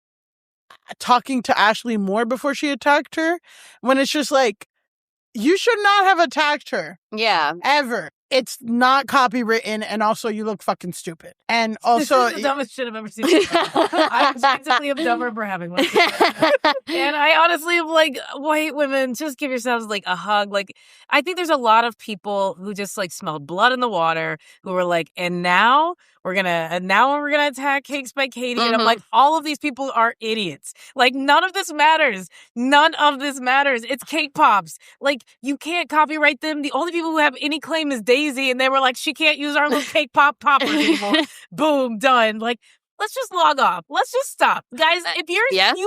talking to Ashley more before she attacked her, when it's just like, you should not have attacked her. Yeah. Ever. It's not copywritten, and also you look fucking stupid. And also, this is the dumbest shit I've ever seen. I basically am dumber for having one. And I honestly am like, white women, just give yourselves like a hug. Like, I think there's a lot of people who just like smelled blood in the water, who were like, and now we're gonna attack Cakes by Kaity. Mm-hmm. And I'm like, all of these people are idiots. Like, none of this matters. None of this matters. It's cake pops. Like, you can't copyright them. The only people who have any claim is Daisy, and they were like, she can't use our little cake poppers anymore. Boom, done. Like, let's just log off. Let's just stop. Guys, if you are,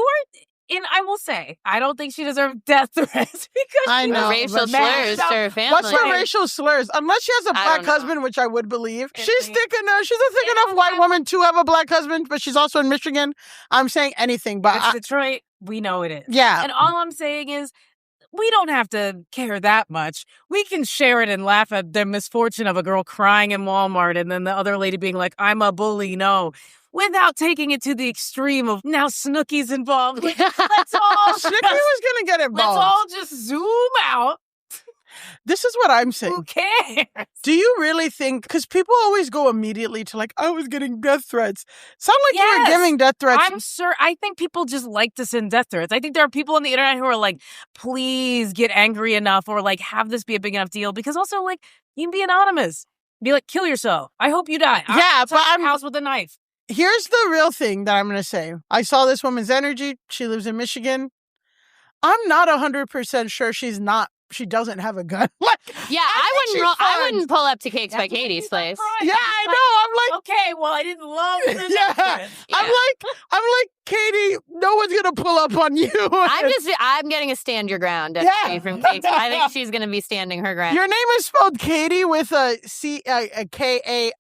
and I will say, I don't think she deserved death threats because I know racial slurs to her family. What's her racial slurs? Unless she has a black husband, which I would believe. She's a thick enough white woman to have a black husband, but she's also in Michigan. I'm saying anything, but it's Detroit. We know it is. Yeah. And all I'm saying is, we don't have to care that much. We can share it and laugh at the misfortune of a girl crying in Walmart and then the other lady being like, I'm a bully. No. Without taking it to the extreme of now Snooki's involved. Like, let's all Snooki was going to get involved. Let's all just zoom out. This is what I'm saying. Who cares? Do you really think, because people always go immediately to like, I was getting death threats. Sound like you were giving death threats. I'm sure. I think people just like to send death threats. I think there are people on the internet who are like, please get angry enough, or like have this be a big enough deal, because also like you can be anonymous. Be like, kill yourself. I hope you die. Yeah, but I'm house with a knife. Here's the real thing that I'm going to say. I saw this woman's energy. She lives in Michigan. I'm not 100% sure she's not she doesn't have a gun. Like, Yeah, I wouldn't pull up to Cakes by Katie's place. Yeah, I know. I'm like, okay, well, I didn't love this. yeah. I'm like, Kaity, no one's gonna pull up on you. I'm getting a stand your ground from Cakes. I think she's gonna be standing her ground. Your name is spelled Kaity with a Kaity.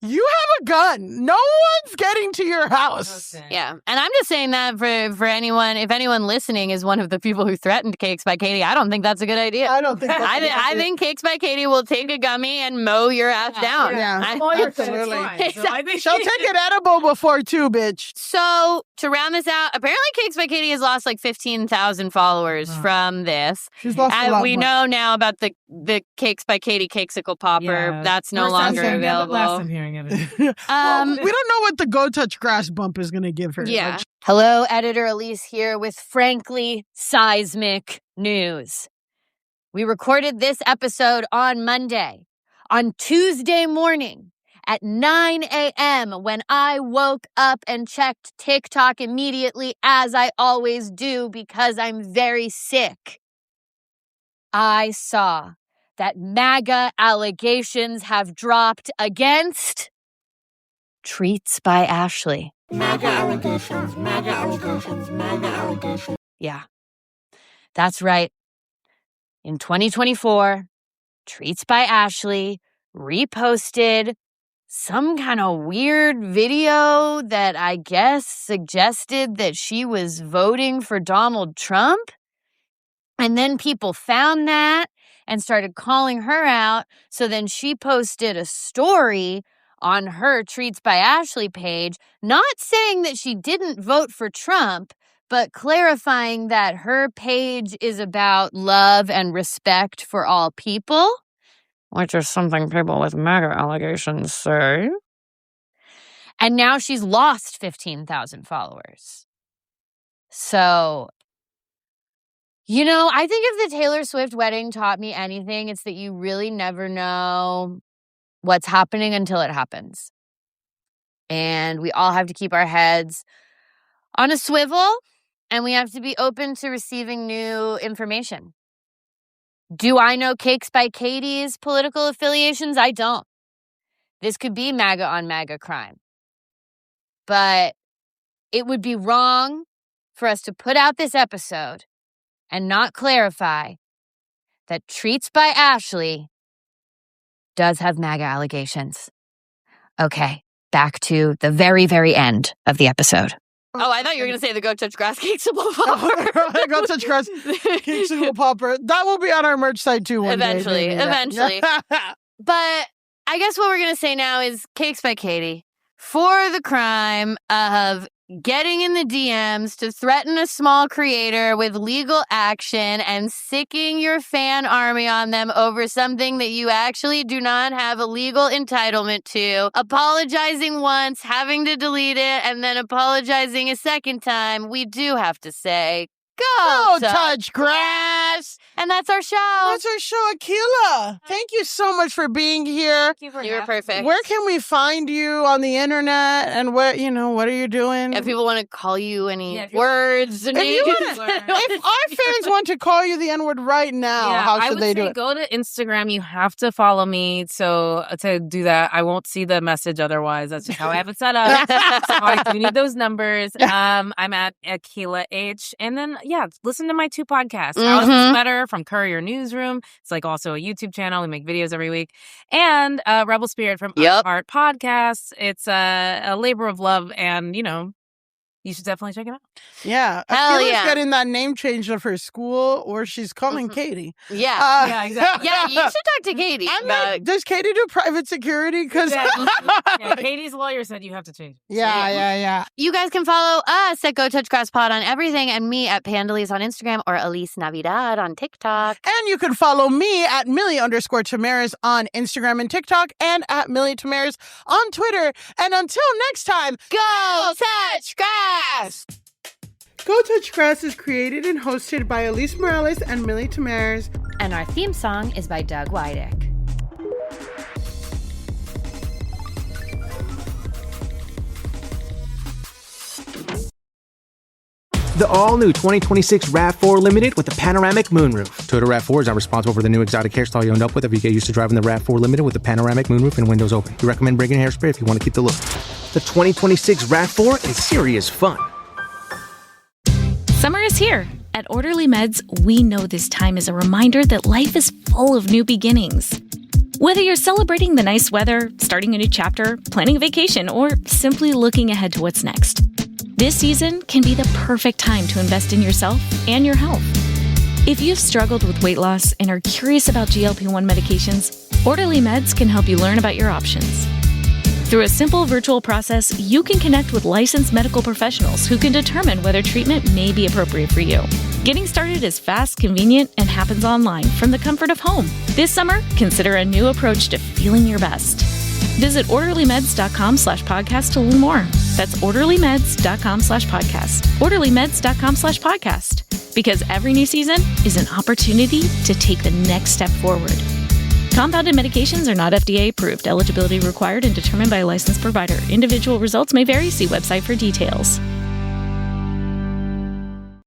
You have a gun. No one's getting to your house. Okay. Yeah. And I'm just saying that for anyone, if anyone listening is one of the people who threatened Cakes by Kaity, I don't think that's a good idea. I don't think that's I think Cakes by Kaity will take a gummy and mow your ass down. Yeah, Absolutely. She'll take an edible before too, bitch. So to round this out, apparently Cakes by Kaity has lost like 15,000 followers from this. She's lost a lot we more. know now about the Cakes by Kaity Cakesicle Popper. Yeah. That's no longer available. Last I'm hearing it. Well, we don't know what the Go Touch Grass bump is going to give her. Yeah. Like, Hello, Editor Elise here with frankly seismic news. We recorded this episode on Monday. On Tuesday morning at 9 a.m. when I woke up and checked TikTok immediately, as I always do because I'm very sick, I saw that MAGA allegations have dropped against Treats by Ashley. MAGA allegations, MAGA allegations, MAGA allegations. Yeah, that's right. In 2024, Treats by Ashley reposted some kind of weird video that I guess suggested that she was voting for Donald Trump. And then people found that and started calling her out. So then she posted a story on her Treats by Ashley page, not saying that she didn't vote for Trump, but clarifying that her page is about love and respect for all people, which is something people with MAGA allegations say. And now she's lost 15,000 followers. So, you know, I think if the Taylor Swift wedding taught me anything, it's that you really never know what's happening until it happens. And we all have to keep our heads on a swivel, and we have to be open to receiving new information. Do I know Cakes by Katie's political affiliations? I don't. This could be MAGA on MAGA crime. But it would be wrong for us to put out this episode and not clarify that Treats by Ashley does have MAGA allegations. Okay, back to the very, very end of the episode. Oh, I thought you were going to say the Go Touch Grass Cakeable Popper. Go Touch Grass Cakeable Popper. That will be on our merch site too one day. Eventually. But I guess what we're going to say now is Cakes by Kaity for the crime of getting in the DMs to threaten a small creator with legal action and sicking your fan army on them over something that you actually do not have a legal entitlement to, apologizing once, having to delete it, and then apologizing a second time. We do have to say, Go touch grass. And that's our show. That's our show, Akilah. Thank you so much for being here. You were perfect. Where can we find you on the internet? And what are you doing? If people want to call you any words, if our fans want to call you the N-word right now, how should they do it? Go to Instagram. You have to follow me. So to do that, I won't see the message otherwise. That's just how I have it set up. So I do need those numbers. I'm at Akilah H. And then, listen to my 2 podcasts. How Is This Better from Courier Newsroom. It's like also a YouTube channel. We make videos every week. And Rebel Spirit from Art Podcasts. It's a labor of love, and, you should definitely check it out. Yeah. Akilah's getting that name change of her school, or she's calling Kaity. Yeah. Exactly. Yeah, you should talk to Kaity. Does Kaity do private security? Because Katie's lawyer said you have to change. Yeah. You guys can follow us at Go Touch Grass Pod on everything, and me at Pandalise on Instagram, or Elise Navidad on TikTok. And you can follow me at Millie_Tamaris on Instagram and TikTok, and at Millie Tamaris on Twitter. And until next time, Go Touch Grass! Go Touch Grass is created and hosted by Elise Morales and Millie Tamaris. And our theme song is by Doug Wydick. The all-new 2026 RAV4 Limited with a panoramic moonroof. Toyota RAV4 is not responsible for the new exotic hairstyle you end up with if you get used to driving the RAV4 Limited with a panoramic moonroof and windows open. We recommend bringing hairspray if you want to keep the look. The 2026 RAV4 is serious fun. Summer is here. At Orderly Meds, we know this time is a reminder that life is full of new beginnings. Whether you're celebrating the nice weather, starting a new chapter, planning a vacation, or simply looking ahead to what's next, this season can be the perfect time to invest in yourself and your health. If you've struggled with weight loss and are curious about GLP-1 medications, Orderly Meds can help you learn about your options. Through a simple virtual process, you can connect with licensed medical professionals who can determine whether treatment may be appropriate for you. Getting started is fast, convenient, and happens online from the comfort of home. This summer, consider a new approach to feeling your best. Visit orderlymeds.com/podcast to learn more. That's orderlymeds.com/podcast. orderlymeds.com/podcast. Because every new season is an opportunity to take the next step forward. Compounded medications are not FDA approved. Eligibility required and determined by a licensed provider. Individual results may vary. See website for details.